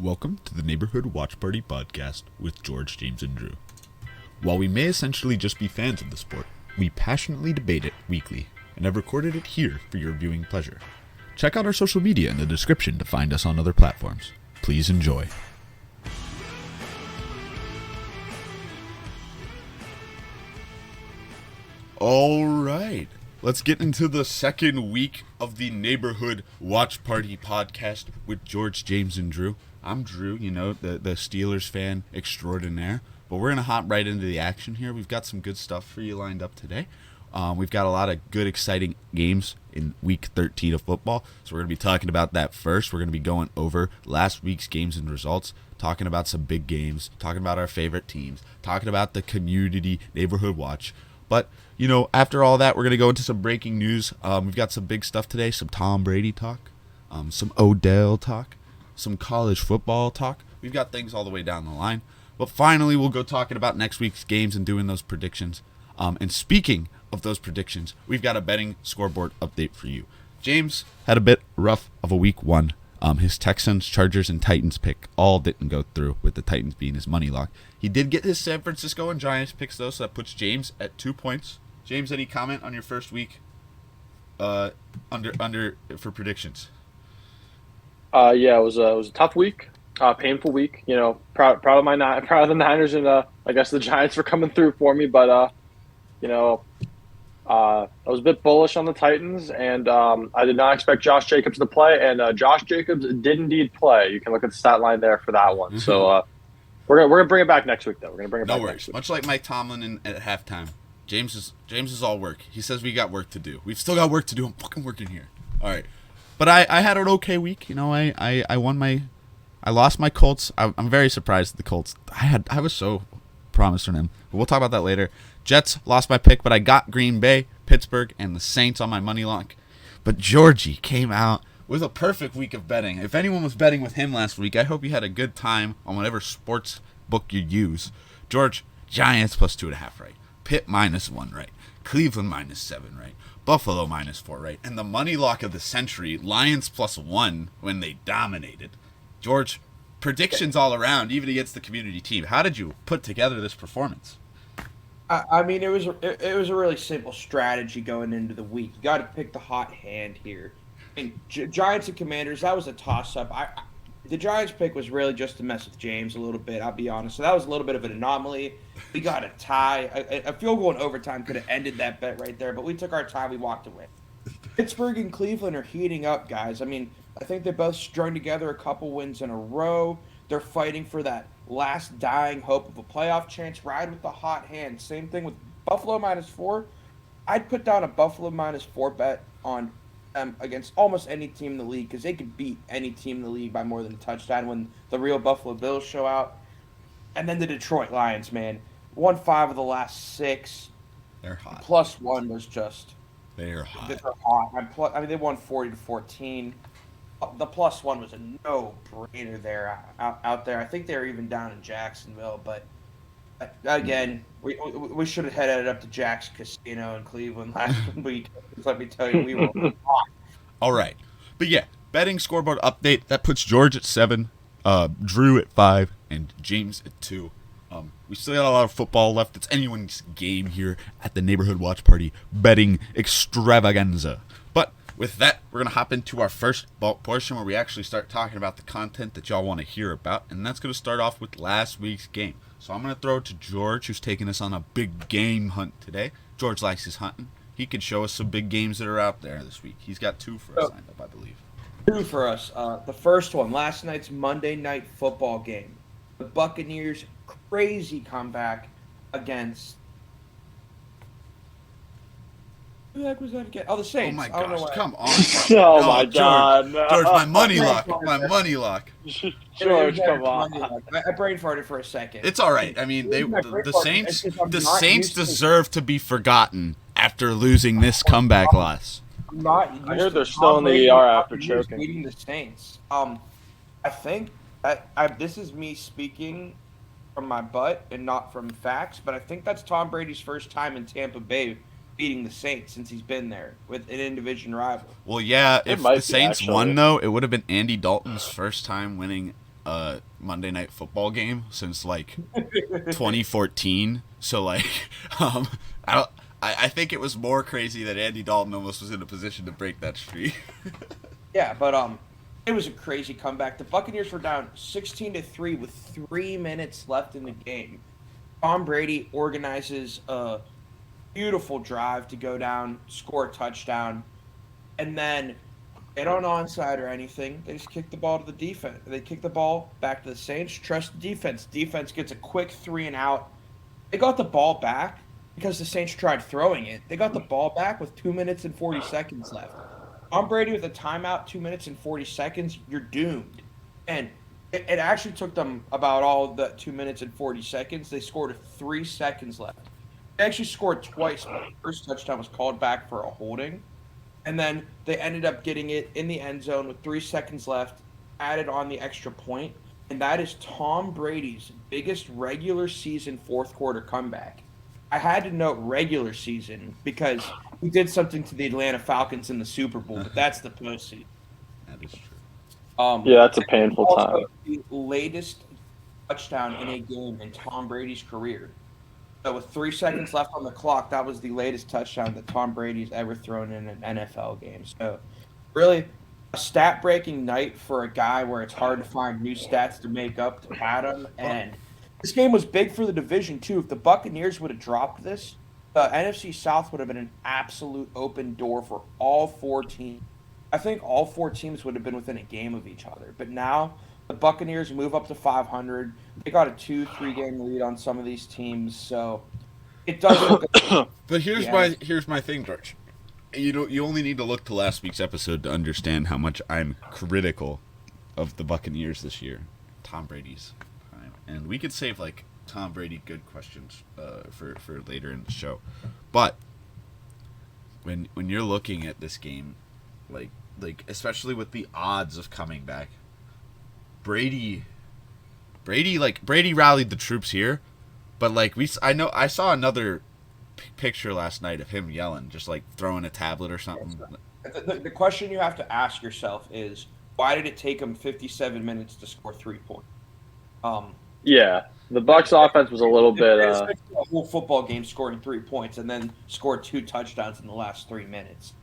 Welcome to the Neighborhood Watch Party podcast with George, James, and Drew. While we may essentially just be fans of the sport, we passionately debate it weekly and have recorded it here for your viewing pleasure. Check out our social media in the description to find us on other platforms. Please enjoy. All right, let's get into the second week of the Neighborhood Watch Party podcast with George, James, and Drew. I'm Drew, the Steelers fan extraordinaire, but we're going to hop right into the action here. We've got some good stuff for you lined up today. We've got a lot of good, exciting games in Week 13 of football, so we're going to be talking about that first. We're going to be going over last week's games and results, talking about some big games, talking about our favorite teams, talking about the community neighborhood watch. But, after all that, we're going to go into some breaking news. We've got some big stuff today, some Tom Brady talk, some Odell talk, some college football talk. We've got things all the way down the line. But finally, we'll go talking about next week's games and doing those predictions. And speaking of those predictions, we've got a betting scoreboard update for you. James had a bit rough of a week one. His Texans, Chargers, and Titans pick all didn't go through, with the Titans being his money lock. He did get his San Francisco and Giants picks, though, so that puts James at 2 points. James, any comment on your first week under for predictions? Yeah, it was a tough week, painful week. Proud of the Niners, and I guess the Giants for coming through for me. But I was a bit bullish on the Titans, and I did not expect Josh Jacobs to play, and Josh Jacobs did indeed play. You can look at the stat line there for that one. So we're gonna bring it back next week, though. We're gonna bring it back. No worries. Next week. Much like Mike Tomlin at halftime, James is all work. He says we got work to do. We've still got work to do. I'm fucking working here. All right. But I had an okay week. I lost my Colts. I'm very surprised at the Colts. I was so promised on them. But we'll talk about that later. Jets lost my pick, but I got Green Bay, Pittsburgh, and the Saints on my money lock. But Georgie came out with a perfect week of betting. If anyone was betting with him last week, I hope you had a good time on whatever sports book you use. George, Giants plus 2.5 right. Pitt -1 right. Cleveland -7 right. Buffalo -4 right. And the money lock of the century, Lions +1 when they dominated. George, predictions all around, even against the community team. How did you put together this performance? I mean, it was a really simple strategy going into the week. You got to pick the hot hand here. And Giants and Commanders, that was a toss-up. The Giants pick was really just to mess with James a little bit, I'll be honest. So that was a little bit of an anomaly. We got a tie. A field goal in overtime could have ended that bet right there, but we took our time. We walked away. Pittsburgh and Cleveland are heating up, guys. I mean, I think they both strung together a couple wins in a row. They're fighting for that last dying hope of a playoff chance. Ride with the hot hand. Same thing with Buffalo -4. I'd put down a Buffalo -4 bet on against almost any team in the league, because they could beat any team in the league by more than a touchdown when the real Buffalo Bills show out. And then the Detroit Lions, man. Won 5 of the last 6. They're hot. +1 was just... They're hot. They're hot. I mean, they won 40-14. The +1 was a no-brainer there out there. I think they were even down in Jacksonville, but again, we should have headed up to Jack's Casino in Cleveland last week. Let me tell you, we were hot. All right. But yeah, betting scoreboard update. That puts George at 7, Drew at 5, and James at 2. We still got a lot of football left. It's anyone's game here at the Neighborhood Watch Party betting extravaganza. But with that, we're going to hop into our first portion where we actually start talking about the content that y'all want to hear about. And that's going to start off with last week's game. So I'm going to throw it to George, who's taking us on a big game hunt today. George likes his hunting. He can show us some big games that are out there this week. He's got 2 for us lined up, I believe. 2 for us. The first one, last night's Monday Night Football game. The Buccaneers' crazy comeback against... Who the heck was that again? Oh, the Saints. Oh my gosh, come on. Oh my God, George, no. George, my money lock. My money lock. George, come on. I brain farted for a second. It's all right. I mean, the Saints deserve to be forgotten after losing this comeback loss. I heard they're still in the ER after choking. Beating the Saints. I think this is me speaking from my butt and not from facts, but I think that's Tom Brady's first time in Tampa Bay beating the Saints since he's been there with an in-division rival. Well, yeah, if the Saints won, though, it would have been Andy Dalton's first time winning a Monday Night Football game since like 2014. So like, I don't. I think it was more crazy that Andy Dalton almost was in a position to break that streak. Yeah, but it was a crazy comeback. The Buccaneers were down 16-3 with 3 minutes left in the game. Tom Brady organizes a beautiful drive to go down, score a touchdown, and then they don't onside or anything. They just kick the ball to the defense. They kick the ball back to the Saints. Trust the defense. Defense gets a quick 3 and out. They got the ball back because the Saints tried throwing it. They got the ball back with 2 minutes and 40 seconds left. Tom Brady with a timeout, 2 minutes and 40 seconds, you're doomed. And it actually took them about all the 2 minutes and 40 seconds. They scored 3 seconds left. They actually scored twice. But the first touchdown was called back for a holding. And then they ended up getting it in the end zone with 3 seconds left, added on the extra point. And that is Tom Brady's biggest regular season fourth quarter comeback. I had to note regular season because he did something to the Atlanta Falcons in the Super Bowl, but that's the postseason. That is true. Yeah, that's a painful time. The latest touchdown in a game in Tom Brady's career. So with 3 seconds left on the clock, that was the latest touchdown that Tom Brady's ever thrown in an NFL game. So really a stat-breaking night for a guy where it's hard to find new stats to make up to pat him. And this game was big for the division, too. If the Buccaneers would have dropped this, the NFC South would have been an absolute open door for all 4 teams. I think all 4 teams would have been within a game of each other. But now the Buccaneers move up to 500. They got a 2-3 game lead on some of these teams, so it doesn't. But here's my thing, George. You only need to look to last week's episode to understand how much I'm critical of the Buccaneers this year. Tom Brady's time, and we could save like Tom Brady good questions for later in the show. But when you're looking at this game, like especially with the odds of coming back, Brady rallied the troops here, but like I saw another picture last night of him yelling, just like throwing a tablet or something. The question you have to ask yourself is, why did it take him 57 minutes to score 3 points? Yeah, the Bucs offense was a little bit. A whole football game scoring 3 points and then scored 2 touchdowns in the last 3 minutes.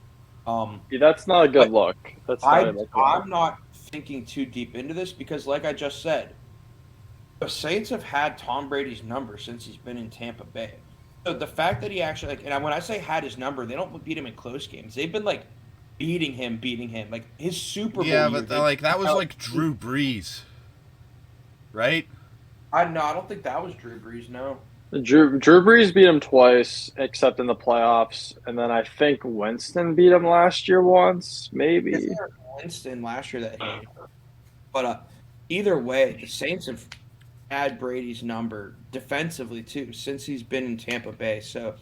Yeah, that's not a good look. I'm not thinking too deep into this because, like I just said, the Saints have had Tom Brady's number since he's been in Tampa Bay. So the fact that he actually, and when I say had his number, they don't beat him in close games. They've been like beating him. Like his Super Bowl. Yeah, but that was like Drew Brees, right? I don't think that was Drew Brees. No. Drew Brees beat him twice, except in the playoffs, and then I think Winston beat him last year once, maybe. Winston last year that hit. But either way, the Saints have had Brady's number defensively too since he's been in Tampa Bay. So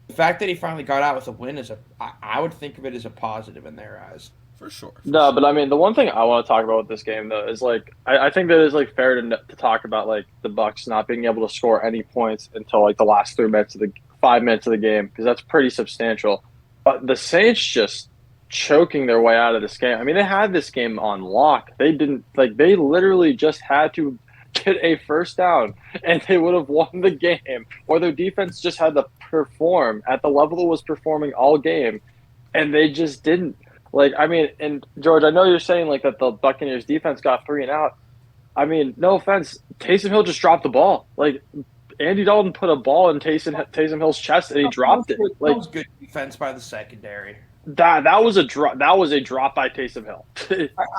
the fact that he finally got out with a win I would think of it as a positive in their eyes. For sure. No, but I mean, the one thing I want to talk about with this game, though, is like I think that it's like fair to talk about like the Bucs not being able to score any points until like the last 5 minutes of the game, because that's pretty substantial. But the Saints just choking their way out of this game. I mean, they had this game on lock. They literally just had to get a first down and they would have won the game, or their defense just had to perform at the level it was performing all game, and they just didn't. Like, I mean, and George, I know you're saying like that the Buccaneers defense got 3 and out. I mean, no offense, Taysom Hill just dropped the ball. Like, Andy Dalton put a ball in Taysom Hill's chest and he dropped it. Like, that was good defense by the secondary. That was a drop. That was a drop by Taysom Hill.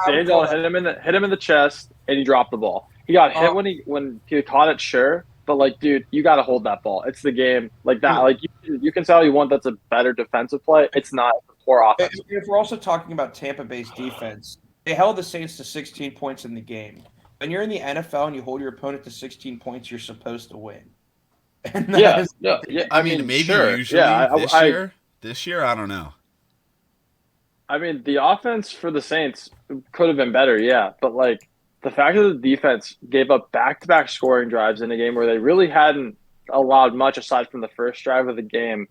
Andy Dalton hit him in the chest and he dropped the ball. He got hit when he caught it, sure. But, like, dude, you got to hold that ball. It's the game. Like that. Like, you can tell you want that's a better defensive play. It's not a poor offensive. If we're also talking about Tampa Bay's defense, they held the Saints to 16 points in the game. When you're in the NFL and you hold your opponent to 16 points, you're supposed to win. Yeah. I mean, maybe sure. usually this year, I don't know. I mean, the offense for the Saints could have been better, yeah. But, like, the fact that the defense gave up back-to-back scoring drives in a game where they really hadn't allowed much aside from the first drive of the game,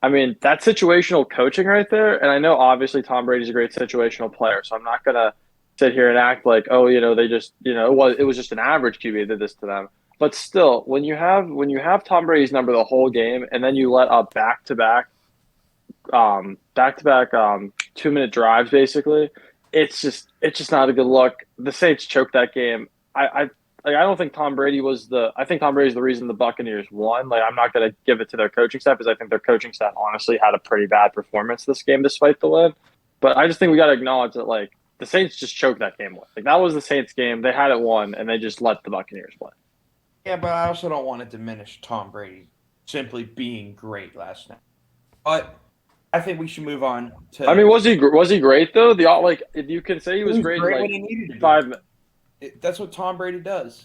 I mean, that's situational coaching right there. And I know, obviously, Tom Brady's a great situational player, so I'm not going to sit here and act like, oh, they just, it was just an average QB that did this to them. But still, when you have Tom Brady's number the whole game, and then you let up back-to-back 2-minute drives, basically, it's just not a good look. The Saints choked that game. I don't think Tom Brady was I think Tom Brady's the reason the Buccaneers won. Like, I'm not going to give it to their coaching staff, because I think their coaching staff honestly had a pretty bad performance this game despite the win. But I just think we got to acknowledge that, like, the Saints just choked that game away. Like, that was the Saints game. They had it won, and they just let the Buccaneers win. Yeah, but I also don't want to diminish Tom Brady simply being great last night. But I think we should move on to. I mean, was he great though? If you can say he was great, great like when he needed to be. 5 minutes. That's what Tom Brady does.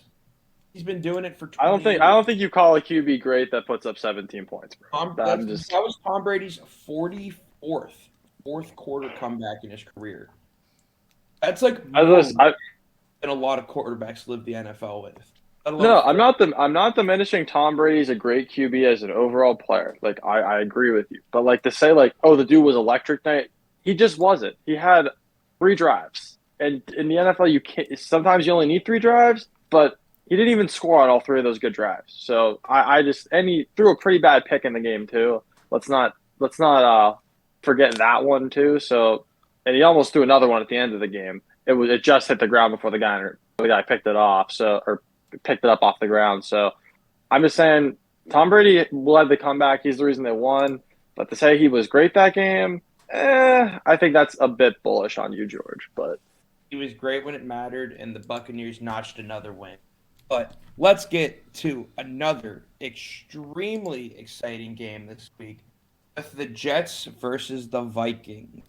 He's been doing it for 20 I don't think you call a QB great that puts up 17 points, bro. That was Tom Brady's 44th fourth quarter comeback in his career. That's like more than a lot of quarterbacks live the NFL with. No, I'm not diminishing Tom Brady as a great QB as an overall player. Like, I agree with you. But, like, to say, like, oh, the dude was electric night, he just wasn't. He had 3 drives. And in the NFL, sometimes you only need 3 drives, but he didn't even score on all 3 of those good drives. So and he threw a pretty bad pick in the game too. Let's not forget that one too. So, and he almost threw another one at the end of the game. It just hit the ground before the guy picked it off. or picked it up off the ground. So I'm just saying Tom Brady led the comeback. He's the reason they won. But to say he was great that game, I think that's a bit bullish on you, George. But he was great when it mattered, and the Buccaneers notched another win. But let's get to another extremely exciting game this week with the Jets versus the Vikings.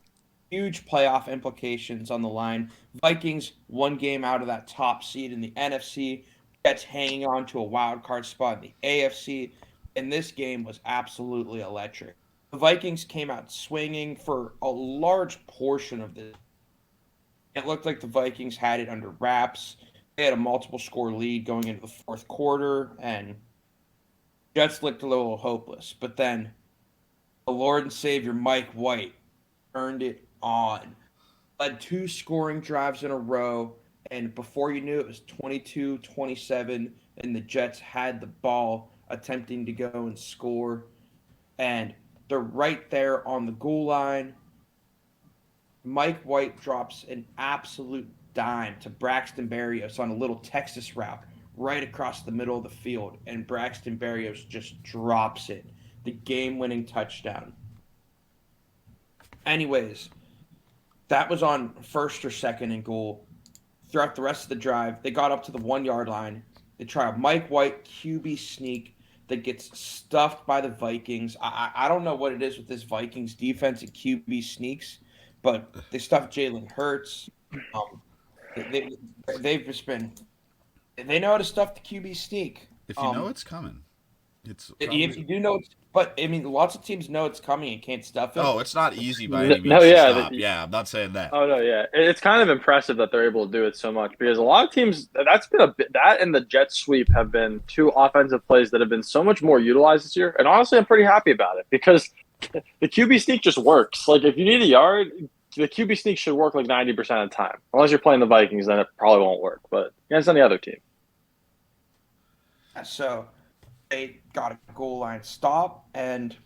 Huge playoff implications on the line. Vikings 1 game out of that top seed in the NFC. Jets hanging on to a wild card spot in the AFC. And this game was absolutely electric. The Vikings came out swinging for a large portion of this. It looked like the Vikings had it under wraps. They had a multiple score lead going into the 4th quarter, and Jets looked a little hopeless. But then the Lord and Savior Mike White turned it on. Led 2 scoring drives in a row, and before you knew it was 22-27, and the Jets had the ball attempting to go and score. And they're right there on the goal line. Mike White drops an absolute dime to Braxton Berrios on a little Texas route right across the middle of the field, and Braxton Berrios just drops it. The game-winning touchdown. Anyways, that was on 1st or 2nd and goal. Throughout the rest of the drive, they got up to the 1-yard line. They try a Mike White QB sneak that gets stuffed by the Vikings. I don't know what it is with this Vikings defense and QB sneaks, but they stuffed Jalen Hurts. They've just been – they know how to stuff the QB sneak. If you know it's coming. If you do know it's – but, I mean, lots of teams know it's coming and can't stuff it. Oh, it's not easy by any means to stop. Yeah, I'm not saying that. Oh, no, yeah. It's kind of impressive that they're able to do it so much, because a lot of teams – that's been that and the Jet sweep have been 2 offensive plays that have been so much more utilized this year. And honestly, I'm pretty happy about it, because the QB sneak just works. Like, if you need a yard – the QB sneak should work like 90% of the time. Unless you're playing the Vikings, then it probably won't work. But against any other team. So they got a goal line stop, and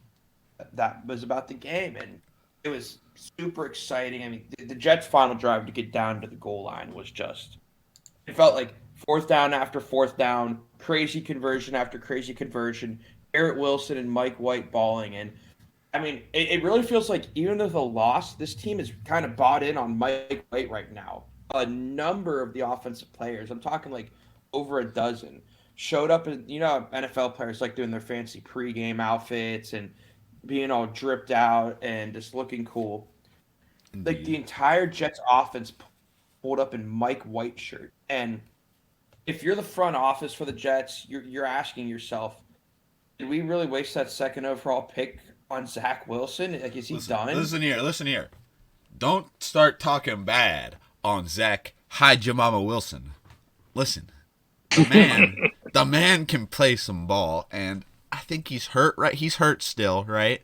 that was about the game. And it was super exciting. I mean, the Jets' final drive to get down to the goal line was just – it felt like 4th down after 4th down, crazy conversion after crazy conversion, Garrett Wilson and Mike White balling. And I mean, it really feels like even with a loss, this team is kind of bought in on Mike White right now. A number of the offensive players, I'm talking like over a dozen, showed up. And NFL players like doing their fancy pregame outfits and being all dripped out and just looking cool. Indeed. Like the entire Jets offense pulled up in Mike White shirt. And if you're the front office for the Jets, you're asking yourself, did we really waste that 2nd overall pick on Zach Wilson? Like, is he done? Listen here. Don't start talking bad on Zach Hide Your Mama Wilson. Listen, the man can play some ball, and I think he's hurt, right? He's hurt still, right?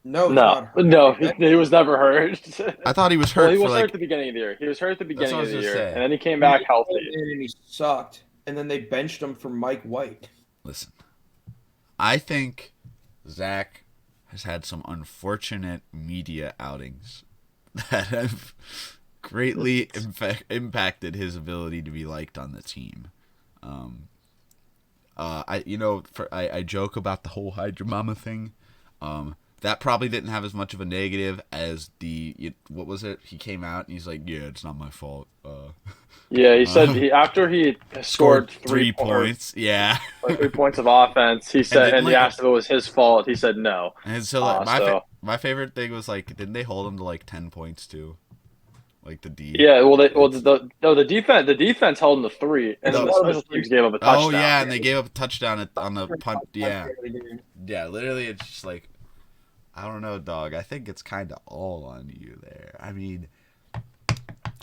No, he's No, not hurt. no, he was never hurt. I thought he was Well, hurt he for was hurt like. at the beginning of the year. He was hurt at the That's what beginning I of was the gonna year, and say. then he came He back came healthy. in and he sucked, and then they benched him for Mike White. Listen, I think Zach has had some unfortunate media outings that have greatly impacted his ability to be liked on the team. I joke about the whole Hydra Mama thing. That probably didn't have as much of a negative as what was it? He came out and he's like, "Yeah, it's not my fault." Yeah, he said after he scored three points. Yeah, 3 points of offense, he said, didn't and he asked if it was his fault. He said no. and so like, So my favorite thing was like, didn't they hold him to like 10 points too? Like the D. yeah, well, the defense held him to 3, and then the special teams gave up a touchdown. Oh yeah, and they gave up a touchdown on the punt. Yeah, yeah. Literally, it's just like, I don't know, dog. I think it's kind of all on you there. I mean,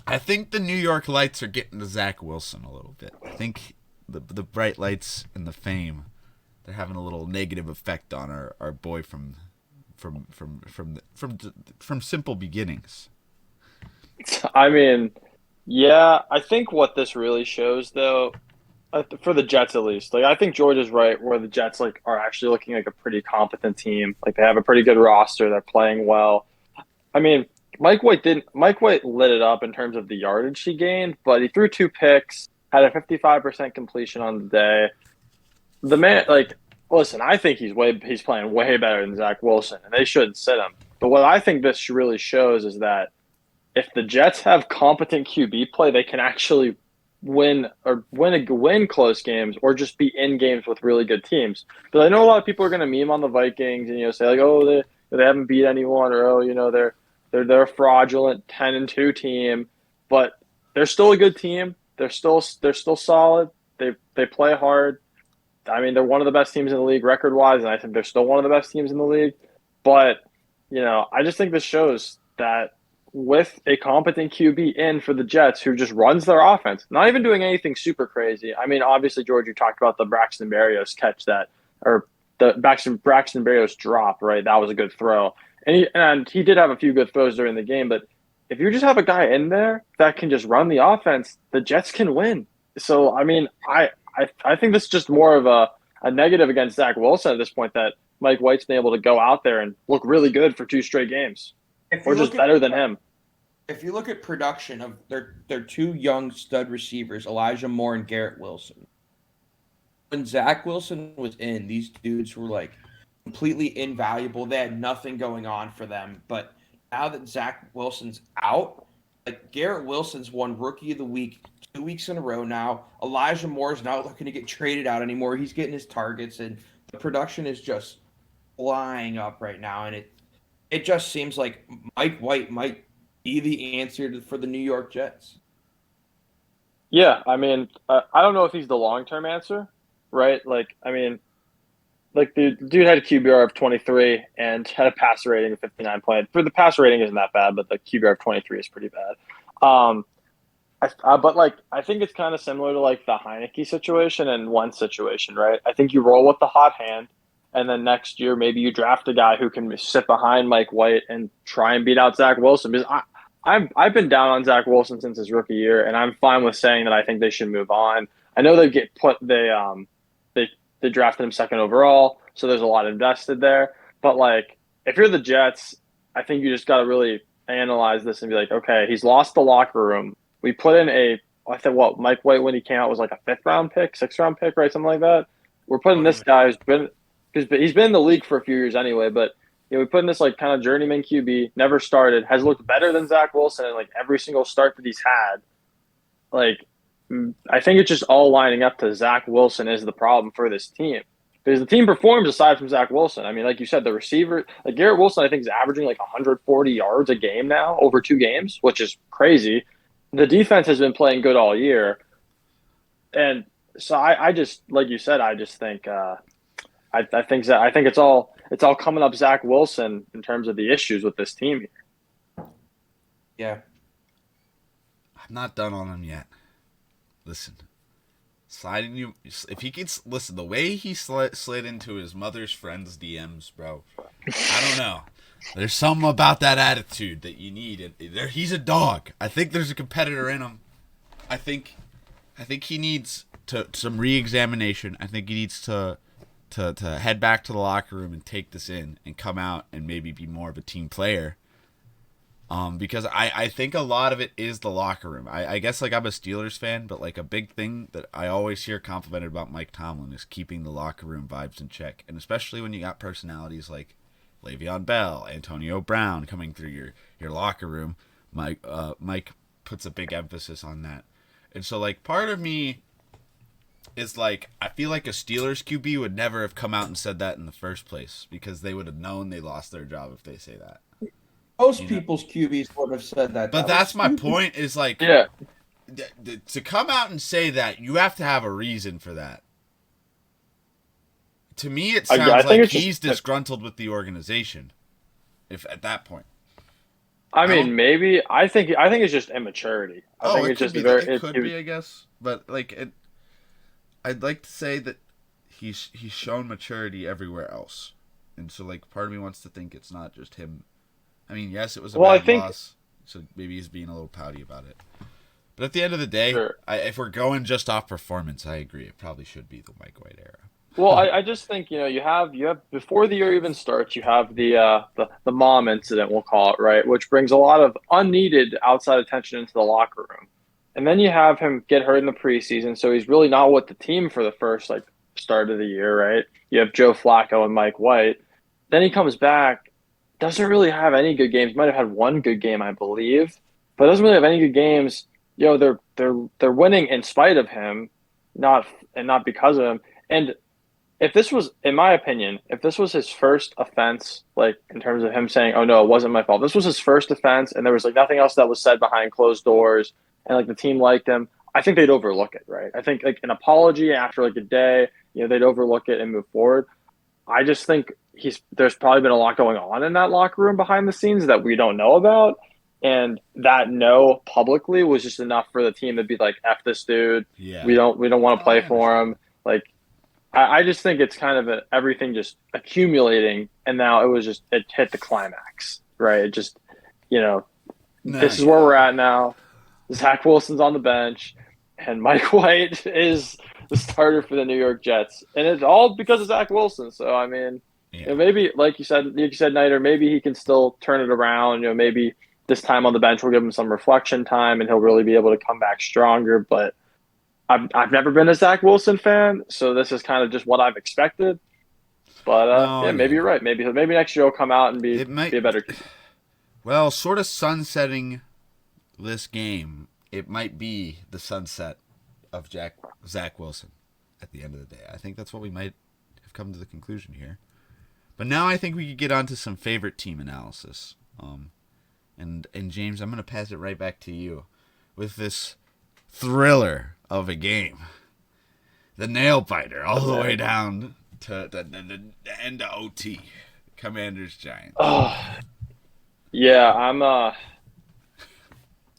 I think the New York lights are getting to Zach Wilson a little bit. I think the bright lights and the fame, they're having a little negative effect on our boy from simple beginnings. I mean, yeah, I think what this really shows, though, for the Jets at least, like I think George is right, where the Jets like are actually looking like a pretty competent team. Like they have a pretty good roster, they're playing well. I mean, Mike White lit it up in terms of the yardage he gained, but he threw 2 picks, had a 55% completion on the day. The man, like, listen, I think he's playing way better than Zach Wilson, and they shouldn't sit him. But what I think this really shows is that if the Jets have competent QB play, they can actually win close games or just be in games with really good teams. Because I know a lot of people are going to meme on the Vikings and say like, oh, they haven't beat anyone, or oh, they're a fraudulent 10-2 team, but they're still a good team. They're still solid. They play hard. I mean, they're one of the best teams in the league record wise, and I think they're still one of the best teams in the league. But I just think this shows that with a competent QB in for the Jets who just runs their offense, not even doing anything super crazy. I mean, obviously, George, you talked about the Braxton Berrios catch or the Braxton Berrios drop, right? That was a good throw. And he did have a few good throws during the game, but if you just have a guy in there that can just run the offense, the Jets can win. So, I mean, I think this is just more of a negative against Zach Wilson at this point, that Mike White's been able to go out there and look really good for 2 straight games. Or just better than him. If you look at production of their 2 young stud receivers, Elijah Moore and Garrett Wilson. When Zach Wilson was in, these dudes were like completely invaluable. They had nothing going on for them. But now that Zach Wilson's out, like Garrett Wilson's won Rookie of the Week 2 weeks in a row now. Elijah Moore's not looking to get traded out anymore. He's getting his targets, and the production is just flying up right now. And it just seems like Mike White might be the answer for the New York Jets. Yeah, I mean, I don't know if he's the long-term answer, right? Like, I mean, like the dude had a QBR of 23 and had a passer rating of 59. For the passer rating isn't that bad, but the QBR of 23 is pretty bad. But like, I think it's kind of similar to like the Heineke situation and one situation, right? I think you roll with the hot hand. And then next year, maybe you draft a guy who can sit behind Mike White and try and beat out Zach Wilson. Because I've been down on Zach Wilson since his rookie year, and I'm fine with saying that I think they should move on. I know they drafted him 2nd overall, so there's a lot invested there. But like, if you're the Jets, I think you just got to really analyze this and be like, okay, he's lost the locker room. We put in I think Mike White when he came out was like a 5th round pick, 6th round pick, right, something like that. We're putting this guy who's been. Because he's been in the league for a few years anyway, but we put in this like kind of journeyman QB, never started, has looked better than Zach Wilson in like every single start that he's had. Like, I think it's just all lining up to Zach Wilson is the problem for this team. Because the team performs aside from Zach Wilson. I mean, like you said, the receiver, like Garrett Wilson, I think is averaging like 140 yards a game now over 2 games, which is crazy. The defense has been playing good all year. And so I just, like you said, I just think I think it's all coming up Zach Wilson in terms of the issues with this team here. Yeah. I'm not done on him yet. Listen. If he gets, listen, the way he slid into his mother's friend's DMs, bro, I don't know. There's something about that attitude that you need. He's a dog. I think there's a competitor in him. I think he needs some re-examination. I think he needs to head back to the locker room and take this in and come out and maybe be more of a team player. Because I think a lot of it is the locker room. I guess like I'm a Steelers fan, but like a big thing that I always hear complimented about Mike Tomlin is keeping the locker room vibes in check. And especially when you got personalities like Le'Veon Bell, Antonio Brown coming through your locker room, Mike puts a big emphasis on that. And so like part of me is like, I feel like a Steelers QB would never have come out and said that in the first place because they would have known they lost their job if they say that. Most people's QBs would have said that. But that's my point is like, to come out and say that, you have to have a reason for that. To me, it sounds like he's disgruntled with the organization. If at that point, I mean, maybe I think it's just immaturity. I think it it's just it could be, I guess. But like, I'd like to say that he's shown maturity everywhere else, and so like, part of me wants to think it's not just him. I mean, yes, it was a bad loss, so maybe he's being a little pouty about it. But at the end of the day, if we're going just off performance, I agree. It probably should be the Mike White era. Well, I just think you have before the year even starts, you have the mom incident, we'll call it, right, which brings a lot of unneeded outside attention into the locker room, and then you have him get hurt in the preseason, so he's really not with the team for the first like start of the year, right? You have Joe Flacco and Mike White, then he comes back. Doesn't really have any good games. Might have had one good game, I believe, but doesn't really have any good games. They're winning in spite of him, not because of him. And if this was, in my opinion, if this was his first offense, like in terms of him saying, "Oh no, it wasn't my fault," this was his first offense, and there was like nothing else that was said behind closed doors, and like the team liked him, I think they'd overlook it, right? I think like an apology after like a day, they'd overlook it and move forward. I just think there's probably been a lot going on in that locker room behind the scenes that we don't know about. And that no publicly was just enough for the team to be like, F this dude. Yeah. We don't want to play for him. Like, I just think it's kind of everything just accumulating. And now it hit the climax, right? It just, this is where we're at now. Zach Wilson's on the bench and Mike White is the starter for the New York Jets. And it's all because of Zach Wilson. So, I mean, maybe like you said, Niter, maybe he can still turn it around. Maybe this time on the bench will give him some reflection time and he'll really be able to come back stronger. But I've never been a Zach Wilson fan, so this is kind of just what I've expected. But maybe you're right. Maybe next year he'll come out and be a better team. Well, sort of sunsetting this game, it might be the sunset of Zach Wilson at the end of the day. I think that's what we might have come to the conclusion here. But now I think we could get on to some favorite team analysis. And James, I'm going to pass it right back to you with this thriller of a game. The nail biter all the way down to the end of OT. Commanders Giants. Oh, yeah, I'm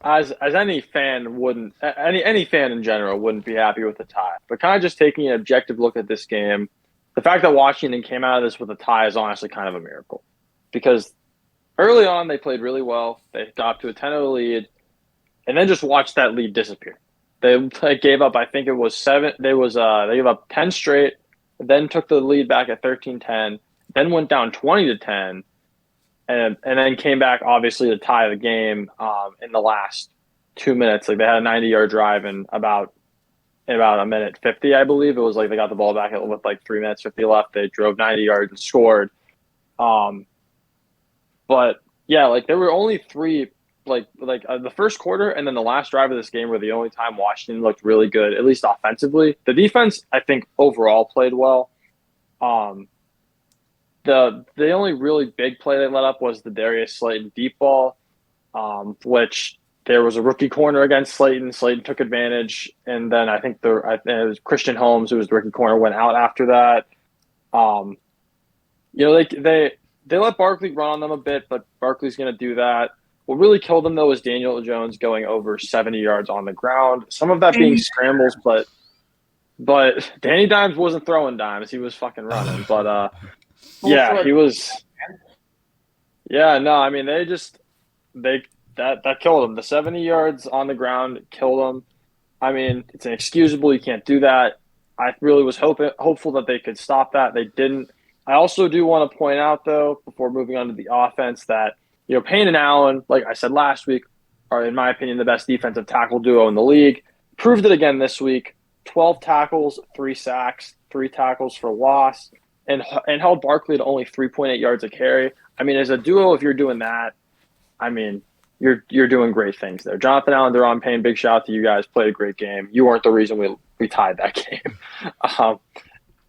as any fan wouldn't any fan in general wouldn't be happy with the tie. But kind of just taking an objective look at this game, the fact that Washington came out of this with a tie is honestly kind of a miracle. Because early on they played really well. They got up to a 10-0 lead and then just watched that lead disappear. They gave up, I think it was 7. They gave up 10 straight, then took the lead back at 13-10, then went down 20-10. And then came back, obviously, to tie the game in the last 2 minutes. Like they had a 90-yard drive in about a minute 50, I believe. It was like they got the ball back with like 3 minutes 50 left. They drove 90 yards and scored. But yeah, like there were only 3, the first quarter and then the last drive of this game were the only time Washington looked really good, at least offensively. The defense, I think, overall played well. The only really big play they let up was the Darius Slayton deep ball, which there was a rookie corner against Slayton. Slayton took advantage, and then I think it was Christian Holmes, who was the rookie corner, went out after that. They let Barkley run on them a bit, but Barkley's going to do that. What really killed them, though, was Daniel Jones going over 70 yards on the ground. Some of that being scrambles, but Danny Dimes wasn't throwing dimes. He was fucking running. But, yeah, he was Yeah, no, I mean they that killed them. The 70 yards on the ground killed them. I mean, it's inexcusable. You can't do that. I really was hopeful that they could stop that. They didn't. I also do want to point out, though, before moving on to the offense, that Payne and Allen, like I said last week, are in my opinion the best defensive tackle duo in the league. Proved it again this week. 12 tackles, 3 sacks, 3 tackles for loss, and held Barkley to only 3.8 yards a carry. I mean, as a duo, if you're doing that, I mean, you're doing great things there. Jonathan Allen, Deron Payne, big shout out to you guys. Played a great game. You weren't the reason we tied that game. Um,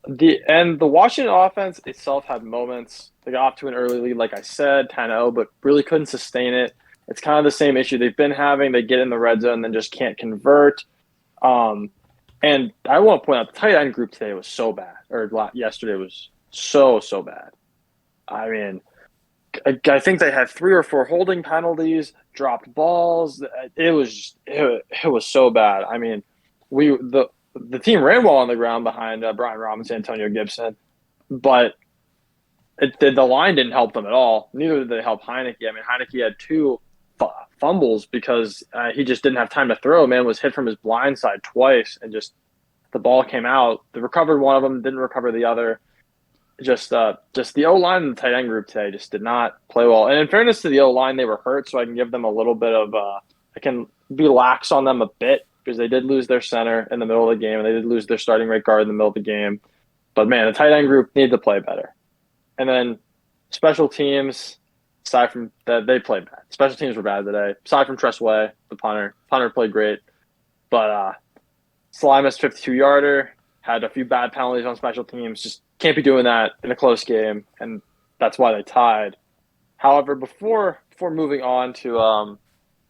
the Washington offense itself had moments. They got off to an early lead, like I said, 10-0, but really couldn't sustain it. It's kind of the same issue they've been having. They get in the red zone and then just can't convert. And I want to point out the tight end group today was so bad, or yesterday was so bad. I mean, I think they had 3 or 4 holding penalties, dropped balls. It was so bad. I mean, the team ran well on the ground behind Brian Robinson, Antonio Gibson, but the line didn't help them at all. Neither did they help Heineke. I mean, Heineke had 2 fumbles because he just didn't have time to throw. Man was hit from his blind side twice, and just the ball came out. They recovered one of them, didn't recover the other. Just the O line and the tight end group today just did not play well. And in fairness to the O line, they were hurt, so I can give them a little bit of I can be lax on them a bit because they did lose their center in the middle of the game, and they did lose their starting right guard in the middle of the game. But man, the tight end group needed to play better. And then special teams, aside from that, they played bad. Special teams were bad today. Aside from Tressway, the punter played great, but Sly missed 52-yarder, had a few bad penalties on special teams. Just can't be doing that in a close game, and that's why they tied. However, before moving on to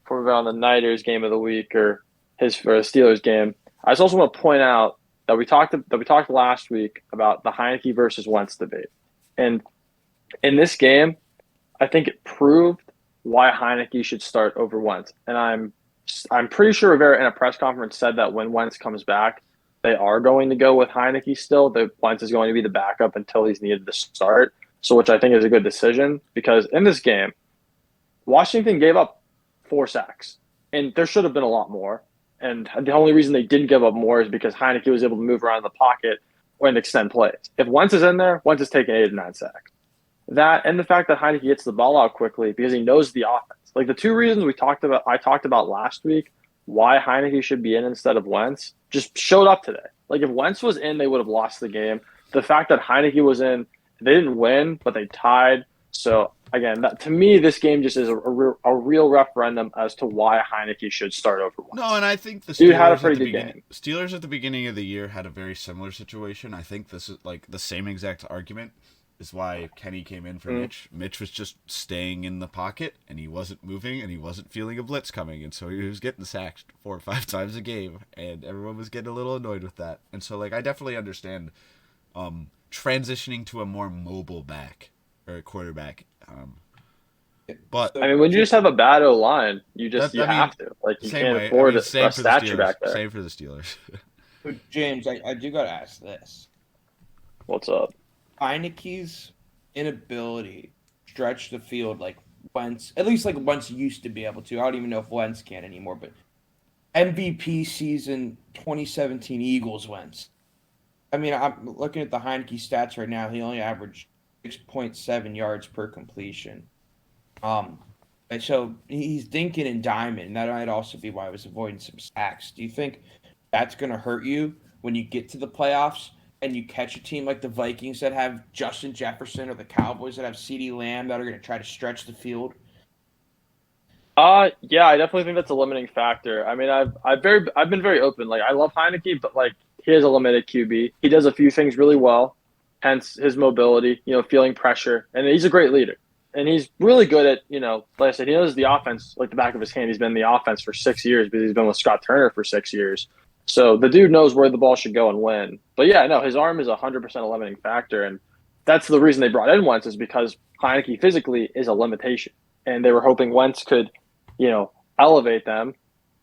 the Niners game of the week or the Steelers game, I just also want to point out that we talked last week about the Heineke versus Wentz debate, and in this game, I think it proved why Heineke should start over Wentz, and I'm pretty sure Rivera in a press conference said that when Wentz comes back, they are going to go with Heineke still. The Wentz is going to be the backup until he's needed to start. So, which I think is a good decision because in this game, Washington gave up 4 sacks, and there should have been a lot more. And the only reason they didn't give up more is because Heineke was able to move around in the pocket and extend plays. If Wentz is in there, Wentz is taking 8 or 9 sacks. That and the fact that Heineke gets the ball out quickly because he knows the offense. Like the 2 reasons I talked about last week, why Heineke should be in instead of Wentz, just showed up today. Like if Wentz was in, they would have lost the game. The fact that Heineke was in, they didn't win, but they tied. So again, to me, this game just is a real referendum as to why Heineke should start over Wentz. No, and I think the Steelers had a pretty good game. Steelers at the beginning of the year had a very similar situation. I think this is like the same exact argument is why Kenny came in for Mitch. Mitch was just staying in the pocket, and he wasn't moving, and he wasn't feeling a blitz coming, and so he was getting sacked 4 or 5 times a game, and everyone was getting a little annoyed with that. And so, like, I definitely understand transitioning to a more mobile back or quarterback. But I mean, when you just have a bad O line, you have to. Like, you can't afford a statue back there. Same for the Steelers. James, I do got to ask this. What's up? Heineke's inability to stretch the field like Wentz, at least like Wentz used to be able to. I don't even know if Wentz can anymore, but MVP season 2017 Eagles Wentz. I mean, I'm looking at the Heineke stats right now. He only averaged 6.7 yards per completion. And so he's dinking and diming, and that might also be why I was avoiding some sacks. Do you think that's going to hurt you when you get to the playoffs and you catch a team like the Vikings that have Justin Jefferson or the Cowboys that have CeeDee Lamb that are going to try to stretch the field? Yeah, I definitely think that's a limiting factor. I mean, I've been very open. Like, I love Heineke, but like he has a limited QB. He does a few things really well, hence his mobility. Feeling pressure, and he's a great leader. And he's really good at, like I said, he knows the offense like the back of his hand. He's been in the offense for 6 years because he's been with Scott Turner for 6 years. So the dude knows where the ball should go and when. But yeah, no, his arm is 100% a limiting factor. And that's the reason they brought in Wentz is because Heineke physically is a limitation. And they were hoping Wentz could, elevate them.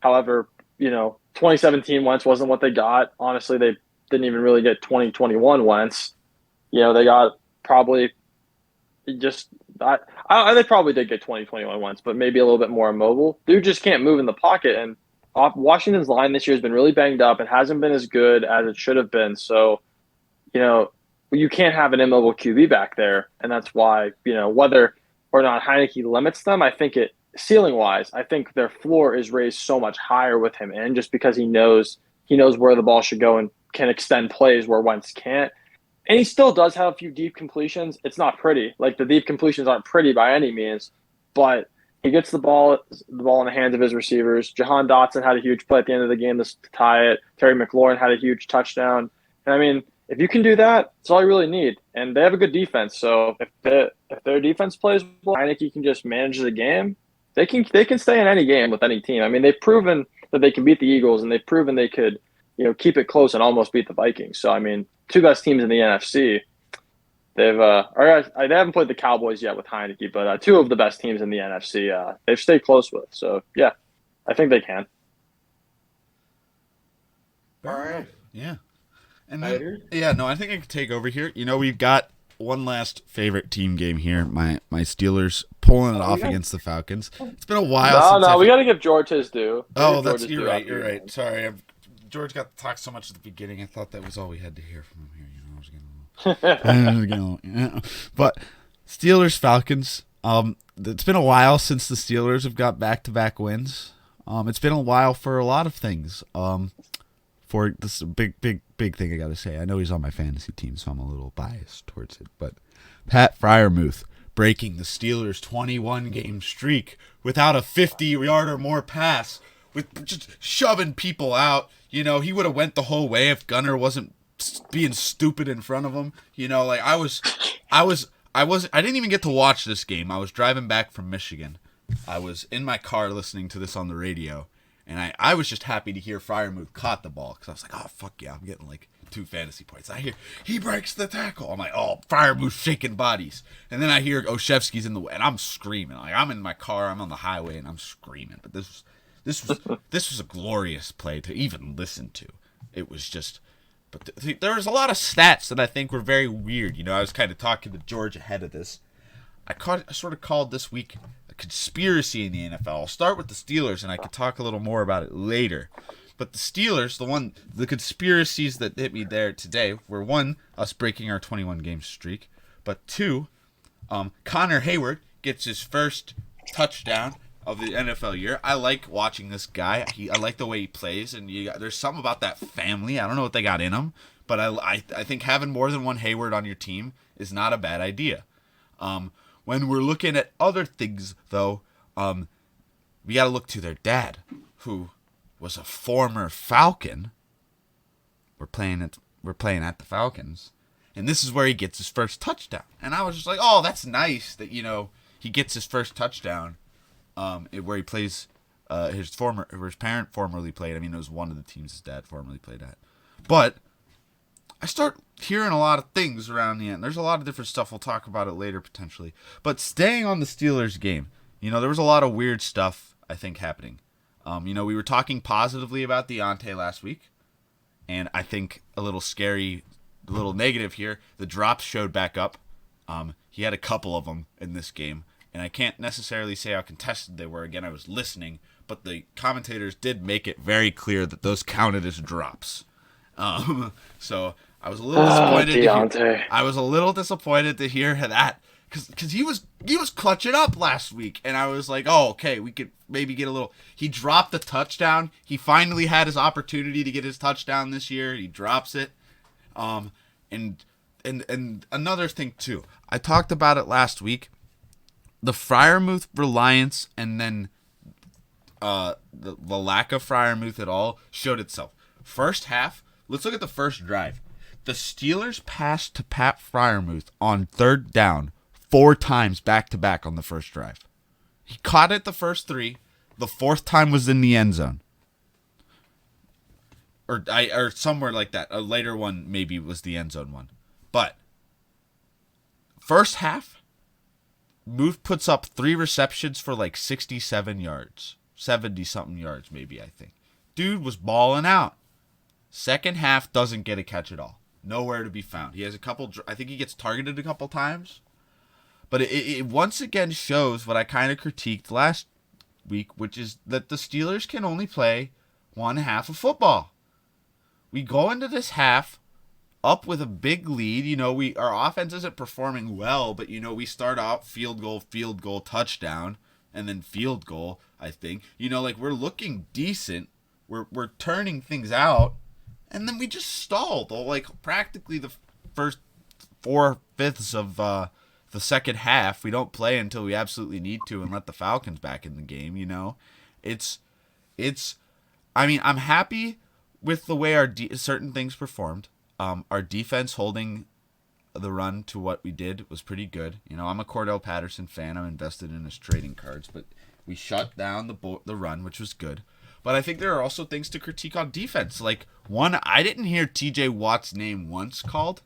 However, 2017 Wentz wasn't what they got. Honestly, they didn't even really get 2021 Wentz. They got probably just They probably did get 2021 once, but maybe a little bit more immobile. Dude just can't move in the pocket, and Washington's line this year has been really banged up. It hasn't been as good as it should have been. So, you can't have an immobile QB back there, and that's why, whether or not Heineke limits them, I think ceiling wise, I think their floor is raised so much higher with him in, just because he knows where the ball should go and can extend plays where Wentz can't. And he still does have a few deep completions. It's not pretty. Like, the deep completions aren't pretty by any means, but he gets the ball in the hands of his receivers. Jahan Dotson had a huge play at the end of the game to tie it. Terry McLaurin had a huge touchdown. And I mean, if you can do that, that's all you really need. And they have a good defense. So if their defense plays well, Heineke can just manage the game. They can stay in any game with any team. I mean, they've proven that they can beat the Eagles, and they've proven they could, keep it close and almost beat the Vikings. So I mean, two best teams in the NFC. They haven't played the Cowboys yet with Heineke, but two of the best teams in the NFC they've stayed close with. So yeah, I think they can. All right. Yeah. And then, I think I can take over here. We've got one last favorite team game here. My Steelers pulling it off against the Falcons. It's been a while. We got to give George his due. You're right. You're right. Sorry, George got to talk so much at the beginning. I thought that was all we had to hear from him here. But Steelers Falcons. It's been a while since the Steelers have got back-to-back wins. It's been a while for a lot of things. For this big thing I got to say. I know he's on my fantasy team, so I'm a little biased towards it. But Pat Freiermuth breaking the Steelers' 21-game streak without a 50-yard or more pass, with just shoving people out. He would have went the whole way if Gunner wasn't being stupid in front of him. I didn't even get to watch this game. I was driving back from Michigan. I was in my car listening to this on the radio. And I was just happy to hear Freiermuth caught the ball, because I was like, oh, fuck yeah, I'm getting like 2 fantasy points. I hear he breaks the tackle. I'm like, oh, Freiermuth shaking bodies. And then I hear Oshevsky's in the way, and I'm screaming. Like, I'm in my car, I'm on the highway, and I'm screaming. But this was a glorious play to even listen to. It was just, but there was a lot of stats that I think were very weird. I was kind of talking to George ahead of this. I sort of called this week a conspiracy in the NFL. I'll start with the Steelers, and I could talk a little more about it later. But the Steelers, the conspiracies that hit me there today were, 1, us breaking our 21-game streak, but 2, Connor Hayward gets his first touchdown of the NFL year. I like watching this guy. I like the way he plays, and there's something about that family. I don't know what they got in him, but I think having more than one Hayward on your team is not a bad idea. When we're looking at other things, though, we got to look to their dad, who was a former Falcon. We're playing at the Falcons, and this is where he gets his first touchdown. And I was just like, oh, that's nice that he gets his first touchdown, where he plays his parent formerly played. I mean, it was one of the teams his dad formerly played at, but I start hearing a lot of things around the end. There's a lot of different stuff. We'll talk about it later, potentially. But staying on the Steelers game, there was a lot of weird stuff, I think, happening. We were talking positively about Deontay last week, and I think a little scary, a little negative here. The drops showed back up. He had a couple of them in this game, and I can't necessarily say how contested they were. Again, I was listening, but the commentators did make it very clear that those counted as drops. So I was a little disappointed. I was a little disappointed to hear that, because he was clutching up last week, and I was like, oh, okay, we could maybe get a little. He dropped the touchdown. He finally had his opportunity to get his touchdown this year. He drops it. And another thing too, I talked about it last week. The Freiermuth reliance, and then the lack of Freiermuth at all showed itself. First half. Let's look at the first drive. The Steelers passed to Pat Freiermuth on 3rd down 4 times back-to-back on the first drive. He caught it the first 3. The 4th time was in the end zone. Or somewhere like that. A later one maybe was the end zone one. But first half, Muth puts up 3 receptions for like 67 yards. 70-something yards maybe, I think. Dude was balling out. Second half, doesn't get a catch at all. Nowhere to be found. He has a couple. I think he gets targeted a couple times. But it once again shows what I kind of critiqued last week, which is that the Steelers can only play one half of football. We go into this half up with a big lead. You know, our offense isn't performing well, but, you know, we start out field goal, touchdown, and then field goal, I think. You know, like, we're looking decent. We're turning things out, and then we just stalled. Like, practically the first 4/5 of the second half. We don't play until we absolutely need to and let the Falcons back in the game, you know. I mean, I'm happy with the way our certain things performed. Our defense holding the run to what we did was pretty good. You know, I'm a Cordell Patterson fan. I'm invested in his trading cards, but we shut down the run, which was good. But I think there are also things to critique on defense. Like, one, I didn't hear TJ Watt's name once called.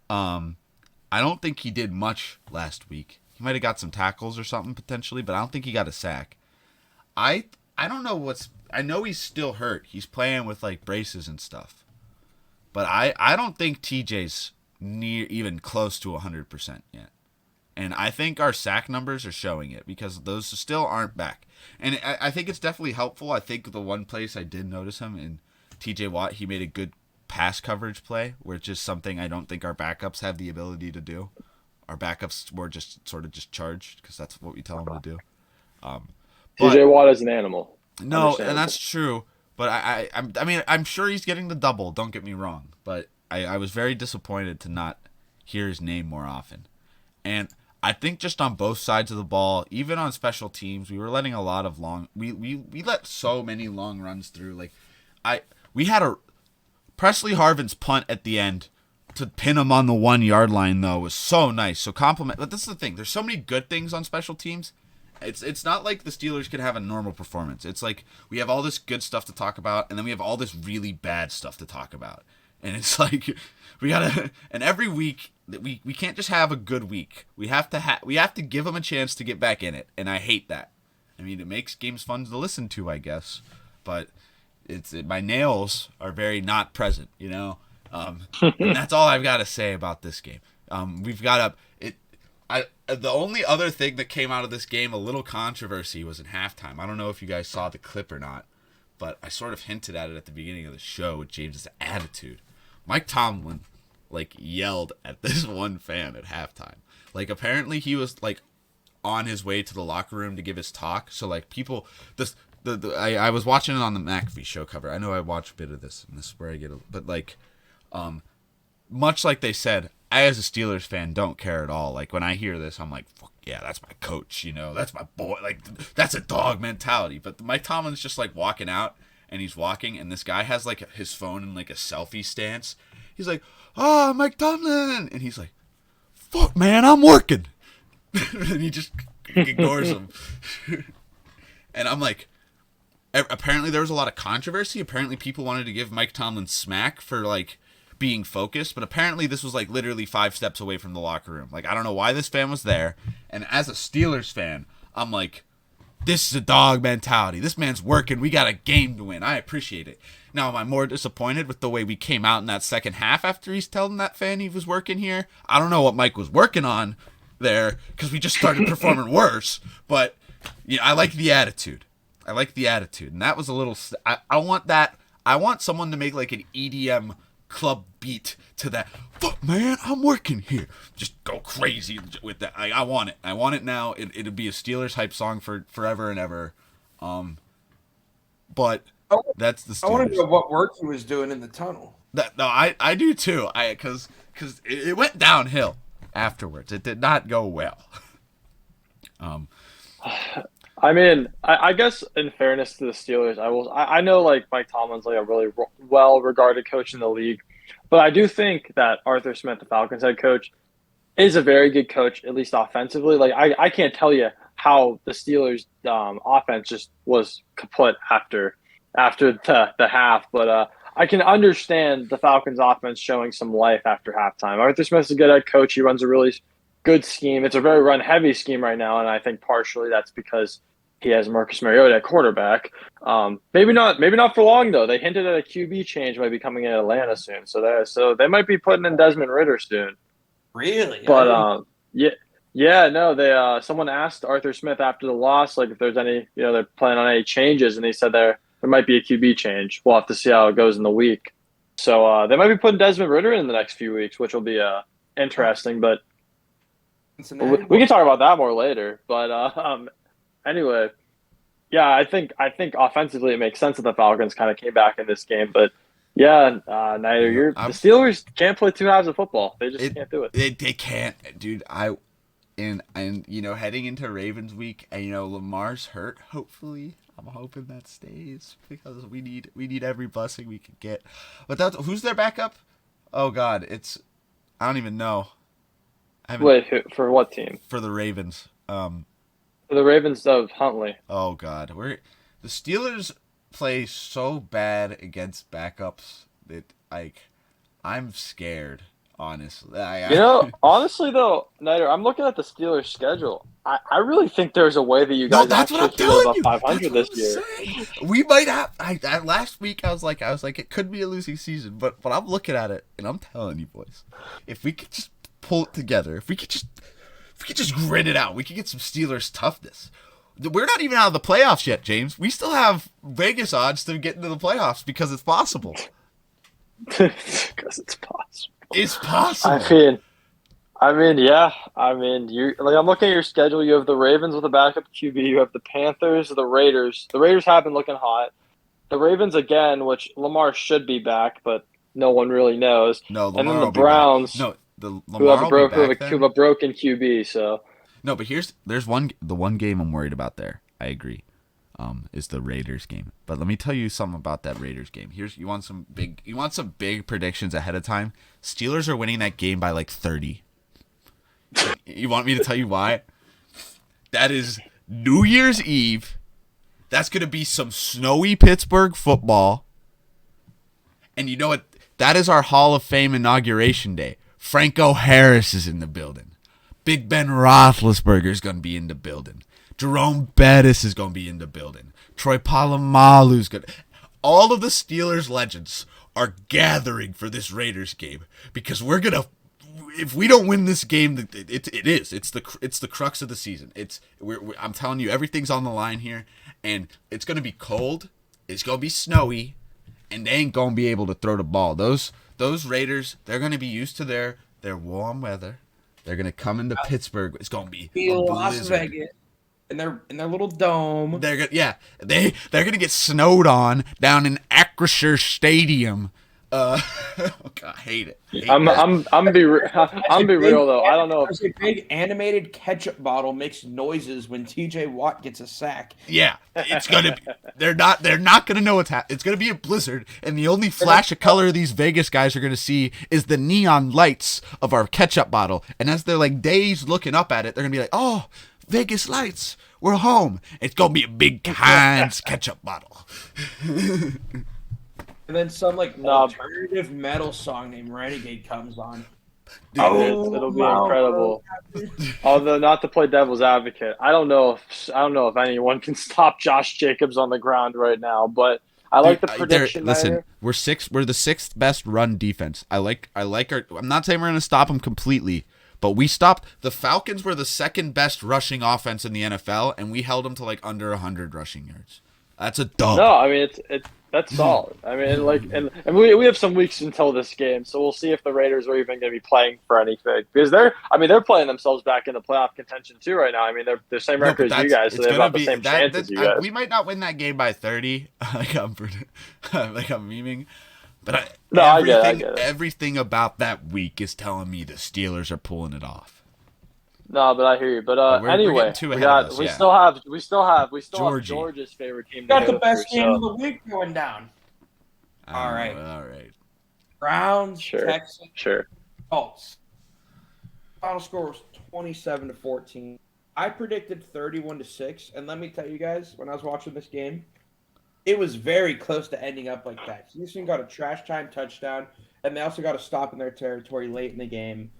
I don't think he did much last week. He might have got some tackles or something potentially, but I don't think he got a sack. I don't know I know he's still hurt. He's playing with like braces and stuff. But I don't think TJ's near even close to 100% yet. And I think our sack numbers are showing it because those still aren't back. And I think it's definitely helpful. I think the one place I did notice him in TJ Watt, he made a good pass coverage play, which is something I don't think our backups have the ability to do. Our backups more just sort of just charged because that's what we tell them to do. TJ Watt is an animal. No, and that's true. But I mean, I'm sure he's getting the double. Don't get me wrong. But I was very disappointed to not hear his name more often. And I think just on both sides of the ball, even on special teams, we were letting a lot of we let so many long runs through. Like we had a Presley Harvin's punt at the end to pin him on the 1 yard line though was so nice. So compliment. But this is the thing. There's so many good things on special teams. It's not like the Steelers can have a normal performance. It's like we have all this good stuff to talk about, and then we have all this really bad stuff to talk about. And it's like we gotta. And every week we can't just have a good week. We have to give them a chance to get back in it. And I hate that. I mean, it makes games fun to listen to, I guess, but my nails are very not present, you know. And that's all I've got to say about this game. We've got up. The only other thing that came out of this game, a little controversy, was in halftime. I don't know if you guys saw the clip or not, but I sort of hinted at it at the beginning of the show with James's attitude. Mike Tomlin, like, yelled at this one fan at halftime. Like, apparently he was, like, on his way to the locker room to give his talk. So, like, people, I was watching it on the McAfee show cover. I know I watch a bit of this, and this is where I get it. But, like, much like they said, I, as a Steelers fan, don't care at all. Like, when I hear this, I'm like, fuck yeah, that's my coach, you know, that's my boy. Like, that's a dog mentality. But Mike Tomlin's just, like, walking out, and he's walking, and this guy has, like, his phone in, like, a selfie stance. He's like, oh, Mike Tomlin. And he's like, fuck, man, I'm working. And he just ignores him. And I'm like, apparently there was a lot of controversy. Apparently people wanted to give Mike Tomlin smack for, like, being focused, but apparently this was like literally 5 steps away from the locker room. Like, I don't know why this fan was there, and as a Steelers fan, I'm like, this is a dog mentality. This man's working. We got a game to win. I appreciate it. Now, am I more disappointed with the way we came out in that second half after he's telling that fan he was working here? I don't know what Mike was working on there because we just started performing worse, but you know, I like the attitude. And that was a little, I want that. I want someone to make like an EDM club beat to that. Fuck, man, I'm working here. Just go crazy with that. I want it. I want it now. It'll be a Steelers hype song for forever and ever. But that's the Steelers. I want to know what work he was doing in the tunnel. I do too. Because it went downhill afterwards. It did not go well. I mean, I guess in fairness to the Steelers, I know like Mike Tomlin's like a really well-regarded coach in the league, but I do think that Arthur Smith, the Falcons head coach, is a very good coach, at least offensively. Like I can't tell you how the Steelers' offense just was kaput after the half, but I can understand the Falcons' offense showing some life after halftime. Arthur Smith's a good head coach. He runs a really good scheme. It's a very run-heavy scheme right now, and I think partially that's because he has Marcus Mariota at quarterback. Maybe not for long though. They hinted at a QB change might be coming in Atlanta soon, so they might be putting in Desmond Ridder soon. Really? But Yeah, no, they someone asked Arthur Smith after the loss, like if there's any, they're planning on any changes, and he said there might be a QB change. We'll have to see how it goes in the week. So they might be putting Desmond Ritter in the next few weeks, which will be interesting. But we can talk about that more later. But anyway, yeah, I think offensively it makes sense that the Falcons kind of came back in this game, but yeah, neither the Steelers can't play two halves of football. They just can't do it. They can't, dude. And heading into Ravens week, and Lamar's hurt. Hopefully, I'm hoping that stays because we need every blessing we can get. But who's their backup? Oh God, I don't even know. Wait, for what team? For the Ravens. For the Ravens of Huntley. Oh God, the Steelers play so bad against backups that I'm scared. Honestly, honestly though, Nider, I'm looking at the Steelers' schedule. I really think there's a way that you guys actually can go above 500 this year. We might have. Last week I was like, it could be a losing season, but I'm looking at it and I'm telling you, boys, if we could just pull it together, if we could just grit it out, we could get some Steelers toughness. We're not even out of the playoffs yet, James. We still have Vegas odds to get into the playoffs because it's possible. Because it's possible. It's possible. Yeah. You I'm looking at your schedule. You have the Ravens with a backup QB. You have the Panthers, the Raiders. The Raiders have been looking hot. The Ravens again, which Lamar should be back, but no one really knows. No, Lamar and then the will Browns, no, the Lamar who have a broken QB. So no, but there's one game I'm worried about there. I agree. Is the Raiders game. But let me tell you something about that Raiders game. You want some big predictions ahead of time? Steelers are winning that game by like 30. You want me to tell you why? That is New Year's Eve. That's going to be some snowy Pittsburgh football. And you know what? That is our Hall of Fame inauguration day. Franco Harris is in the building. Big Ben Roethlisberger is going to be in the building. Jerome Bettis is going to be in the building. Troy Polamalu's going to... All of the Steelers legends are gathering for this Raiders game because we're going to... If we don't win this game, it's the crux of the season. I'm telling you, everything's on the line here, and it's going to be cold. It's going to be snowy, and they ain't going to be able to throw the ball. Those Raiders, they're going to be used to their warm weather. They're going to come into Pittsburgh. It's going to be a Las blizzard. Vegas. In their little dome. They're gonna get snowed on down in Acrisure Stadium. Oh God, I hate it. I'm gonna be real though. I don't know if a big animated ketchup bottle makes noises when TJ Watt gets a sack. Yeah, it's gonna be. They're not gonna know what's happening. It's gonna be a blizzard, and the only flash of color these Vegas guys are gonna see is the neon lights of our ketchup bottle. And as they're like dazed looking up at it, they're gonna be like, "Oh, Vegas lights, we're home." It's gonna be a big Heinz ketchup bottle. And then some alternative metal song named Renegade comes on. Dude, it'll be incredible. Although, not to play devil's advocate, I don't know if anyone can stop Josh Jacobs on the ground right now. But I like the prediction. Listen, we're the sixth best run defense. I like our. I'm not saying we're gonna stop them completely. But we stopped. The Falcons were the second best rushing offense in the NFL, and we held them to like under 100 rushing yards. That's a dub. No, I mean that's solid. I mean, and we have some weeks until this game, so we'll see if the Raiders are even going to be playing for anything because they're playing themselves back into playoff contention too right now. I mean, they're the same record as you guys, so they have about the same chance as you guys. We might not win that game by 30, like I'm memeing. But I get it. Everything about that week is telling me the Steelers are pulling it off. No, but I hear you. But anyway, we still have George's favorite team. Got the best game of the week going down. All right. Browns, Texans, Colts. Final score was 27-14. I predicted 31-6, and let me tell you guys, when I was watching this game, it was very close to ending up like that. Houston got a trash time touchdown, and they also got a stop in their territory late in the game.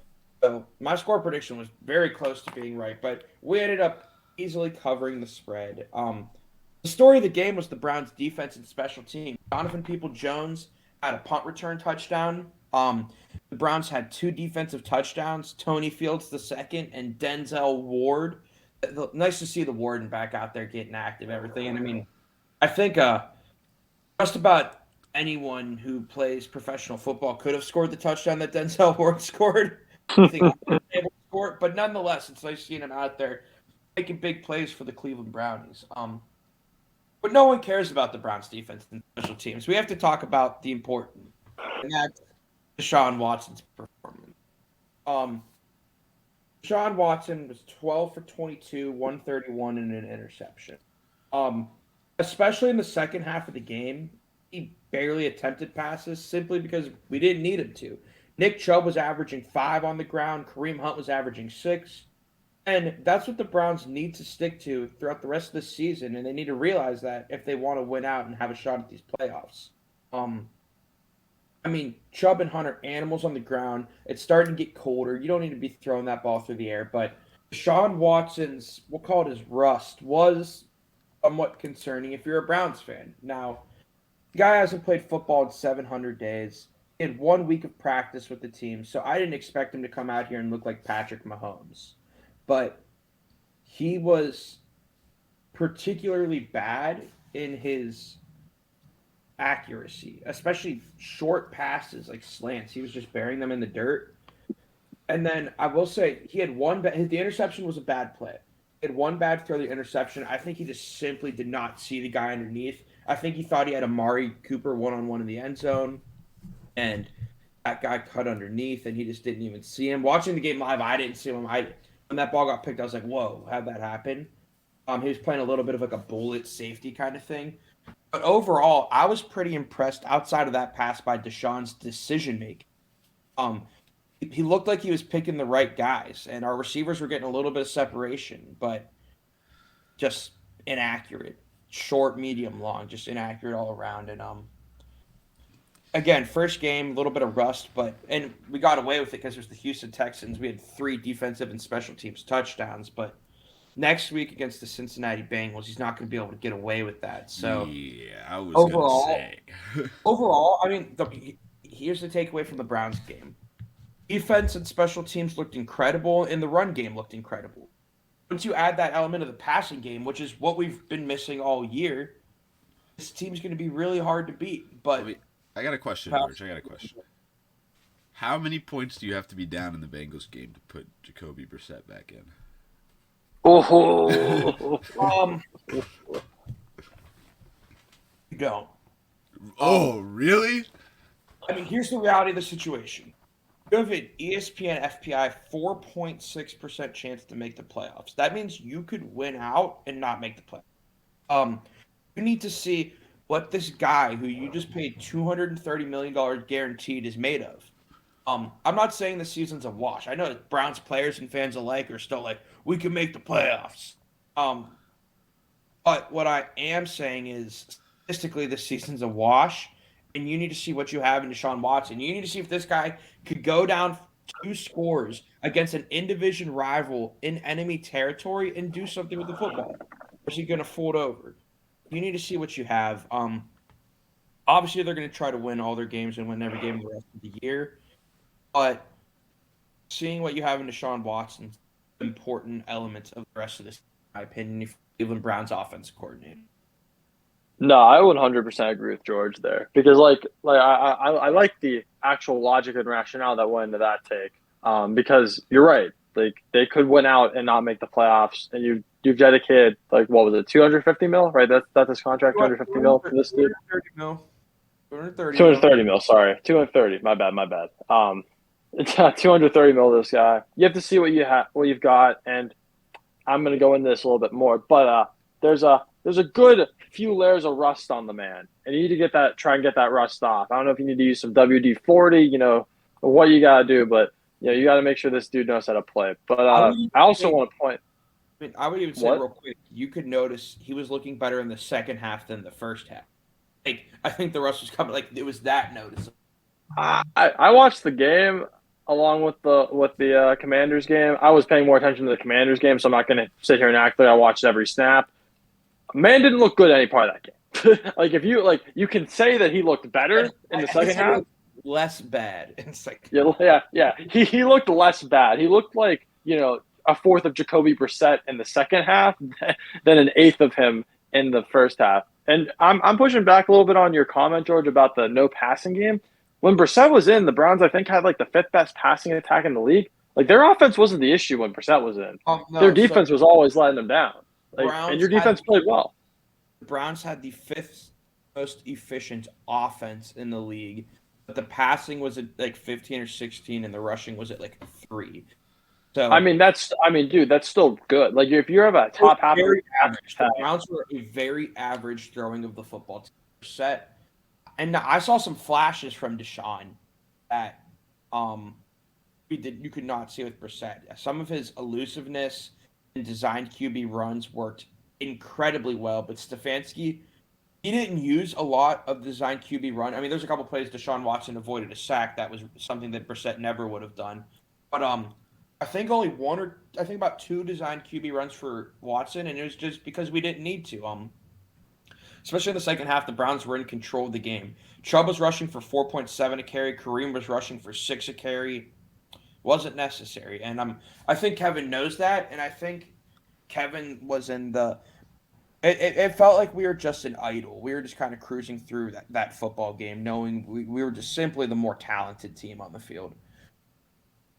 So my score prediction was very close to being right, but we ended up easily covering the spread. The story of the game was the Browns' defense and special team. Donovan People-Jones had a punt return touchdown The Browns had 2 defensive touchdowns, Tony Fields the second and Denzel Ward. Nice to see the Warden back out there getting active, everything. And I mean, I think just about anyone who plays professional football could have scored the touchdown that Denzel Ward scored. I think I was able to score it, but nonetheless, it's nice seeing him out there making big plays for the Cleveland Brownies. But no one cares about the Browns defense and special teams. We have to talk about the important, and that's Deshaun Watson's performance. Deshaun Watson was 12 for 22, 131, and an interception. Especially in the second half of the game, he barely attempted passes simply because we didn't need him to. Nick Chubb was averaging 5 on the ground. Kareem Hunt was averaging 6. And that's what the Browns need to stick to throughout the rest of the season, and they need to realize that if they want to win out and have a shot at these playoffs. I mean, Chubb and Hunt are animals on the ground. It's starting to get colder. You don't need to be throwing that ball through the air. But Deshaun Watson's, we'll call it his rust, was somewhat concerning if you're a Browns fan. Now, the guy hasn't played football in 700 days. He had 1 week of practice with the team, so I didn't expect him to come out here and look like Patrick Mahomes. But he was particularly bad in his accuracy, especially short passes like slants. He was just burying them in the dirt. And then I will say he had the interception was a bad play. He had 1 bad throw, the interception. I think he just simply did not see the guy underneath. I think he thought he had Amari Cooper one-on-one in the end zone, and that guy cut underneath, and he just didn't even see him. Watching the game live, I didn't see him. When that ball got picked, I was like, whoa, how'd that happen? He was playing a little bit of like a bullet safety kind of thing. But overall, I was pretty impressed outside of that pass by Deshaun's decision-making. He looked like he was picking the right guys, and our receivers were getting a little bit of separation, but just inaccurate. Short, medium, long, just inaccurate all around. And again, first game, a little bit of rust, and we got away with it because it was the Houston Texans. We had 3 defensive and special teams touchdowns, but next week against the Cincinnati Bengals, he's not going to be able to get away with that. So yeah, I was going to say. Overall, I mean, here's the takeaway from the Browns game. Defense and special teams looked incredible, and the run game looked incredible. Once you add that element of the passing game, which is what we've been missing all year, this team's going to be really hard to beat. But I got a question, George. How many points do you have to be down in the Bengals game to put Jacoby Brissett back in? You don't. Oh, really? I mean, here's the reality of the situation. You have an ESPN FPI 4.6% chance to make the playoffs. That means you could win out and not make the playoffs. You need to see what this guy who you just paid $230 million guaranteed is made of. I'm not saying the season's a wash. I know Browns players and fans alike are still like, we can make the playoffs. But what I am saying is, statistically, this season's a wash, and you need to see what you have in Deshaun Watson. You need to see if this guy could go down 2 scores against an in-division rival in enemy territory and do something with the football. Or is he going to fold over? You need to see what you have. Obviously, they're going to try to win all their games and win every game the rest of the year. But seeing what you have in Deshaun Watson, important elements of the rest of this, in my opinion, if Cleveland Browns offense coordinator. No, I 100% agree with George there because I like the actual logic and rationale that went into that take. Because you're right, like they could win out and not make the playoffs, and you've dedicated like what was it, 250 mil, right? That's his contract, 250 mil for this dude. 230 mil. Sorry, 230. My bad. It's 230 mil. This guy. You have to see what you've got, and I'm gonna go into this a little bit more, but there's a good few layers of rust on the man, and you need to try and get that rust off. I don't know if you need to use some WD-40, or what you gotta do, but you got to make sure this dude knows how to play. But I also want to point. I mean, I would even say real quick, you could notice he was looking better in the second half than the first half. Like I think the rust was coming. Like it was that noticeable. I watched the game along with the Commanders game. I was paying more attention to the Commanders game, so I'm not going to sit here and act like I watched every snap. Man didn't look good any part of that game. Like if you can say that he looked better in the second half. less bad. It's like Yeah. He looked less bad. He looked like, a fourth of Jacoby Brissett in the second half than an eighth of him in the first half. And I'm pushing back a little bit on your comment, George, about the no passing game. When Brissett was in, the Browns, I think, had like the fifth best passing attack in the league. Like their offense wasn't the issue when Brissett was in. Their no, so defense was always letting them down. And Browns your defense played well. the Browns had the fifth most efficient offense in the league, but the passing was at like 15 or 16, and the rushing was at like 3. So dude, that's still good. Like if you have a top half, very average. The Browns were a very average throwing of the football team. Set, and I saw some flashes from Deshaun that you could not see with Brissett. Some of his elusiveness and designed QB runs worked incredibly well, but Stefanski, he didn't use a lot of designed QB run. I mean, there's a couple plays Deshaun Watson avoided a sack. That was something that Brissett never would have done. But I think about 2 designed QB runs for Watson, and it was just because we didn't need to. Especially in the second half, the Browns were in control of the game. Chubb was rushing for 4.7 a carry. Kareem was rushing for 6 a carry. Wasn't necessary, and I think Kevin knows that, and I think Kevin was in the. It felt like we were just an idle. We were just kind of cruising through that football game, knowing we were just simply the more talented team on the field.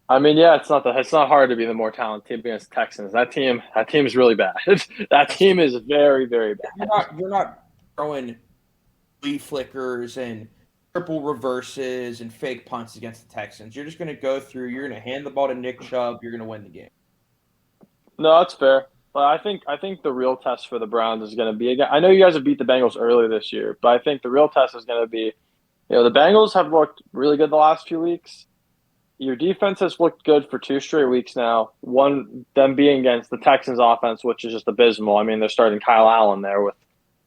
I mean, yeah, it's not hard to be the more talented team against the Texans. That team is really bad. That team is very, very bad. You're not throwing flea flickers and triple reverses and fake punts against the Texans. You're just going to go through. You're going to hand the ball to Nick Chubb. You're going to win the game. No, that's fair. But I think the real test for the Browns is going to be, again, I know you guys have beat the Bengals earlier this year, but I think the real test is going to be, the Bengals have looked really good the last few weeks. Your defense has looked good for 2 straight weeks now. One, them being against the Texans offense, which is just abysmal. I mean, they're starting Kyle Allen there with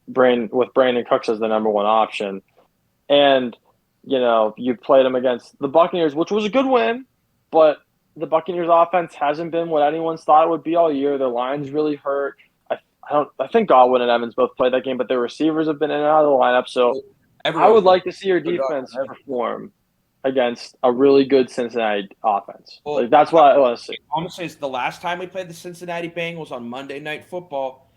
Brandon Cooks as the number 1 option. And, you played them against the Buccaneers, which was a good win, but the Buccaneers offense hasn't been what anyone's thought it would be all year. Their line's really hurt. I think Godwin and Evans both played that game, but their receivers have been in and out of the lineup. So I would like to see your defense perform against a really good Cincinnati offense. Well, that's what I want to see. Honestly, it's the last time we played the Cincinnati Bengals on Monday Night Football.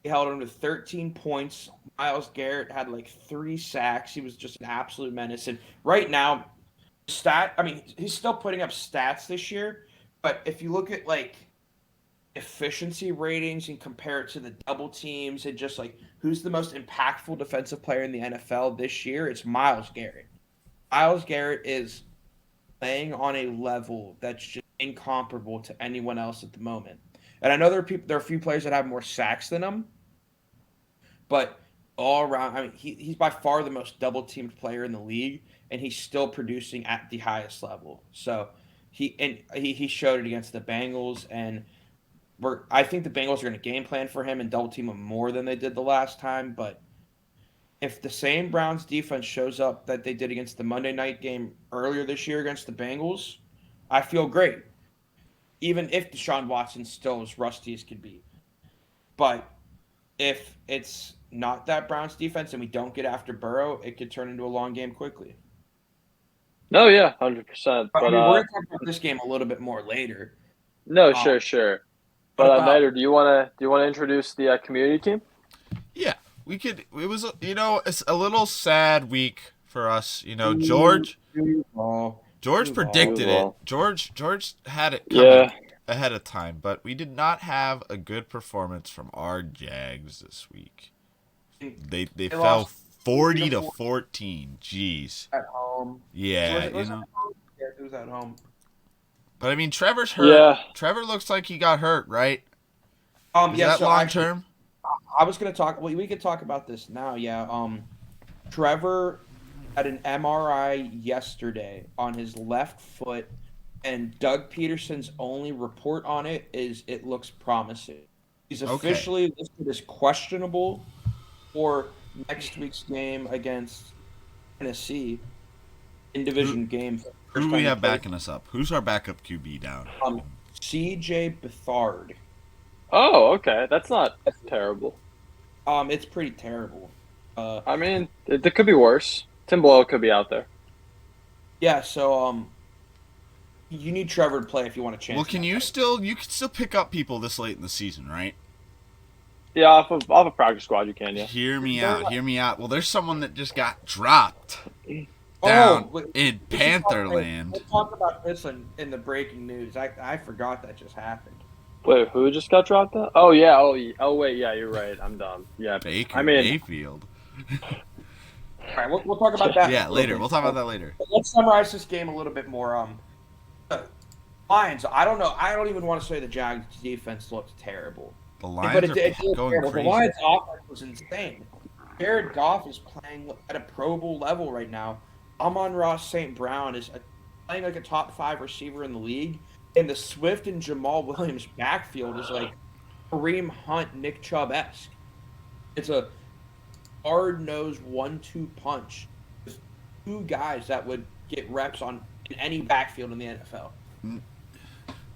He held them to 13 points. Myles Garrett had like 3 sacks. He was just an absolute menace. And right now, he's still putting up stats this year, but if you look at like efficiency ratings and compare it to the double teams and just like who's the most impactful defensive player in the NFL this year, it's Myles Garrett. Myles Garrett is playing on a level that's just incomparable to anyone else at the moment. And I know there are a few players that have more sacks than him, but all around, he's by far the most double-teamed player in the league, and he's still producing at the highest level. So he showed it against the Bengals, and I think the Bengals are going to game plan for him and double-team him more than they did the last time. But if the same Browns defense shows up that they did against the Monday night game earlier this year against the Bengals, I feel great. Even if Deshaun Watson still as rusty as could be. But if it's not that Browns defense and we don't get after Burrow, it could turn into a long game quickly. No, yeah, 100%. But we're going to talk about this game a little bit more later. No, sure. But Nider, do you want to introduce the community team? Yeah, we could. It was it's a little sad week for us. George predicted it. George had it coming ahead of time, but we did not have a good performance from our Jags this week. They fell 40-14. Jeez. At home. Yeah, it was at home. But I mean, Trevor's hurt. Yeah. Trevor looks like he got hurt, right? Is that long term? I was going to talk. Well, we could talk about this now. Yeah. Trevor had an MRI yesterday on his left foot, and Doug Peterson's only report on it is it looks promising. He's officially listed as questionable for next week's game against Tennessee in division game. Who do we have backing us up? Who's our backup QB down? CJ Beathard. Oh, okay. That's not terrible. It's pretty terrible. I mean, it could be worse. Tim Blow could be out there. Yeah, so you need Trevor to play if you want a chance. Well, you can still pick up people this late in the season, right? Yeah, off a practice squad, you can. Yeah. Hear me out. Hear me out. Well, there's someone that just got dropped down Oh, in Pantherland. We'll talk about this in the breaking news. I forgot that just happened. Wait, who just got dropped out? Oh yeah. Oh wait. Yeah, you're right. I'm dumb. Yeah. Baker I mean, Mayfield. All right, we'll talk about that. Yeah, later. We'll talk about that later. Let's summarize this game a little bit more. Lions. I don't know. I don't even want to say the Jags defense looked terrible. The Lions But are going terrible. crazy. The Lions offense was insane. Jared Goff is playing at a Pro Bowl level right now. Amon-Ra St. Brown is playing like a top 5 receiver in the league. And the Swift and Jamal Williams backfield is like Kareem Hunt, Nick Chubb-esque. It's a hard-nosed 1-2 punch with two guys that would get reps in any backfield in the NFL.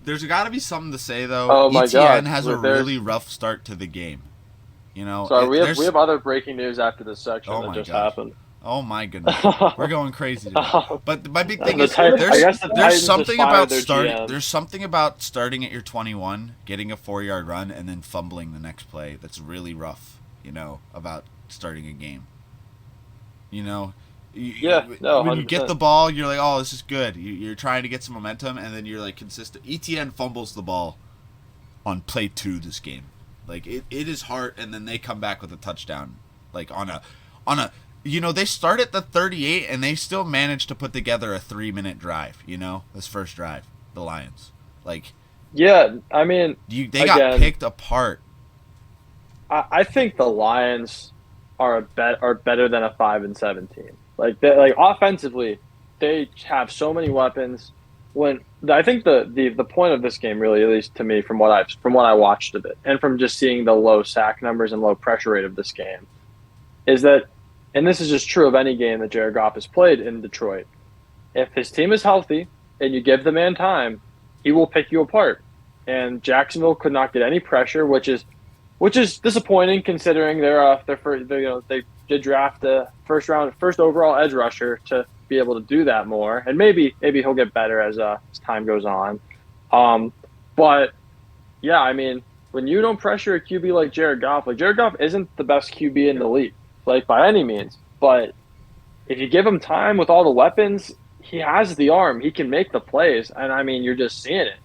There's got to be something to say though. Oh my ETN God. has a really rough start to the game. You know. Sorry, we have other breaking news after this section Oh that my just gosh. happened. Oh my goodness, we're going crazy today. But my big thing The is Titans- I guess the there's Titans something just fired about their starting. GM. There's something about starting at your 21, getting a 4-yard run, and then fumbling the next play. That's really rough. You know, about starting a game. You know. When you get 100%. the ball, you're like, oh, this is good. You're trying to get some momentum, and then you're like consistent. ETN fumbles the ball on play 2 this game. Like it is hard, and then they come back with a touchdown. Like on a, they start at the 38, and they still manage to put together a 3-minute drive. You know, this first drive, the Lions. Like, Yeah, I mean, they got picked apart. I think the Lions are better than a 5-7 team. Like offensively, they have so many weapons. When I think the point of this game, really, at least to me, from what I watched of it, and from just seeing the low sack numbers and low pressure rate of this game, is that, and this is just true of any game that Jared Goff has played in Detroit. If his team is healthy and you give the man time, he will pick you apart. And Jacksonville could not get any pressure, which is disappointing considering they did draft a first overall edge rusher to be able to do that more, and maybe he'll get better as time goes on. But yeah, I mean, when you don't pressure a QB like Jared Goff isn't the best QB in the league, like by any means. But if you give him time with all the weapons, he has the arm. He can make the plays, and I mean, you're just seeing it.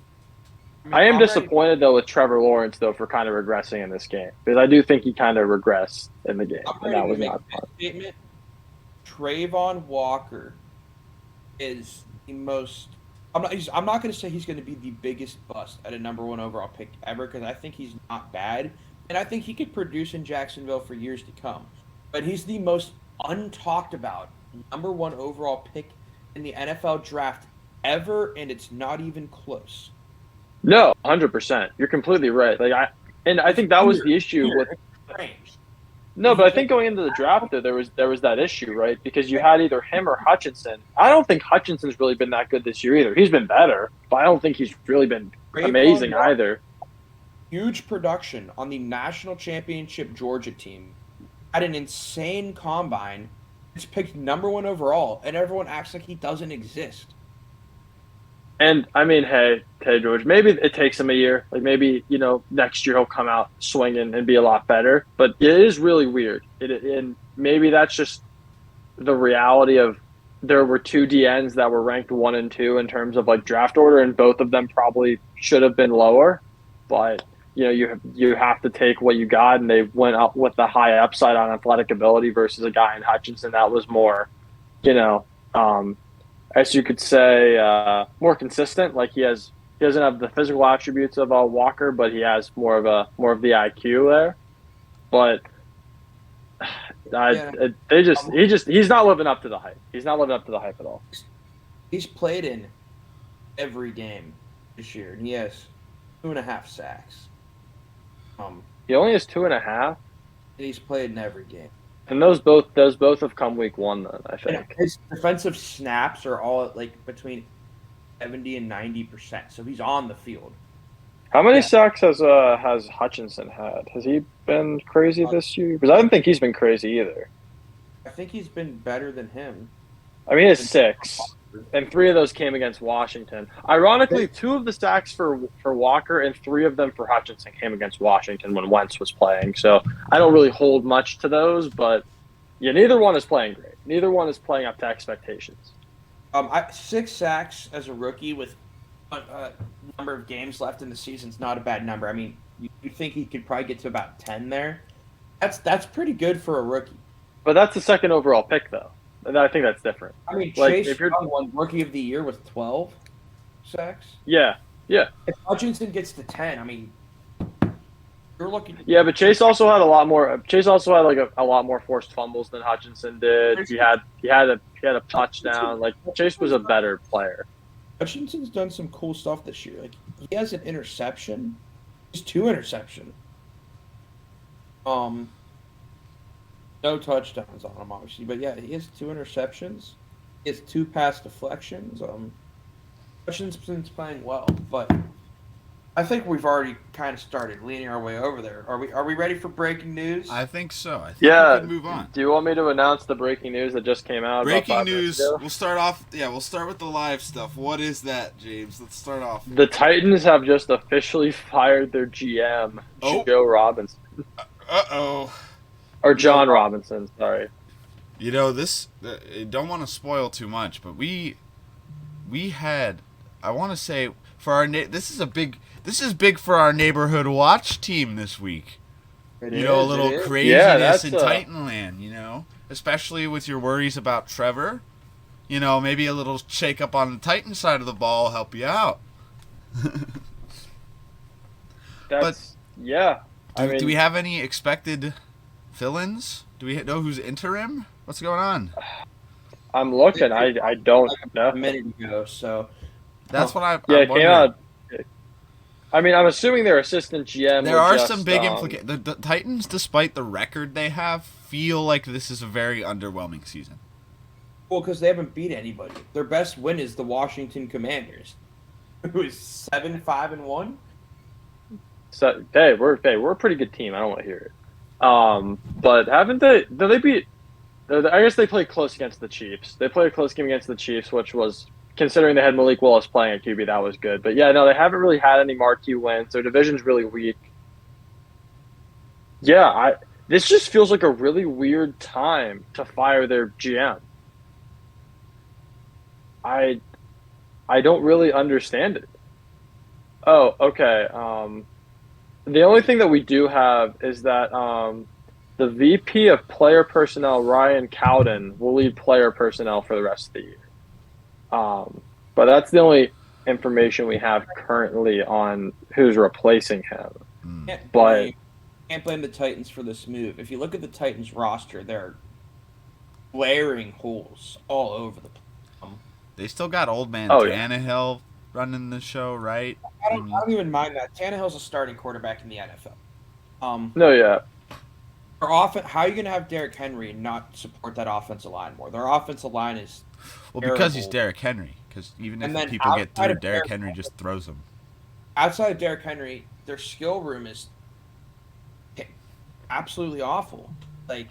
I am disappointed though with Trevor Lawrence though for kind of regressing in this game, because I do think he kind of regressed in the game, and that was not fun. Statement. Trayvon Walker is the most. I'm not going to say he's going to be the biggest bust at a number 1 overall pick ever, because I think he's not bad, and I think he could produce in Jacksonville for years to come. But he's the most untalked about number 1 overall pick in the NFL draft ever, and it's not even close. No, 100%. You're completely right. I think that was the issue with. No, but I think going into the draft, there was that issue, right? Because you had either him or Hutchinson. I don't think Hutchinson's really been that good this year either. He's been better, but I don't think he's really been amazing either. Huge production on the national championship Georgia team. Had an insane combine. It's picked number 1 overall, and everyone acts like he doesn't exist. And I mean, hey, George, maybe it takes him a year. Like maybe, next year he'll come out swinging and be a lot better. But it is really weird. And maybe that's just the reality of there were 2 DNs that were ranked 1 and 2 in terms of like draft order, and both of them probably should have been lower. But you have to take what you got, and they went up with the high upside on athletic ability versus a guy in Hutchinson that was more, as you could say, more consistent. Like he doesn't have the physical attributes of Walker, but he has more of the IQ there. But he's not living up to the hype. He's not living up to the hype at all. He's played in every game this year, and he has 2.5 sacks. He only has 2.5. He's played in every game. And those both have come week 1 then, I think. And his defensive snaps are all at between 70 and 90%, so he's on the field. How many sacks has Hutchinson had? Has he been crazy this year? Because I don't think he's been crazy either. I think he's been better than him. I mean, he has 6. and 3 of those came against Washington. Ironically, 2 of the sacks for Walker and 3 of them for Hutchinson came against Washington when Wentz was playing. So I don't really hold much to those, but yeah, neither one is playing great. Neither one is playing up to expectations. 6 sacks as a rookie with a number of games left in the season is not a bad number. I mean, you think he could probably get to about 10 there. That's pretty good for a rookie. But that's the second overall pick, though. And I think that's different. I mean, Like, Chase if you're Young won Rookie of the Year with 12 sacks. yeah. If Hutchinson gets to 10, I mean, you're looking. Yeah, but Chase also had a lot more. Chase also had like a lot more forced fumbles than Hutchinson did. He had a touchdown. Like Chase was a better player. Hutchinson's done some cool stuff this year. Like he has an interception. He's 2 interceptions. No touchdowns on him, obviously, but yeah, he has 2 interceptions. He has 2 pass deflections. Hutchinson's playing well, but I think we've already kind of started leaning our way over there. Are we ready for breaking news? I think so. I think Yeah. we can move on. Do you want me to announce the breaking news that just came out? about Breaking 5 minutes news. ago? We'll start off. Yeah, we'll start with the live stuff. What is that, James? Let's start off. The Titans have just officially fired their GM, Oh. Joe Robinson, Uh-oh. or John Robinson. Sorry. You know, this, don't want to spoil too much, but we had, I want to say, for our, this is big for our neighborhood watch team this week. A little craziness in Titanland, especially with your worries about Trevor. Maybe a little shake up on the Titan side of the ball will help you out. Yeah. Do we have any expected fill-ins? Do we know who's interim? What's going on? I'm looking. I don't know. A minute ago, so That's what I'm it wondering. came out. I mean, I'm assuming their assistant GM. There are some big implications. The Titans, despite the record they have, feel like this is a very underwhelming season. Well, because they haven't beat anybody. Their best win is the Washington Commanders, who is 7-5-1. So we're a pretty good team. I don't want to hear it. But haven't they? Did they beat? I guess they played close against the Chiefs. They played a close game against the Chiefs, which was, considering they had Malik Willis playing at QB, that was good. But yeah, no, they haven't really had any marquee wins. Their division's really weak. Yeah, this just feels like a really weird time to fire their GM. I don't really understand it. Oh, okay. The only thing that we do have is that the VP of Player Personnel, Ryan Cowden, will lead player personnel for the rest of the year. But that's the only information we have currently on who's replacing him. Can't blame the Titans for this move. If you look at the Titans roster, there are glaring holes all over the place. They still got old man Tannehill running the show, right? I don't even mind that. Tannehill's a starting quarterback in the NFL. No, yeah. How are you going to have Derrick Henry and not support that offensive line more? Their offensive line is because he's Derrick Henry. Because even if people get through, Derrick Henry just throws them. Outside of Derrick Henry, their skill room is absolutely awful. Like,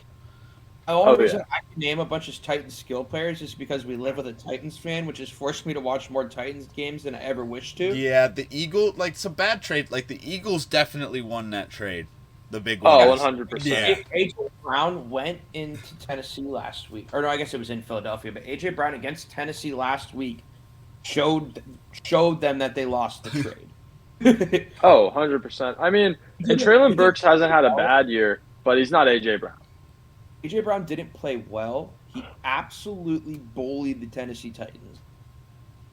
the only reason I can name a bunch of Titans skill players is because we live with a Titans fan, which has forced me to watch more Titans games than I ever wish to. Yeah, the Eagles, some bad trade. Like, the Eagles definitely won that trade. The big one. Oh, 100%. Yeah. A.J. Brown went into Tennessee last week. Or no, I guess it was in Philadelphia. But A.J. Brown against Tennessee last week showed them that they lost the trade. Oh, 100%. I mean, and Traylon Burks hasn't had a bad year, but he's not A.J. Brown. A.J. Brown didn't play well. He absolutely bullied the Tennessee Titans.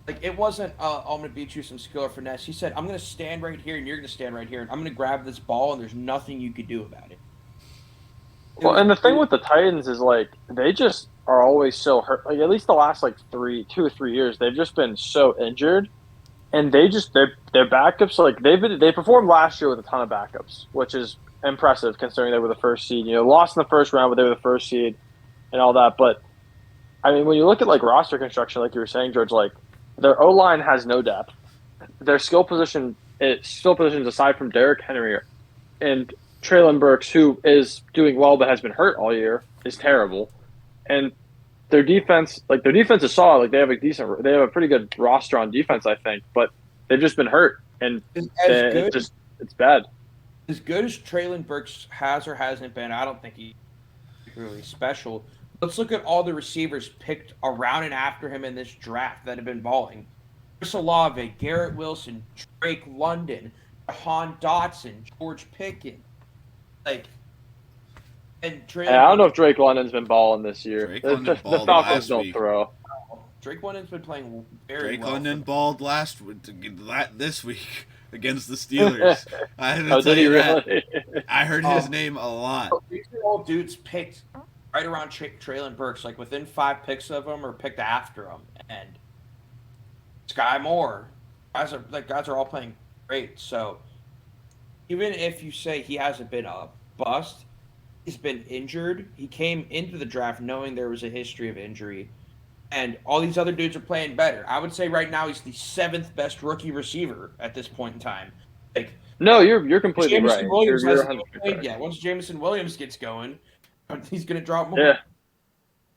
Like, it wasn't, I'm going to beat you some skill or finesse. He said, I'm going to stand right here, and you're going to stand right here, and I'm going to grab this ball, and there's nothing you could do about it. Well, and the thing with the Titans is, like, they just are always so hurt. Like, at least the last, 2 or 3 years, they've just been so injured. And their backups, like, they performed last year with a ton of backups, which is impressive considering they were the first seed. Lost in the first round, but they were the first seed and all that. But, I mean, when you look at, roster construction, like you were saying, George, their O-line has no depth. Their skill positions aside from Derrick Henry and Traylon Burks, who is doing well but has been hurt all year, is terrible. And their defense is solid. Like they have a pretty good roster on defense, I think, but they've just been hurt, and it's bad. As good as Traylon Burks has or hasn't been, I don't think he's particularly special. Let's look at all the receivers picked around and after him in this draft that have been balling. Chris Olave, Garrett Wilson, Drake London, Jahan Dotson, George Pickens. Like, and I don't know if Drake London's been balling this year. The Falcons don't throw. Drake London's been playing very Drake well. London balled this week against the Steelers. I had to Oh, tell did he you really? that. I heard his name a lot. These are all dudes picked right around Traylon Burks, like within 5 picks of him or picked after him. And Sky Moore, guys are all playing great. So even if you say he hasn't been a bust, he's been injured. He came into the draft knowing there was a history of injury. And all these other dudes are playing better. I would say right now he's the 7th best rookie receiver at this point in time. Like, no, you're completely Jameson right. Williams You're hasn't played yet. Once Jameson Williams gets going, he's going to drop more. Yeah.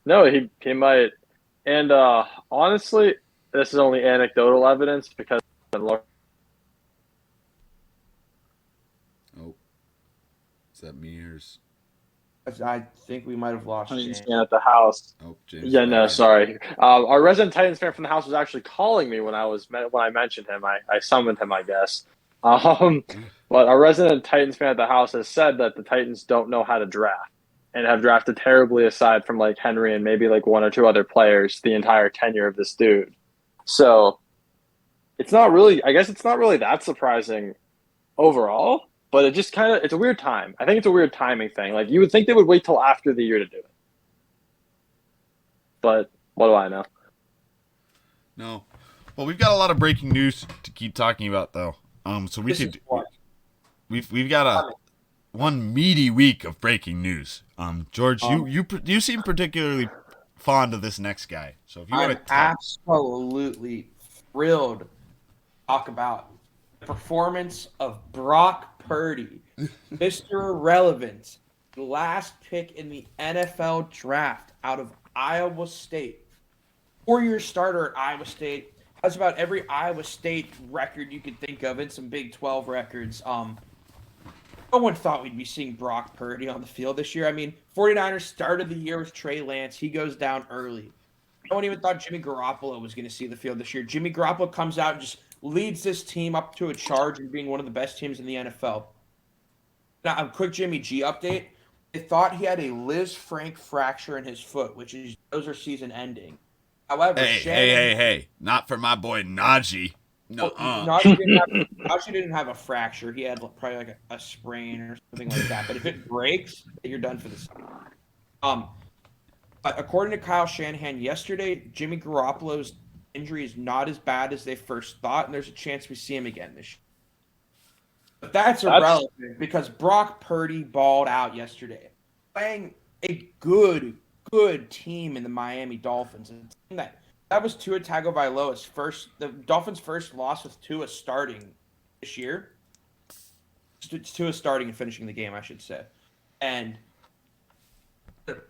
No, he might. And honestly, this is only anecdotal evidence because oh, is that me or? I think we might have lost Titans James. fan at the house. Oh, James. Yeah, no, sorry. Our resident Titans fan from the house was actually calling me when I mentioned him. I summoned him, I guess. But our resident Titans fan at the house has said that the Titans don't know how to draft and have drafted terribly aside from like Henry and maybe like 1 or 2 other players the entire tenure of this dude. So it's not really that surprising overall. But it's a weird time. I think it's a weird timing thing. Like, you would think they would wait till after the year to do it. But what do I know? No. Well, we've got a lot of breaking news to keep talking about, though. So we've got one meaty week of breaking news. George, you seem particularly fond of this next guy. So if you want to absolutely thrilled to talk about the performance of Brock Purdy, Mr. Irrelevant, the last pick in the NFL draft out of Iowa State. 4-year starter at Iowa State. Has about every Iowa State record you could think of and some Big 12 records. No one thought we'd be seeing Brock Purdy on the field this year. I mean, 49ers started the year with Trey Lance. He goes down early. No one even thought Jimmy Garoppolo was going to see the field this year. Jimmy Garoppolo comes out and just leads this team up to a charge and being one of the best teams in the NFL. Now, a quick Jimmy G update. They thought he had a Liz Frank fracture in his foot, those are season ending. However, hey, not for my boy Najee. No, Najee didn't have a fracture. He had probably like a sprain or something like that. But if it breaks, you're done for the season. But according to Kyle Shanahan yesterday, Jimmy Garoppolo's injury is not as bad as they first thought, and there's a chance we see him again this year. But that's irrelevant because Brock Purdy balled out yesterday, playing a good team in the Miami Dolphins. And that was Tua Tagovailoa's the Dolphins' first loss with Tua starting this year. It's Tua starting and finishing the game, I should say. And the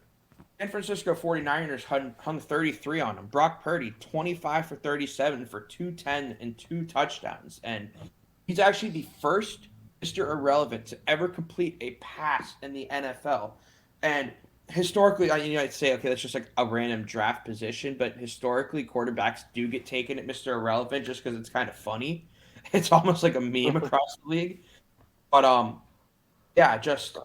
San Francisco 49ers hung 33 on him. Brock Purdy, 25 for 37 for 210 and 2 touchdowns. And he's actually the first Mr. Irrelevant to ever complete a pass in the NFL. And historically, I'd say, okay, that's just like a random draft position, but historically, quarterbacks do get taken at Mr. Irrelevant just because it's kind of funny. It's almost like a meme across the league. But, just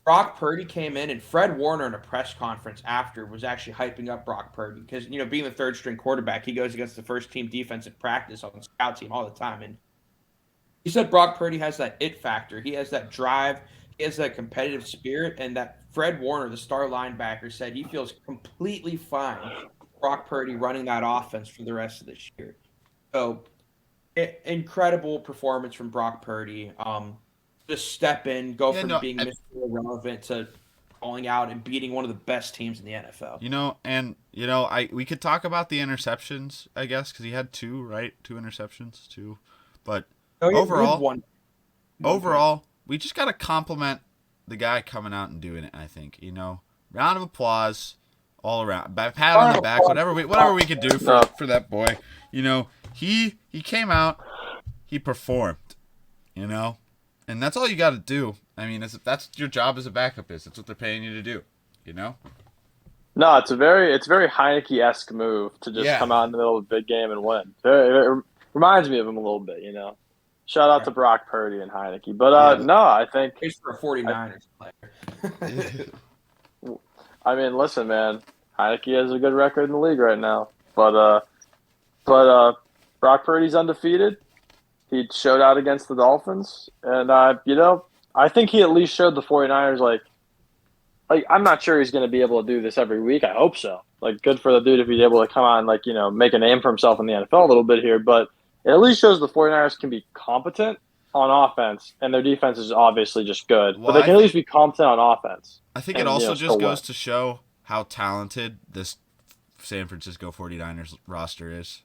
Brock Purdy came in, and Fred Warner in a press conference after was actually hyping up Brock Purdy because, being the third-string quarterback, he goes against the first-team defense at practice on the scout team all the time. And he said Brock Purdy has that it factor. He has that drive. He has that competitive spirit, and that Fred Warner, the star linebacker, said he feels completely fine with Brock Purdy running that offense for the rest of this year. So, incredible performance from Brock Purdy. Just step in, being Mr. Irrelevant to calling out and beating one of the best teams in the NFL. We could talk about the interceptions, I guess, because he had 2, right? 2 interceptions, 2. But overall, we just got to compliment the guy coming out and doing it, I think. Round of applause all around. Pat on the back, whatever we could do for that boy. You know, he came out, he performed, you know, and that's all you got to do. I mean, that's your job as a backup is. That's what they're paying you to do, you know. No, it's very Heineke-esque move to just come out in the middle of a big game and win. It reminds me of him a little bit, you know. Shout out to Brock Purdy and Heineke. But no, I think he's for a 49ers player. I mean, listen, man, Heineke has a good record in the league right now. But Brock Purdy's undefeated. He showed out against the Dolphins, and you know, I think he at least showed the 49ers like I'm not sure he's going to be able to do this every week. I hope so. Like, good for the dude if he's able to come on, like, you know, make a name for himself in the NFL a little bit here. But it at least shows the 49ers can be competent on offense, and their defense is obviously just good. Well, but they can at least be competent on offense. I think it also just goes to show how talented this San Francisco 49ers roster is.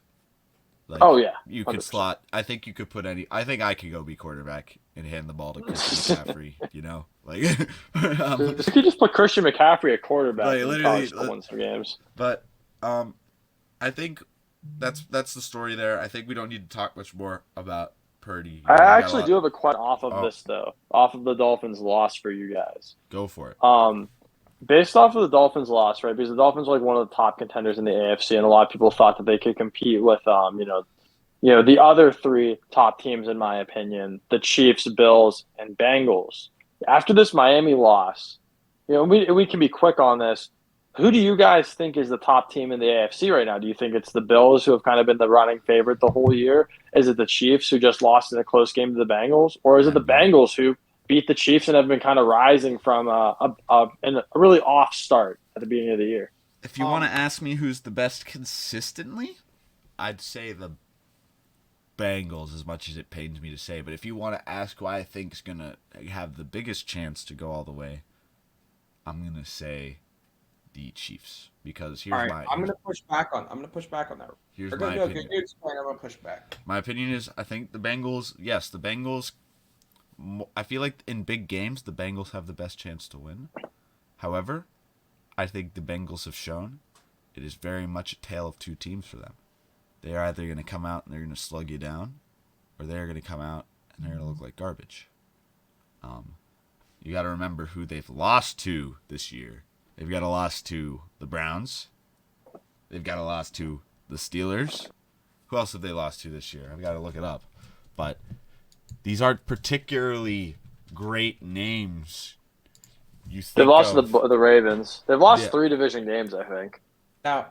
Like, oh, yeah. You could 100%. slot. I think you could put any. I think I could go be quarterback and hand the ball to Christian McCaffrey, you know? Like, you could just put Christian McCaffrey at quarterback like, and probably still win some games. But I think that's the story there. I think we don't need to talk much more about Purdy. I actually do have a question off of this, though. Off of the Dolphins' loss for you guys. Go for it. Based off of the Dolphins' loss, right? Because the Dolphins were like one of the top contenders in the AFC, and a lot of people thought that they could compete with, you know, the other three top teams, in my opinion, the Chiefs, Bills, and Bengals. After this Miami loss, you know, we can be quick on this. Who do you guys think is the top team in the AFC right now? Do you think it's the Bills, who have kind of been the running favorite the whole year? Is it the Chiefs, who just lost in a close game to the Bengals? Or is it the Bengals, who beat the Chiefs and have been kind of rising from a really off start at the beginning of the year? If you want to ask me who's the best consistently, I'd say the Bengals, as much as it pains me to say. But if you want to ask who I think is going to have the biggest chance to go all the way, I'm going to say the Chiefs. Because here's I'm going to push back on that. Here's my opinion. I'm going to push back. My opinion is, I think the Bengals, I feel like in big games, the Bengals have the best chance to win. However, I think the Bengals have shown it is very much a tale of two teams for them. They're either going to come out and they're going to slug you down, or they're going to come out and they're going to look like garbage. You got to remember who they've lost to this year. They've got a loss to the Browns. They've got a loss to the Steelers. Who else have they lost to this year? I've got to look it up. But these aren't particularly great names. They've lost to the Ravens. They've lost 3 division games, I think. Now,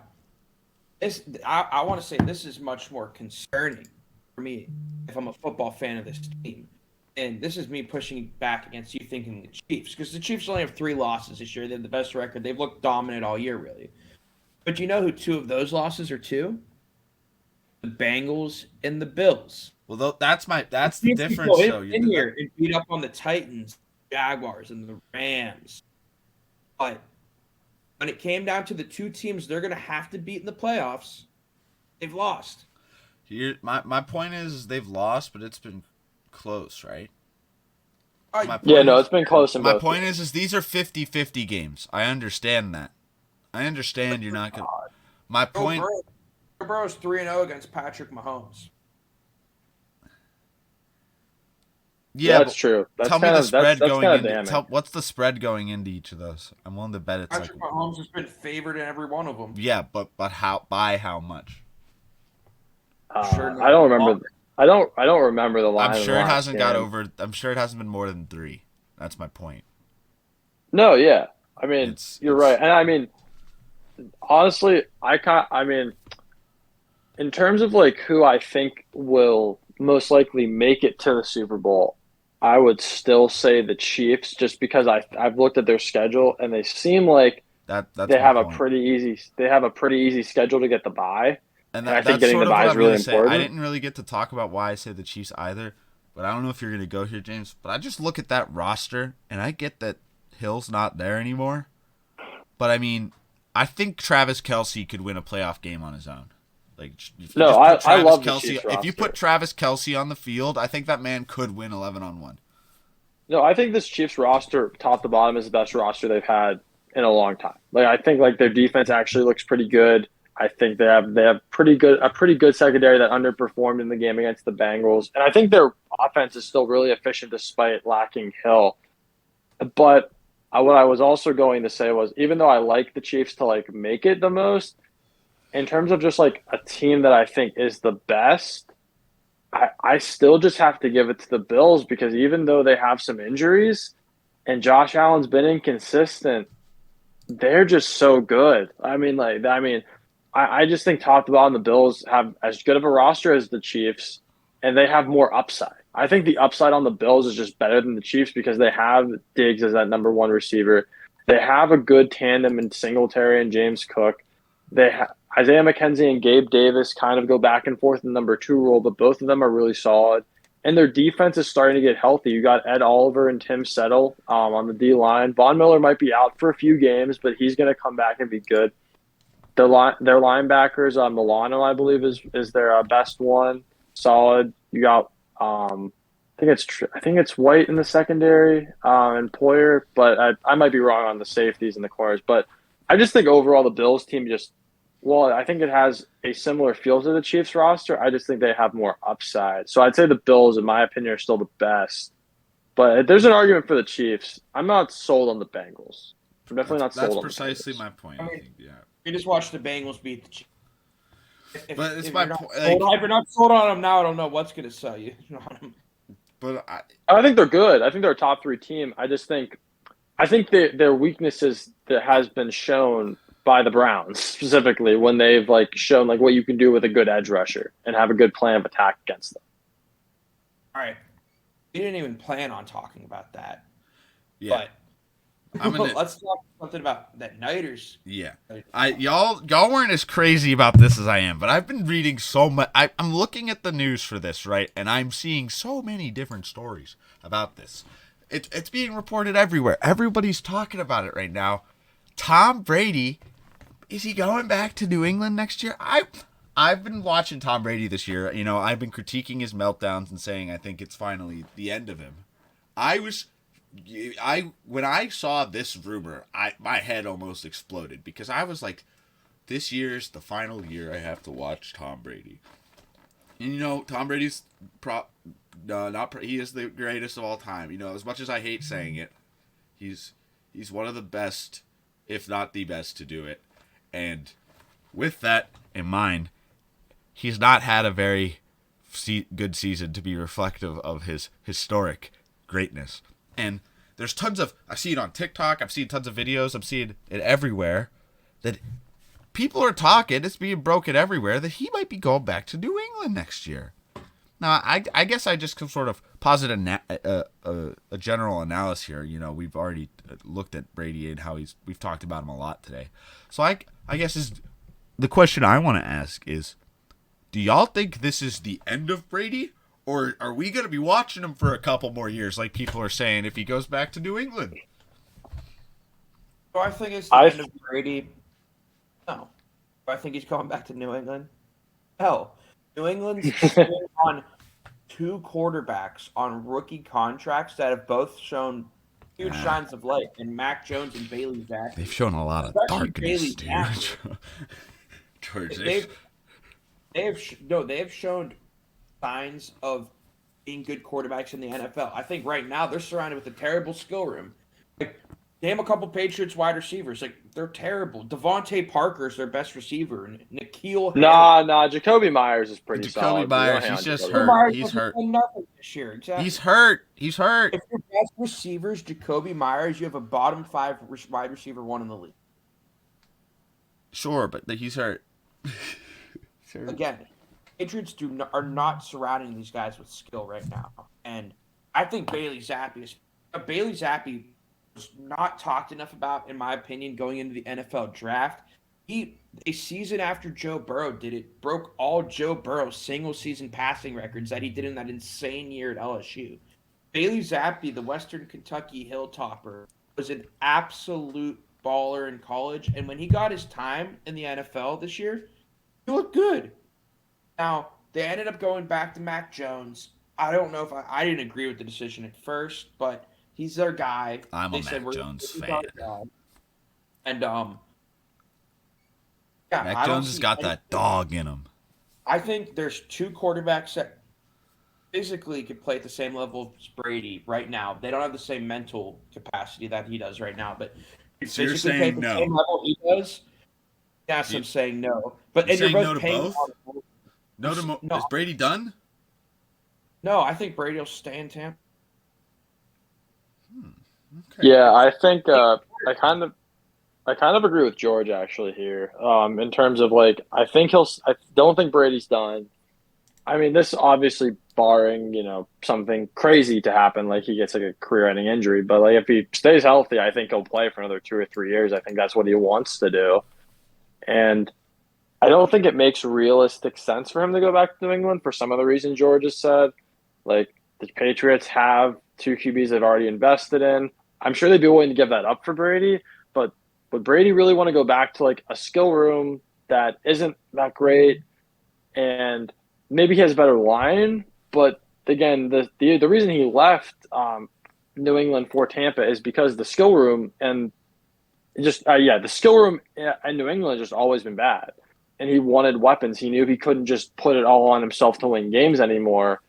I want to say this is much more concerning for me if I'm a football fan of this team. And this is me pushing back against you thinking the Chiefs. Because the Chiefs only have 3 losses this year. They have the best record. They've looked dominant all year, really. But you know who 2 of those losses are to? The Bengals and the Bills. Well, that's the difference. In here and beat up on the Titans, Jaguars, and the Rams. But when it came down to the 2 teams they're going to have to beat in the playoffs, they've lost. Here, my point is they've lost, but it's been close, right? It's been close. My point is these are 50-50 games. I understand that. I understand you're not going to... My point... Joe Burrow's 3-0 against Patrick Mahomes. Yeah, that's true. Tell me the spread going into. What's the spread going into each of those? I'm willing to bet it's Patrick Mahomes has been favored in every one of them. Yeah, but how by how much? I don't remember. I don't remember the line. I'm sure it hasn't got over. I'm sure it hasn't been more than 3. That's my point. No, yeah. I mean, you're right, and I mean, honestly, in terms of like who I think will most likely make it to the Super Bowl, I would still say the Chiefs, just because I've looked at their schedule and they seem like they have a pretty easy schedule to get the bye. And I think getting the bye is really important. I didn't really get to talk about why I say the Chiefs either, but I don't know if you're going to go here, James. But I just look at that roster and I get that Hill's not there anymore. But I mean, I think Travis Kelce could win a playoff game on his own. Like, I love the Chiefs roster. If you put Travis Kelce on the field, I think that man could win 11-on-1. No, I think this Chiefs roster, top to bottom, is the best roster they've had in a long time. Like I think like their defense actually looks pretty good. I think they have a pretty good secondary that underperformed in the game against the Bengals, and I think their offense is still really efficient despite lacking Hill. But what I was also going to say was, even though I like the Chiefs to like make it the most, in terms of just like a team that I think is the best, I still just have to give it to the Bills because even though they have some injuries and Josh Allen's been inconsistent, they're just so good. I just think top to bottom, the Bills have as good of a roster as the Chiefs, and they have more upside. I think the upside on the Bills is just better than the Chiefs because they have Diggs as that number one receiver. They have a good tandem in Singletary and James Cook. Isaiah McKenzie and Gabe Davis kind of go back and forth in the number two role, but both of them are really solid. And their defense is starting to get healthy. You got Ed Oliver and Tim Settle on the D line. Von Miller might be out for a few games, but he's going to come back and be good. Their linebackers, Milano, I believe, is their best one. Solid. You got, I think it's White in the secondary, and Poyer, but I might be wrong on the safeties and the corners. But I just think overall the Bills team I think it has a similar feel to the Chiefs roster. I just think they have more upside. So I'd say the Bills, in my opinion, are still the best. But there's an argument for the Chiefs. I'm not sold on the Bengals. I'm definitely not sold on the Bengals. That's precisely my point. I think, yeah. We just watched the Bengals beat the Chiefs. But it's my point. If you're not sold on them now, I don't know what's going to sell you on them. But I think they're good. I think they're a top three team. I think their weaknesses that has been shown by the Browns specifically when they've like shown like what you can do with a good edge rusher and have a good plan of attack against them. All right, we didn't even plan on talking about that. Yeah, but let's talk something about that Niners. Yeah, y'all weren't as crazy about this as I am, but I've been reading so much. I'm looking at the news for this, right, and I'm seeing so many different stories about this. It's being reported everywhere. Everybody's talking about it right now. Tom Brady, is he going back to New England next year? I've been watching Tom Brady this year. You know, I've been critiquing his meltdowns and saying I think it's finally the end of him. When I saw this rumor, my head almost exploded because I was like, this year's the final year I have to watch Tom Brady. And you know, Tom Brady's he is the greatest of all time. You know, as much as I hate saying it, he's one of the best, if not the best, to do it. And with that in mind, he's not had a very good season to be reflective of his historic greatness. And there's tons of, I see it on TikTok, I've seen tons of videos, I'm seeing it everywhere, that people are talking, it's being broken everywhere, that he might be going back to New England next year. Now, I guess I just can sort of posit a general analysis here. You know, we've already looked at Brady and how we've talked about him a lot today. So I guess the question I want to ask is, do y'all think this is the end of Brady? Or are we going to be watching him for a couple more years, like people are saying, if he goes back to New England? Do I think it's the end of Brady? No. Do I think he's going back to New England? Hell. New England's on two quarterbacks on rookie contracts that have both shown huge signs of light, and Mac Jones and Bailey Zappi. They've shown a lot of darkness, dude. George, they have shown signs of being good quarterbacks in the NFL. I think right now they're surrounded with a terrible skill room. Like, name a couple Patriots wide receivers. Like, they're terrible. Devontae Parker's their best receiver. And N'Keal Harry. Nah. Jacoby Myers is pretty solid. Jacoby Myers, he's just hurt. He's hurt. This year. Exactly. He's hurt. He's hurt. If your best receiver's Jacoby Myers, you have a bottom 5 wide receiver one in the league. Sure, but he's hurt. Again, Patriots are not surrounding these guys with skill right now. And I think Bailey Zappi was not talked enough about, in my opinion, going into the NFL draft. A season after Joe Burrow did it, broke all Joe Burrow's single-season passing records that he did in that insane year at LSU. Bailey Zappi, the Western Kentucky Hilltopper, was an absolute baller in college. And when he got his time in the NFL this year, he looked good. Now, they ended up going back to Mac Jones. I don't know if I didn't agree with the decision at first, but he's their guy. I'm a Mac Jones fan. And yeah, Mac I don't Jones has see got any. that dog in him. I think there's two quarterbacks that physically could play at the same level as Brady right now. They don't have the same mental capacity that he does right now, but could So you're physically play at saying the same no? level he does. Yes, You, I'm saying no. But you're and you're saying no both to paying. both? I'm No to no, is Brady done? no. I think Brady will stay in Tampa. Okay. Yeah, I think I kind of agree with George actually here. In terms of like, I don't think Brady's done. I mean, this obviously barring, something crazy to happen, like he gets like a career-ending injury. But like if he stays healthy, I think he'll play for another 2 or 3 years. I think that's what he wants to do. And I don't think it makes realistic sense for him to go back to New England for some of the reasons George has said. Like the Patriots have two QBs they've already invested in. I'm sure they'd be willing to give that up for Brady, but would Brady really want to go back to like a skill room that isn't that great? And maybe he has a better line, but again, the reason he left New England for Tampa is because the skill room and the skill room in New England has just always been bad, and he wanted weapons. He knew he couldn't just put it all on himself to win games anymore,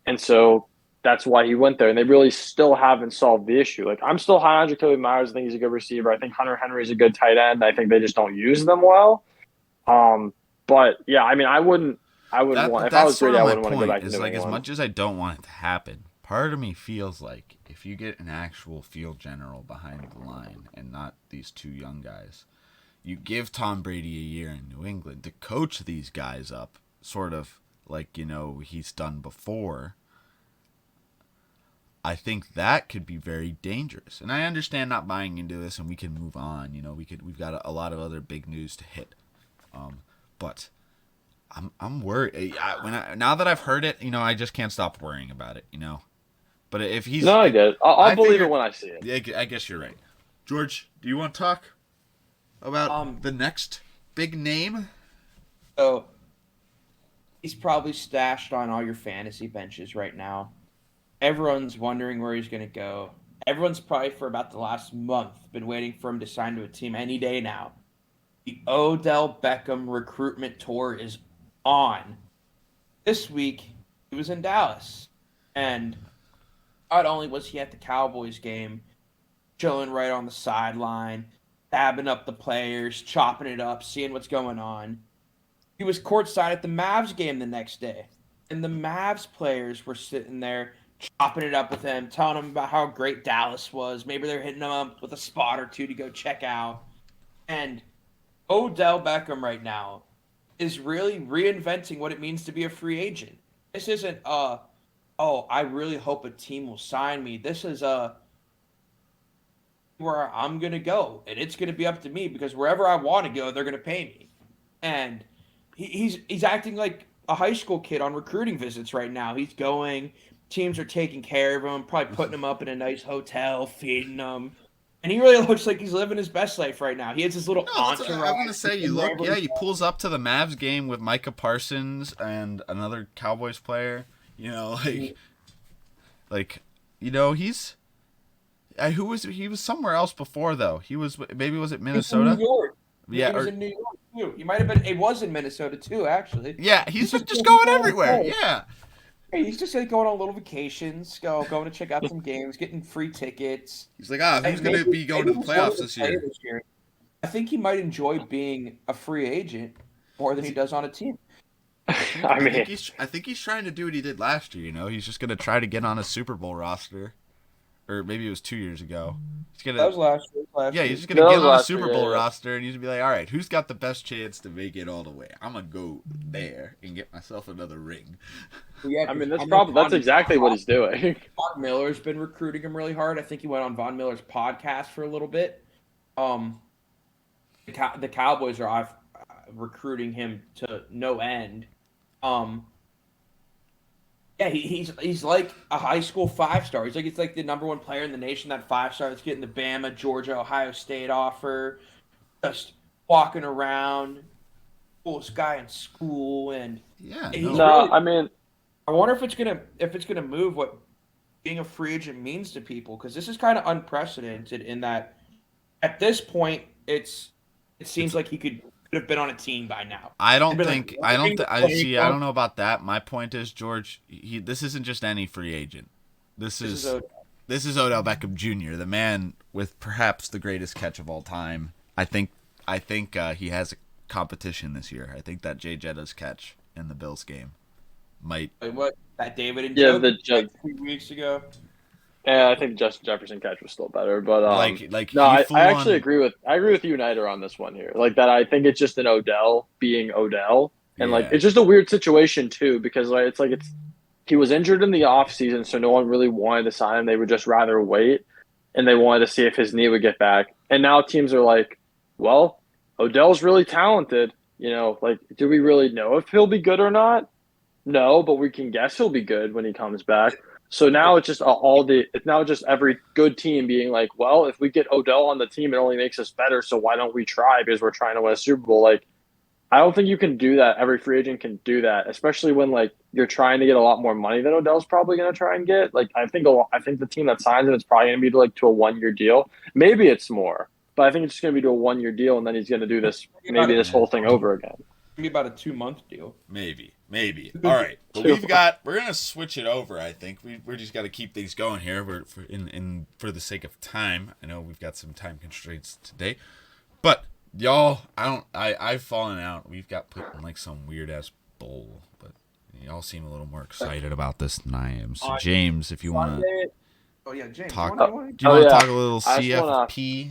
and so that's why he went there. And they really still haven't solved the issue. Like I'm still high on Jacoby Myers. I think he's a good receiver. I think Hunter Henry's a good tight end. I think they just don't use them well. But yeah, I mean, I wouldn't want if I That's was sort Brady, of I my wouldn't want to go point. back to Is New like as England. much as I don't want it to happen, part of me feels like if you get an actual field general behind the line and not these two young guys, you give Tom Brady a year in New England to coach these guys up, sort of like he's done before. I think that could be very dangerous. And I understand not buying into this, and we can move on. We've got a lot of other big news to hit. But I'm worried. Now that I've heard it, I just can't stop worrying about it. But if he's, No, I get it. I'll I believe figure, it when I see it. yeah, I guess you're right. George, do you want to talk about the next big name? So he's probably stashed on all your fantasy benches right now. Everyone's wondering where he's going to go. Everyone's probably for about the last month been waiting for him to sign to a team any day now. The Odell Beckham recruitment tour is on. This week, he was in Dallas. And not only was he at the Cowboys game, chilling right on the sideline, dabbing up the players, chopping it up, seeing what's going on, he was courtside at the Mavs game the next day. And the Mavs players were sitting there chopping it up with him, telling him about how great Dallas was. Maybe they're hitting him up with a spot or two to go check out. And Odell Beckham right now is really reinventing what it means to be a free agent. This isn't I really hope a team will sign me. This is where I'm gonna go, and it's gonna be up to me because wherever I want to go, they're gonna pay me. And he's acting like a high school kid on recruiting visits right now. He's going, teams are taking care of him, probably putting him up in a nice hotel, feeding him. And he really looks like he's living his best life right now. He has his little No, entourage. I'm gonna say you look. Yeah, he pulls up to the Mavs game with Micah Parsons and another Cowboys player. He's. He was somewhere else before though. He was it Minnesota? New York. Yeah, He was in New York too. He might have been. It was in Minnesota too, actually. yeah. He's just going everywhere. Yeah. Hey, he's just going on little vacations, going to check out some games, getting free tickets. He's like, who's gonna be going to the playoffs this year? I think he might enjoy being a free agent more than he does on a team. I think he's trying to do what he did last year. He's just gonna try to get on a Super Bowl roster, or maybe it was 2 years ago. That was last year. Yeah, he's just gonna get on a Super Bowl roster, and he's gonna be like, all right, who's got the best chance to make it all the way? I'm gonna go there and get myself another ring. Yeah, I mean, that's exactly what he's doing. Von Miller's been recruiting him really hard. I think he went on Von Miller's podcast for a little bit. The Cowboys are recruiting him to no end. Yeah, he's like a high school 5-star. He's like the number one player in the nation. That 5-star that's getting the Bama, Georgia, Ohio State offer, just walking around, coolest guy in school, and yeah. I wonder if it's gonna move what being a free agent means to people because this is kind of unprecedented in that at this point it seems like he could have been on a team by now. I don't Like, don't know about that. My point is, George, this isn't just any free agent. This is Odell Beckham Jr., the man with perhaps the greatest catch of all time. I think he has a competition this year. I think that Jay Jetta's catch in the Bills game might. Wait, what? That David and Yeah, Joe 2 weeks ago. Yeah, I think Justin Jefferson catch was still better, but no, I actually agree with you, United, on this one here. Like that, I think it's just an Odell being Odell, and like it's just a weird situation too because he was injured in the offseason, so no one really wanted to sign him. They would just rather wait, and they wanted to see if his knee would get back. And now teams are like, well, Odell's really talented. You know, like, do we really know if he'll be good or not? No, but we can guess he'll be good when he comes back. So now it's just every good team being like, well, if we get Odell on the team, it only makes us better. So why don't we try because we're trying to win a Super Bowl? Like, I don't think you can do that. Every free agent can do that, especially when like you're trying to get a lot more money than Odell's probably going to try and get. Like, I think the team that signs him is probably going to be to a 1-year deal. Maybe it's more, but I think it's just going to be to a 1-year deal, and then he's going to do this this whole thing over again. Maybe about a 2-month deal. Maybe. All right, but we're gonna switch it over. I think we're just got to keep things going here. For the sake of time. I know we've got some time constraints today, but y'all, I've fallen out. We've got put in like some weird ass bowl, but y'all seem a little more excited about this than I am. So James, if you want to, James, talk. Do you want to talk a little CFP?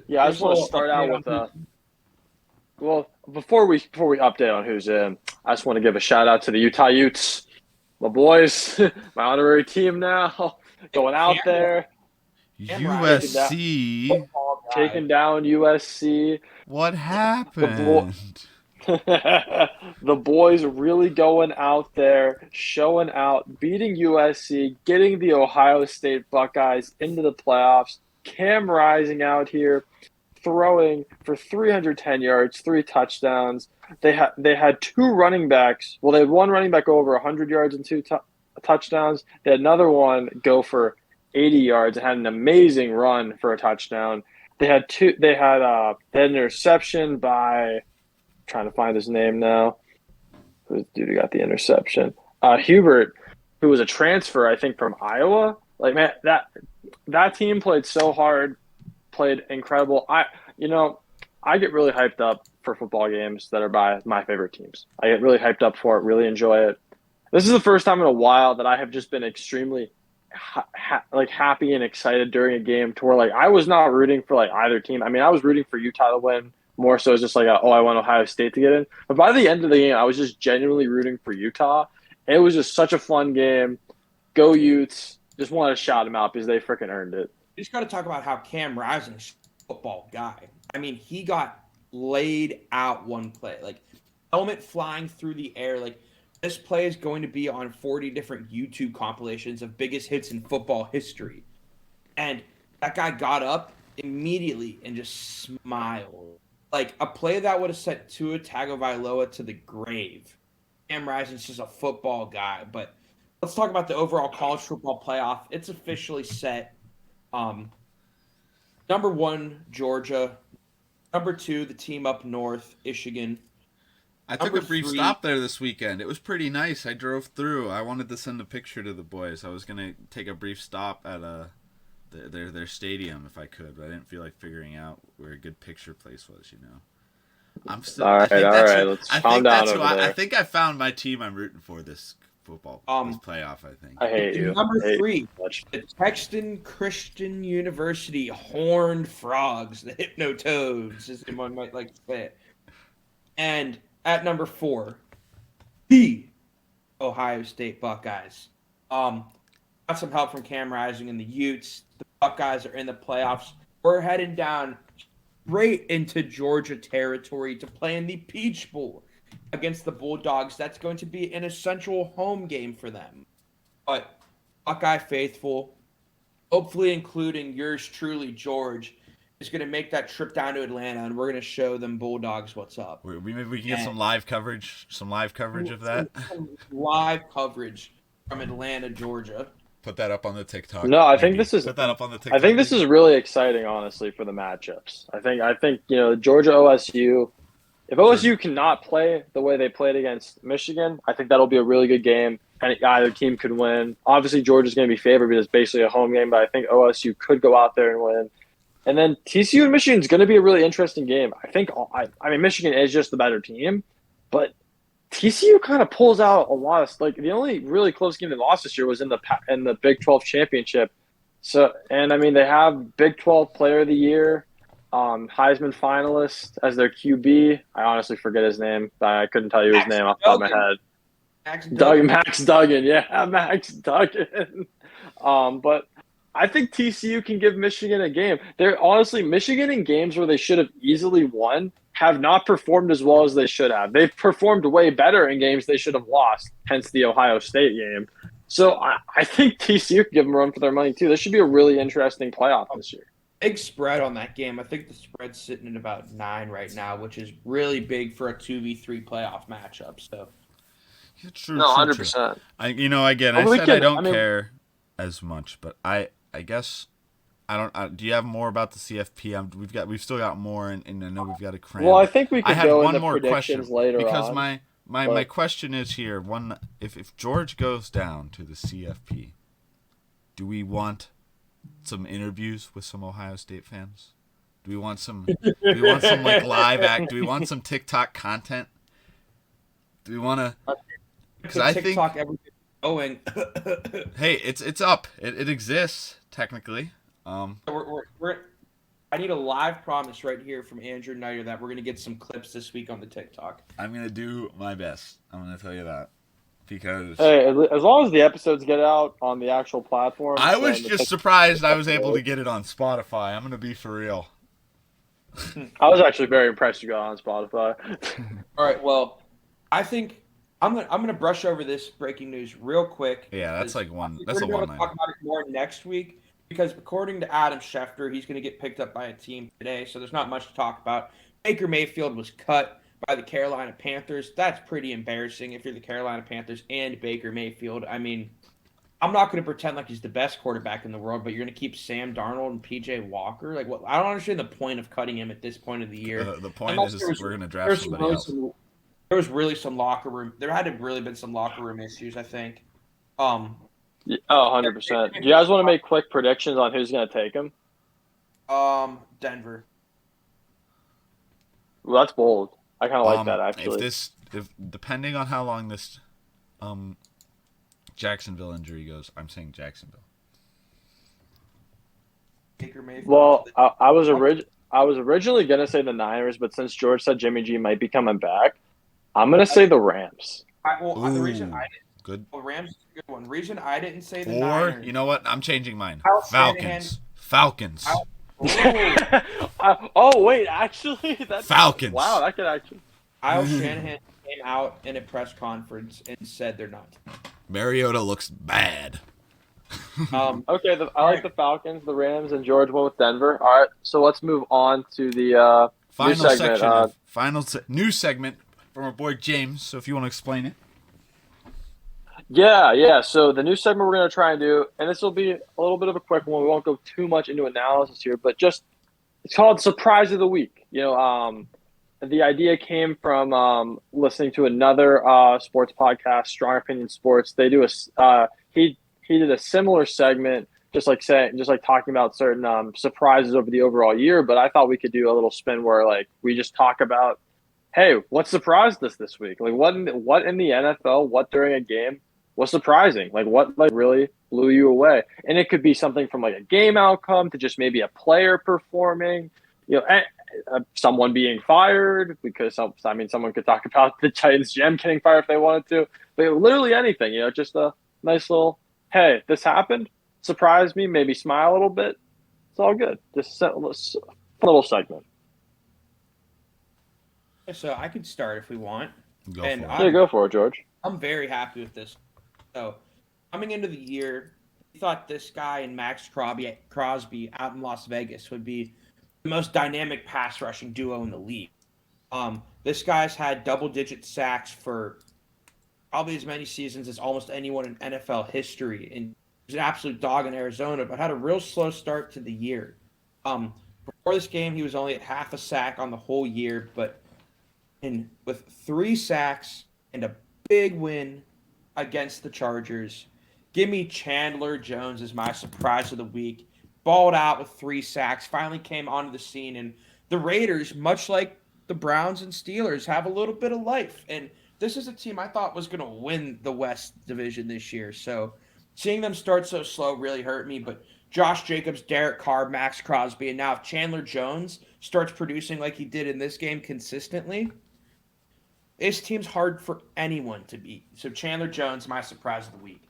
Yeah, I just want to start out with well, before we update on who's in, I just want to give a shout out to the Utah Utes, my boys, my honorary team now, going out there. USC taking down USC. What happened? The boys really going out there, showing out, beating USC, getting the Ohio State Buckeyes into the playoffs. Cam Rising out here, throwing for 310 yards, 3 touchdowns. They had 2 running backs. Well, they had one running back go over 100 yards and 2 touchdowns. They had another one go for 80 yards and had an amazing run for a touchdown. They had an interception by, I'm trying to find his name now. Who's the dude who got the interception? Hubert, who was a transfer, I think, from Iowa. Like, man, that team played so hard. Played incredible. I get really hyped up for football games that are by my favorite teams. I get really hyped up for it, really enjoy it. This is the first time in a while that I have just been extremely happy and excited during a game to where like I was not rooting for like either team. I mean, I was rooting for Utah to win more so it's just like I want Ohio State to get in. But by the end of the game, I was just genuinely rooting for Utah. And it was just such a fun game. Go Utes. Just wanted to shout them out because they freaking earned it. You just got to talk about how Cam Rising is a football guy. I mean, he got laid out one play. Like, helmet flying through the air. Like, this play is going to be on 40 different YouTube compilations of biggest hits in football history. And that guy got up immediately and just smiled. Like, a play that would have sent Tua Tagovailoa to the grave. Cam Rising's just a football guy. But let's talk about the overall college football playoff. It's officially set. Number 1, Georgia. Number 2, the team up north, Michigan. I took a brief stop there this weekend. It was pretty nice. I drove through. I wanted to send a picture to the boys. I was gonna take a brief stop at their stadium if I could, but I didn't feel like figuring out where a good picture place was. I'm still all right. Let's calm down over there. I think I found my team I'm rooting for this football this playoff. I think. I hate you. Number 3, the Texan Christian University Horned Frogs, the Hypnotoads, as anyone might like to say it. And at number 4, the Ohio State Buckeyes. Got some help from Cam Rising and the Utes. The Buckeyes are in the playoffs. We're heading down straight into Georgia territory to play in the Peach Bowl against the Bulldogs. That's going to be an essential home game for them. But Buckeye faithful, hopefully including yours truly, George, is going to make that trip down to Atlanta, and we're going to show them Bulldogs what's up. Maybe we can get some live coverage of that. Live coverage from Atlanta, Georgia. Put that up on the TikTok. No, I think Maybe. this is. Put that up on the TikTok. I think this is really exciting, honestly, for the matchups. I think Georgia OSU. If OSU cannot play the way they played against Michigan, I think that'll be a really good game. And either team could win. Obviously, Georgia's going to be favored because it's basically a home game, but I think OSU could go out there and win. And then TCU and Michigan is going to be a really interesting game. I mean, Michigan is just the better team, but TCU kind of pulls out a lot of the only really close game they lost this year was in the Big 12 championship. So, and I mean, they have Big 12 Player of the Year, Heisman finalist as their QB. I honestly forget his name. I couldn't tell you his name off the top of my head. Max Duggan. Yeah, Max Duggan. But I think TCU can give Michigan a game. They're honestly, Michigan in games where they should have easily won have not performed as well as they should have. They've performed way better in games they should have lost, hence the Ohio State game. So I think TCU can give them a run for their money too. This should be a really interesting playoff this year. Big spread on that game. I think the spread's sitting at about 9 right now, which is really big for a 2v3 playoff matchup. So, yeah, true. No, 100%. I don't care as much, but I guess I don't. Do you have more about the CFP? We've still got more, and I know we've got a cram. Well, I think we could go one into more predictions question later because on. my question is here. If George goes down to the CFP, do we want some interviews with some Ohio State fans? Do we want some like live act? Do we want some TikTok content? Do we want to? Because I think everything's going. Hey, it's up. It exists technically. I need a live promise right here from Andrew Nider that we're going to get some clips this week on the TikTok. I'm going to do my best. I'm going to tell you that. Because hey, as long as the episodes get out on the actual platform. I was just surprised I was able to get it on Spotify. I'm going to be for real. I was actually very impressed you got on Spotify. All right, well, I think I'm gonna brush over this breaking news real quick. Yeah, that's like one. That's we're a one. We're going to talk about it more next week because according to Adam Schefter, he's going to get picked up by a team today, so there's not much to talk about. Baker Mayfield was cut by the Carolina Panthers. That's pretty embarrassing if you're the Carolina Panthers and Baker Mayfield. I mean, I'm not going to pretend like he's the best quarterback in the world, but you're going to keep Sam Darnold and PJ Walker. Like, what? I don't understand the point of cutting him at this point of the year. The point is we're going to draft somebody else. There was really some locker room. There had to really been some locker room issues, I think. 100%. Do you guys want to make quick predictions on who's going to take him? Denver. Well, that's bold. I kind of like that actually. If depending on how long this Jacksonville injury goes, I'm saying Jacksonville. Baker Mayfield. Well, I was originally gonna say the Niners, but since George said Jimmy G might be coming back, I'm gonna say the Rams. The reason I didn't. Good. Well, Rams is a good one. Reason I didn't say the Niners. Niners. You know what? I'm changing mine. Falcons. Oh wait, actually, that's Falcons. Wow, that could actually. Kyle Shanahan came out in a press conference and said they're not. Mariota looks bad. Okay, I like the Falcons, the Rams, and George went with Denver. All right, so let's move on to the new segment from our boy James. So if you want to explain it. Yeah. So the new segment we're going to try and do, and this will be a little bit of a quick one. We won't go too much into analysis here, but just it's called Surprise of the Week. The idea came from listening to another sports podcast, Strong Opinion Sports. They do he did a similar segment, just like talking about certain surprises over the overall year. But I thought we could do a little spin where we just talk about, hey, what surprised us this week? Like what in the NFL? What during a game was surprising? Like what really blew you away? And it could be something from a game outcome to just maybe a player performing. Someone being fired because someone could talk about the Titans GM getting fired if they wanted to, but literally anything. Just a nice little, hey, this happened, surprised me, maybe smile a little bit. It's all good. Just a little segment. So I could start if we want. Go for it, George. I'm very happy with this. So coming into the year, we thought this guy and Max Crosby out in Las Vegas would be the most dynamic pass rushing duo in the league. This guy's had double-digit sacks for probably as many seasons as almost anyone in NFL history. And was an absolute dog in Arizona, but had a real slow start to the year. Before this game, he was only at half a sack on the whole year, but with 3 sacks and a big win against the Chargers, give me Chandler Jones as my surprise of the week. Balled out with 3 sacks, finally came onto the scene, and the Raiders, much like the Browns and Steelers, have a little bit of life. And this is a team I thought was going to win the West Division this year. So seeing them start so slow really hurt me. But Josh Jacobs, Derek Carr, Max Crosby, and now if Chandler Jones starts producing like he did in this game consistently, this team's hard for anyone to beat. So Chandler Jones, my surprise of the week.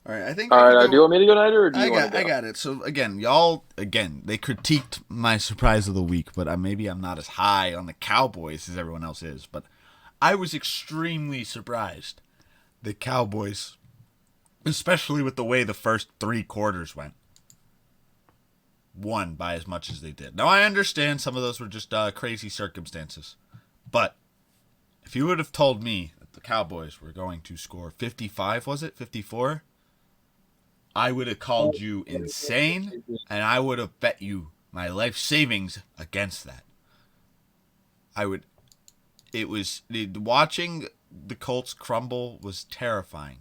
All right, I think. All right, do you want me to go, Nider, or do you want to go? I got it. So again, they critiqued my surprise of the week, but maybe I'm not as high on the Cowboys as everyone else is. But I was extremely surprised the Cowboys, especially with the way the first 3 quarters went, won by as much as they did. Now I understand some of those were just crazy circumstances, but if you would have told me that the Cowboys were going to score 55, was it 54? I would have called you insane, and I would have bet you my life savings against that. Watching the Colts crumble was terrifying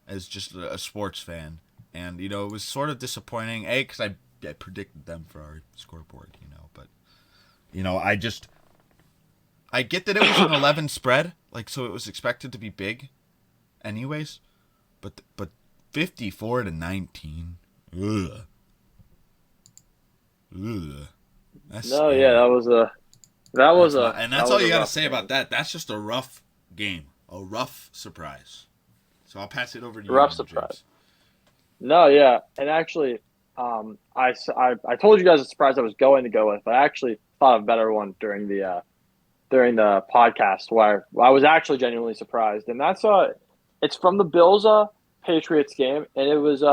as just a sports fan. And, it was sort of disappointing, because I predicted them for our scoreboard, but, I get that it was an 11 spread, so it was expected to be big anyways, but 54-19. Ugh. That's scary. Yeah, and that's all you got to say about that. That's just a rough game, a rough surprise. So I'll pass it over to you. Rough surprise. No, yeah, and actually, I told you guys the surprise I was going to go with, but I actually thought of a better one during the podcast where I was actually genuinely surprised, and that's it's from the Bills Patriots game, and it was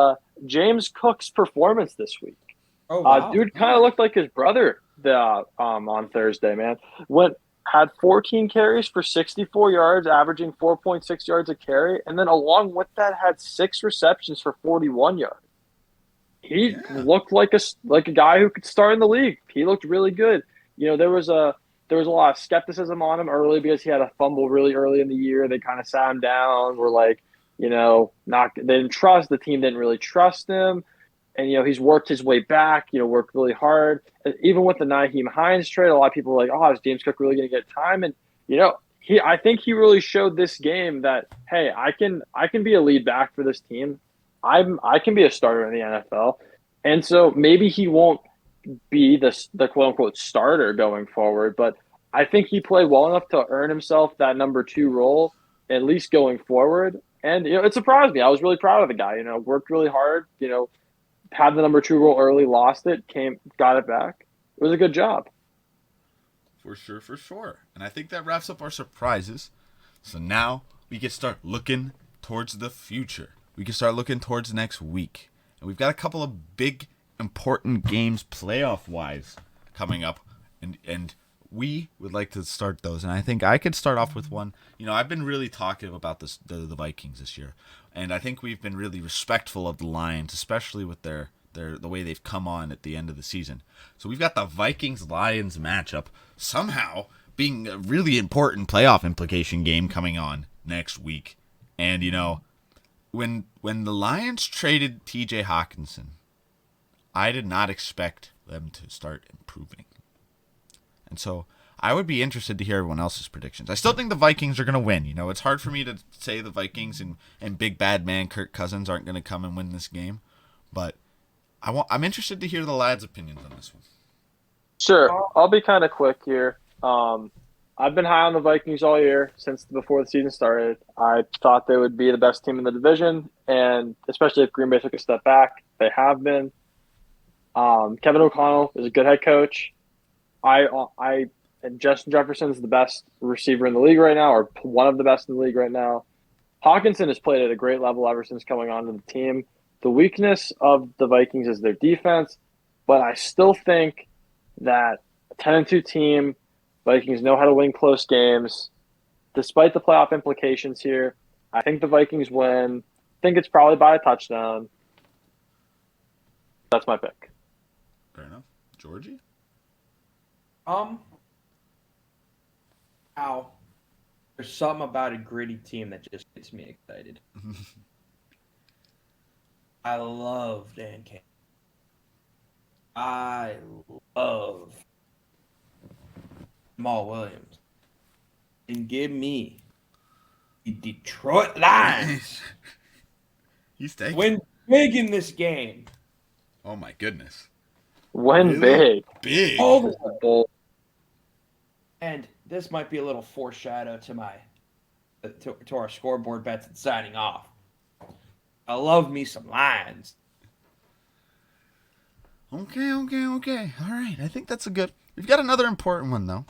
James Cook's performance this week. Oh, wow. Dude kind of looked like his brother on Thursday, man. Had 14 carries for 64 yards, averaging 4.6 yards a carry, and then along with that had 6 receptions for 41 yards. He looked like a guy who could start in the league. He looked really good. There was a lot of skepticism on him early because he had a fumble really early in the year. They kind of sat him down. Were like, they didn't trust, the team didn't really trust him. And, he's worked his way back, worked really hard. And even with the Nyheim Hines trade, a lot of people were like, oh, is James Cook really going to get time? And, I think he really showed this game that, hey, I can be a lead back for this team. I can be a starter in the NFL. And so maybe he won't be the quote unquote starter going forward, but I think he played well enough to earn himself that number 2 role, at least going forward. And, it surprised me. I was really proud of the guy, worked really hard, had the number 2 role early, lost it, got it back. It was a good job. For sure. And I think that wraps up our surprises. So now we can start looking towards the future. We can start looking towards next week. And we've got a couple of big, important games playoff-wise coming up. And we would like to start those. And I think I could start off with one. I've been really talkative about the Vikings this year. And I think we've been really respectful of the Lions, especially with the way they've come on at the end of the season. So we've got the Vikings-Lions matchup somehow being a really important playoff implication game coming on next week. And, when the Lions traded TJ Hawkinson, I did not expect them to start improving. And so I would be interested to hear everyone else's predictions. I still think the Vikings are going to win. It's hard for me to say the Vikings and big bad man Kirk Cousins aren't going to come and win this game. But I'm interested to hear the lads' opinions on this one. Sure. I'll be kind of quick here. I've been high on the Vikings all year since before the season started. I thought they would be the best team in the division, and especially if Green Bay took a step back, they have been. Kevin O'Connell is a good head coach. And Justin Jefferson is the best receiver in the league right now, or one of the best in the league right now. Hawkinson has played at a great level ever since coming onto the team. The weakness of the Vikings is their defense, but I still think that a 10-2 team, Vikings know how to win close games. Despite the playoff implications here, I think the Vikings win. I think it's probably by a touchdown. That's my pick. Fair enough. Georgie? Um, Now, there's something about a gritty team that just gets me excited. I love Dan Campbell. I love Jamal Williams. And give me the Detroit Lions. He's taking. Win big in this game. Oh my goodness. Win Really? big. Big. Bold. And this might be a little foreshadow to my to our scoreboard bets and signing off. I love me some Lions. Okay. All right. I think that's a good. We've got another important one though.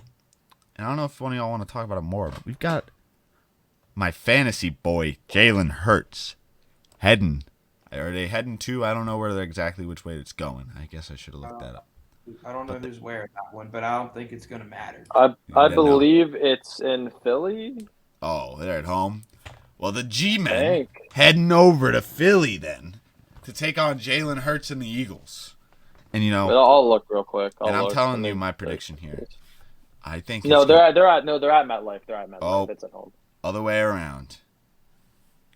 And I don't know if one of y'all want to talk about it more, but we've got my fantasy boy Jalen Hurts heading. Are they heading to? I don't know where they're exactly which way it's going. I guess I should have looked that up. I don't know who's wearing that one, but I don't think it's going to matter. I believe it's in Philly. Oh, they're at home. Well, the G-Men heading over to Philly then to take on Jalen Hurts and the Eagles. And I'll look real quick. I'm telling you my prediction here. I think they're at MetLife. They're at MetLife. Oh, it's at home. Other way around.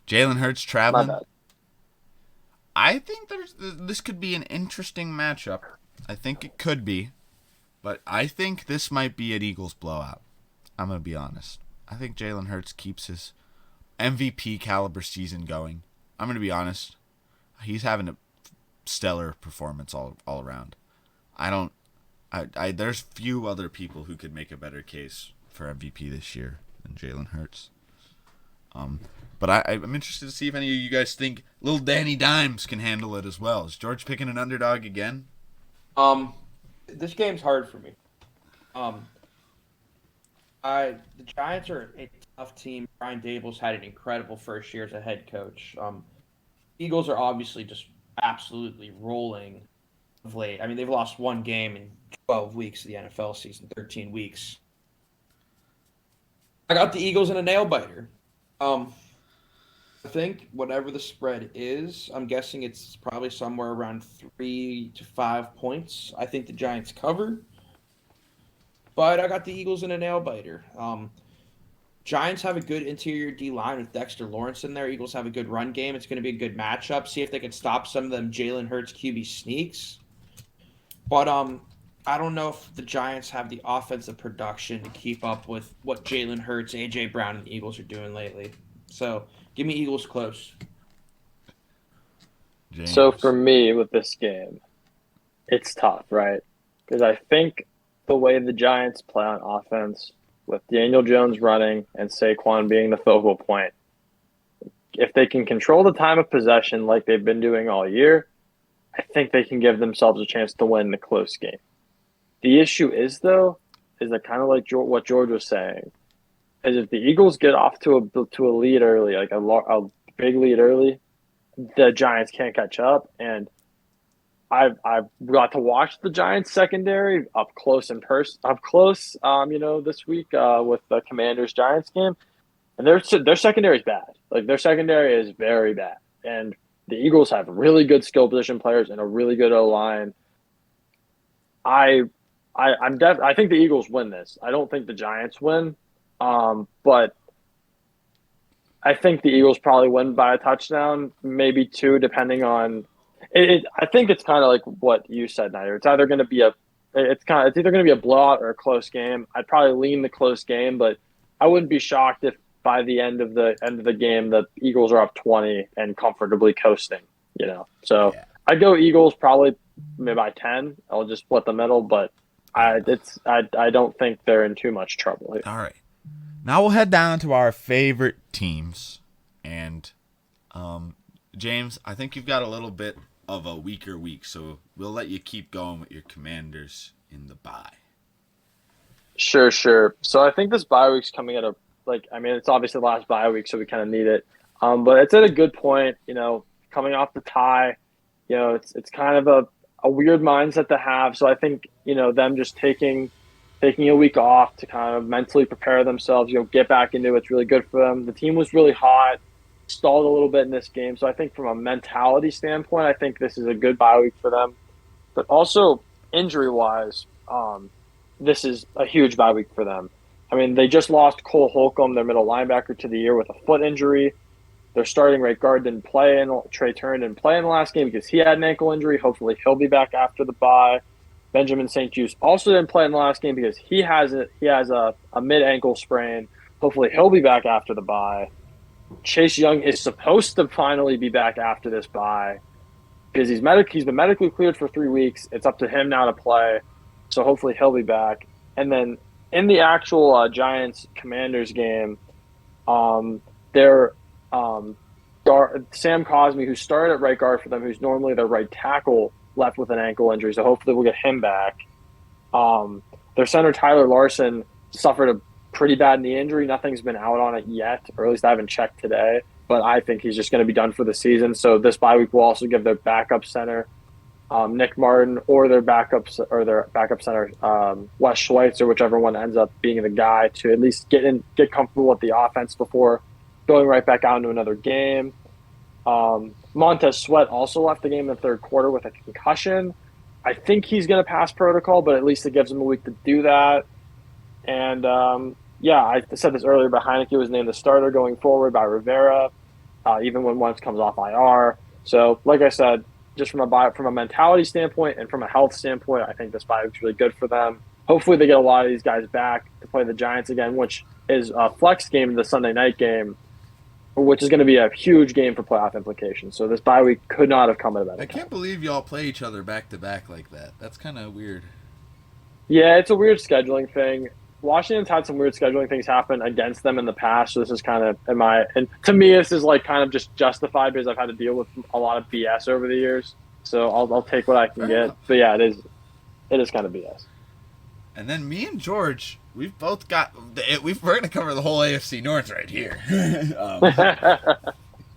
Jalen Hurts traveling. My bad. I think this could be an interesting matchup. I think it could be, but I think this might be an Eagles blowout. I'm gonna be honest. I think Jalen Hurts keeps his MVP caliber season going. I'm gonna be honest. He's having a stellar performance all around. There's few other people who could make a better case for MVP this year than Jalen Hurts. But I'm interested to see if any of you guys think little Danny Dimes can handle it as well. Is George picking an underdog again? This game's hard for me. The Giants are a tough team. Brian Daboll's had an incredible first year as a head coach. Eagles are obviously just absolutely rolling of late. I mean, they've lost one game in 12 weeks of the NFL season, 13 weeks. I got the Eagles in a nail biter. I think whatever the spread is, I'm guessing it's probably somewhere around 3 to 5 points. I think the Giants cover, but I got the Eagles in a nail biter. Giants have a good interior D line with Dexter Lawrence in there. Eagles have a good run game. It's going to be a good matchup. See if they can stop some of them Jalen Hurts QB sneaks. But I don't know if the Giants have the offensive production to keep up with what Jalen Hurts, A.J. Brown, and the Eagles are doing lately. So give me Eagles close. James. So for me with this game, it's tough, right? Because I think the way the Giants play on offense, with Daniel Jones running and Saquon being the focal point, if they can control the time of possession like they've been doing all year, I think they can give themselves a chance to win the close game. The issue is, though, is that kind of like what George was saying, is if the Eagles get off to a lead early, like a big lead early, the Giants can't catch up. And I've got to watch the Giants secondary up close, this week with the Commanders Giants game, and their secondary is bad. Like their secondary is very bad, and the Eagles have really good skill position players and a really good O-line. I think the Eagles win this. I don't think the Giants win, but I think the Eagles probably win by a touchdown, maybe two, depending on it. I think it's kind of like what you said, Nider. It's either going to be a blowout or a close game. I'd probably lean the close game, but I wouldn't be shocked if by the end of the game the Eagles are up 20 and comfortably coasting. So yeah. I'd go Eagles probably maybe by 10. I'll just split the middle, but I don't think they're in too much trouble here. All right. Now we'll head down to our favorite teams. And, James, I think you've got a little bit of a weaker week, so we'll let you keep going with your Commanders in the bye. Sure. So I think this bye week's coming at it's obviously the last bye week, so we kind of need it. But it's at a good point, coming off the tie. It's kind of a weird mindset to have. So I think, them just taking a week off to kind of mentally prepare themselves, get back into it's really good for them. The team was really hot. stalled a little bit in this game. So I think from a mentality standpoint, I think this is a good bye week for them. But also injury-wise, this is a huge bye week for them. I mean, they just lost Cole Holcomb, their middle linebacker, to the year with a foot injury. Their starting right guard didn't play, and Trey Turner didn't play in the last game because he had an ankle injury. Hopefully, he'll be back after the bye. Benjamin St-Juste also didn't play in the last game because he has a mid ankle sprain. Hopefully, he'll be back after the bye. Chase Young is supposed to finally be back after this bye because he's been medically cleared for 3 weeks. It's up to him now to play, so hopefully he'll be back. And then in the actual Giants-Commanders game, Sam Cosmi, who started at right guard for them, who's normally their right tackle, left with an ankle injury, so hopefully we'll get him back. Their center, Tyler Larson, suffered a pretty bad knee injury. Nothing's been out on it yet, or at least I haven't checked today, but I think he's just going to be done for the season. So this bye week will also give their backup center, Nick Martin, or their backup center, Wes Schweitzer, whichever one ends up being the guy, to at least get comfortable with the offense before going right back out into another game. Montez Sweat also left the game in the third quarter with a concussion. I think he's going to pass protocol, but at least it gives him a week to do that. And, I said this earlier, but Heineke was named the starter going forward by Rivera, even when Wentz comes off IR. So, like I said, just from a mentality standpoint and from a health standpoint, I think this bye week's really good for them. Hopefully they get a lot of these guys back to play the Giants again, which is a flex game, the Sunday night game, which is going to be a huge game for playoff implications. So this bye week could not have come at a better time. I can't believe y'all play each other back-to-back like that. That's kind of weird. Yeah, it's a weird scheduling thing. Washington's had some weird scheduling things happen against them in the past, so this is kind of, and to me, this is like kind of just justified because I've had to deal with a lot of BS over the years. So I'll take what I can get. But yeah, it is kind of BS. And then me and George, we've both got we're going to cover the whole AFC North right here.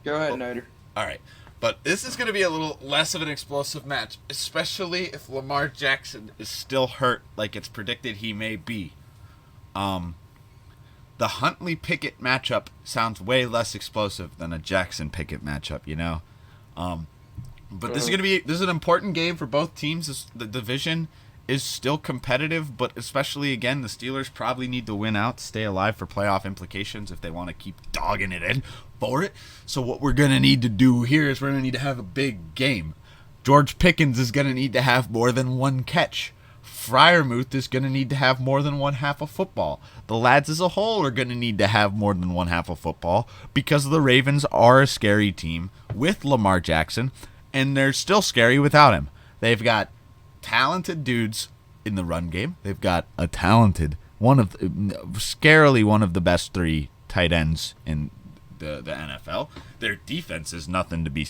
Go ahead, Noder. All right. But this is going to be a little less of an explosive match, especially if Lamar Jackson is still hurt like it's predicted he may be. The Huntley-Pickett matchup sounds way less explosive than a Jackson-Pickett matchup, you know? But this is an important game for both teams. The division is still competitive, but especially, again, the Steelers probably need to win out, stay alive for playoff implications if they want to keep dogging it in for it. So what we're going to need to do here is we're going to need to have a big game. George Pickens is going to need to have more than one catch. Freiermuth is going to need to have more than one half of football. The lads as a whole are going to need to have more than one half of football because the Ravens are a scary team with Lamar Jackson, and they're still scary without him. They've got talented dudes in the run game. They've got a talented, scarily one of the best 3 tight ends in the NFL. Their defense is nothing to be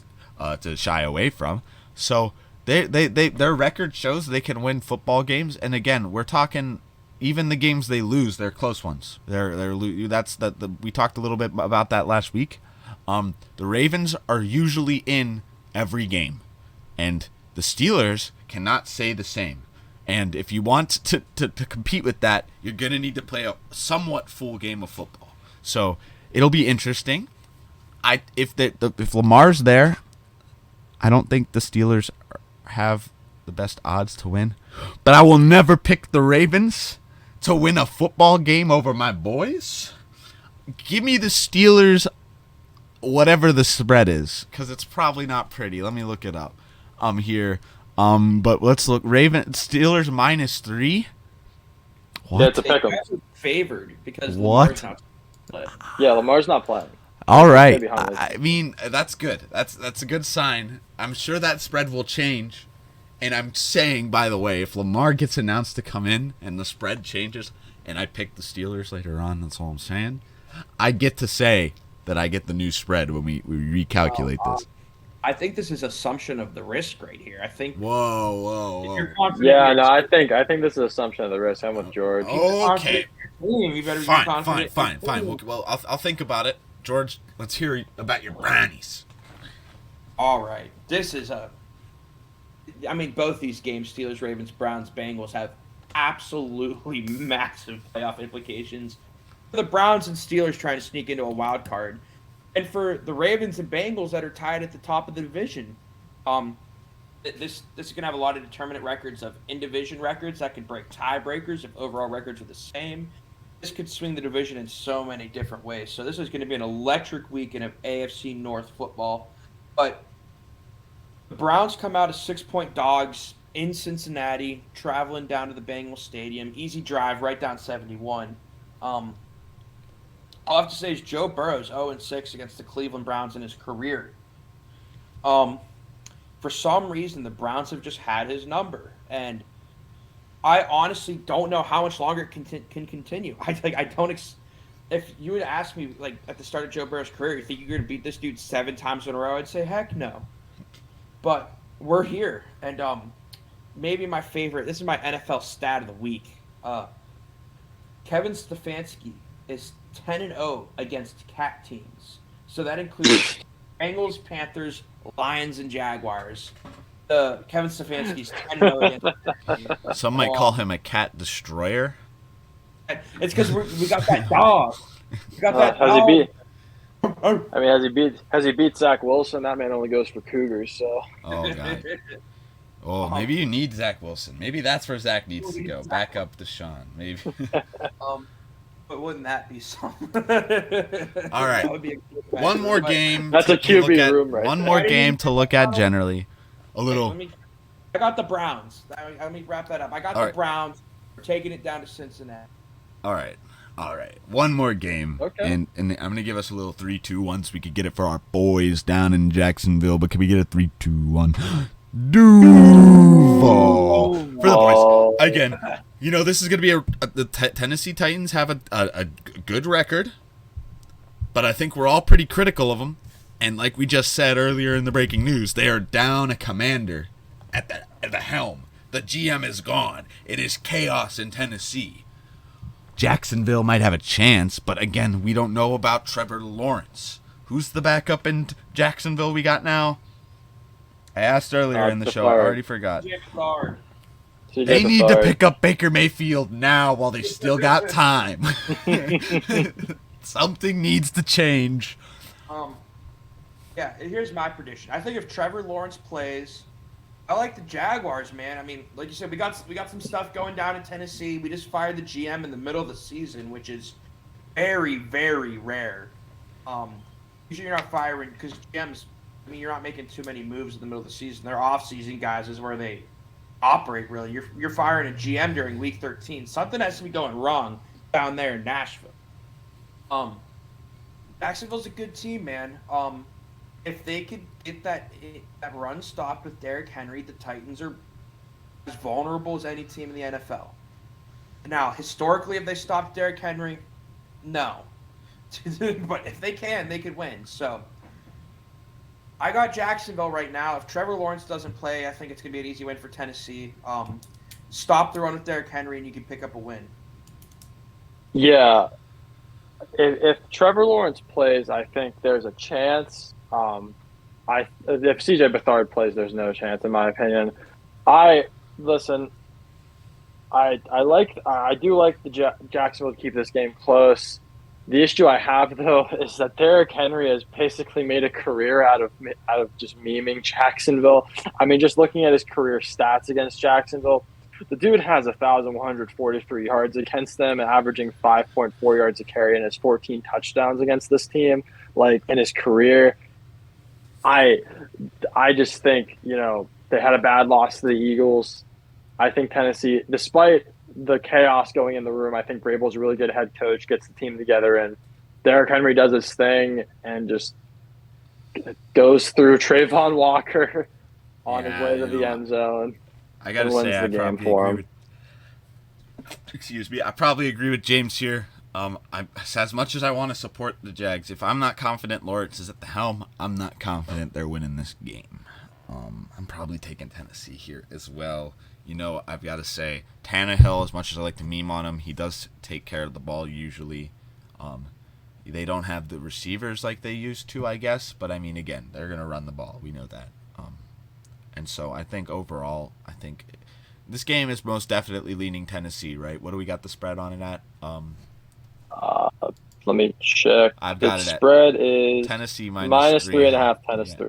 to shy away from. So their record shows they can win football games. And again, we're talking even the games they lose, they're close ones. We talked a little bit about that last week. The Ravens are usually in every game, and the Steelers cannot say the same. And if you want to compete with that, you're going to need to play a somewhat full game of football. So it'll be interesting. If Lamar's there, I don't think the Steelers have the best odds to win. But I will never pick the Ravens to win a football game over my boys. Give me the Steelers, whatever the spread is, because it's probably not pretty. Let me look it up. Here. But let's look. Steelers -3. What? Yeah, it's a pick 'em. Favored because What? Lamar's not playing. Yeah, Lamar's not playing. All right. Maybe Huntley. I mean, that's good. That's a good sign. I'm sure that spread will change. And I'm saying, by the way, if Lamar gets announced to come in and the spread changes and I pick the Steelers later on, that's all I'm saying, I get to say that I get the new spread when we recalculate this. I think this is assumption of the risk right here. I think. Whoa. If you're confident Yeah, in no, your I think this is assumption of the risk. I'm with George. Okay. team, you better be Fine. confident in your team. Well, I'll think about it. George, let's hear about your brownies. All right. This is both these games, Steelers, Ravens, Browns, Bengals, have absolutely massive playoff implications. For the Browns and Steelers trying to sneak into a wild card, And for the Ravens and Bengals that are tied at the top of the division, this is going to have a lot of determinant records of in-division records that could break tiebreakers if overall records are the same. This could swing the division in so many different ways. So this is going to be an electric weekend of AFC North football. But the Browns come out as 6-point dogs in Cincinnati, traveling down to the Bengals Stadium. Easy drive right down 71. All I have to say is Joe Burrow's 0-6 against the Cleveland Browns in his career. For some reason, the Browns have just had his number, and I honestly don't know how much longer it can continue. If you would ask me like at the start of Joe Burrow's career, you think you're going to beat this dude 7 times in a row? I'd say heck no. But we're here, and maybe my favorite. This is my NFL stat of the week. Kevin Stefanski is 10-0 against cat teams, so that includes Bengals, Panthers, Lions, and Jaguars. Kevin Stefanski's 10-0 against cat teams. Some might call him a cat destroyer. It's because we got that dog. We got that Has dog. he beat? I mean, has he beat Zach Wilson? That man only goes for Cougars. So. Oh god. Oh, maybe you need Zach Wilson. Maybe that's where Zach needs to go. Back up Deshaun. Maybe. But wouldn't that be something? All right. That would be a good match. One more game. That's a to look QB at. room right One there. more game to look at generally. A little. I got the Browns. Let me wrap that up. I got All the right. Browns. We're taking it down to Cincinnati. All right. One more game. Okay. And I'm going to give us a little 3-2-1 so we could get it for our boys down in Jacksonville. But can we get a 3-2-1? Duval. For the boys. Again, you know, this is going to be the Tennessee Titans have a good record. But I think we're all pretty critical of them. And like we just said earlier in the breaking news, they are down a commander at the helm. The GM is gone. It is chaos in Tennessee. Jacksonville might have a chance, but again, we don't know about Trevor Lawrence. Who's the backup in Jacksonville we got now? I asked earlier in the show. I already forgot. They need to pick up Baker Mayfield now while they still got time. Something needs to change. Yeah, here's my prediction. I think if Trevor Lawrence plays, I like the Jaguars, man. I mean, like you said, we got some stuff going down in Tennessee. We just fired the GM in the middle of the season, which is very, very rare. Usually you're not firing because GMs. I mean, you're not making too many moves in the middle of the season. They're off-season guys is where they operate. Really, you're firing a GM during Week 13. Something has to be going wrong down there in Nashville. Jacksonville's a good team, man. If they could get that run stopped with Derrick Henry, the Titans are as vulnerable as any team in the NFL. Now, historically, have they stopped Derrick Henry? No. But if they can, they could win. So, I got Jacksonville right now. If Trevor Lawrence doesn't play, I think it's going to be an easy win for Tennessee. Stop the run with Derrick Henry, and you can pick up a win. Yeah. If Trevor Lawrence plays, I think there's a chance. If CJ Beathard plays, there's no chance, in my opinion. I do like the Jacksonville to keep this game close. The issue I have though is that Derrick Henry has basically made a career out of just memeing Jacksonville. I mean, just looking at his career stats against Jacksonville, the dude has 1,143 yards against them, averaging 5.4 yards a carry, and has 14 touchdowns against this team. Like in his career. I just think, they had a bad loss to the Eagles. I think Tennessee, despite the chaos going in the room, I think Vrabel's a really good head coach, gets the team together, and Derrick Henry does his thing and just goes through Trayvon Walker on his way to the end zone. I got to say, I probably agree with James here. As much as I want to support the Jags, if I'm not confident Lawrence is at the helm, I'm not confident they're winning this game. I'm probably taking Tennessee here as well. I've got to say, Tannehill, as much as I like to meme on him, he does take care of the ball usually. They don't have the receivers like they used to, I guess. But, I mean, again, they're going to run the ball. We know that. And so I think overall, this game is most definitely leaning Tennessee, right? What do we got the spread on it at? Let me check. I've got The it at spread is Tennessee minus 3.5. Tennessee 3.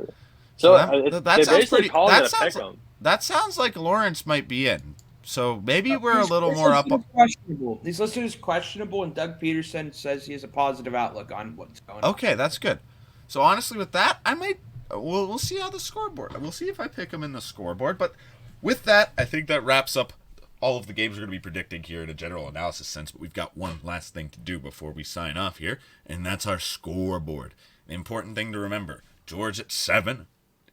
So So that they sounds basically pretty. called it a pick 'em. That sounds like Lawrence might be in. So maybe we're a This little more up. listed as questionable. He's listed as questionable, and Doug Peterson says he has a positive outlook on what's going on. Okay, that's good. So honestly, with that, I might. We'll see how the scoreboard. We'll see if I pick him in the scoreboard. But with that, I think that wraps up all of the games we're going to be predicting here in a general analysis sense. But we've got one last thing to do before we sign off here, and that's our scoreboard. The important thing to remember: George at 7,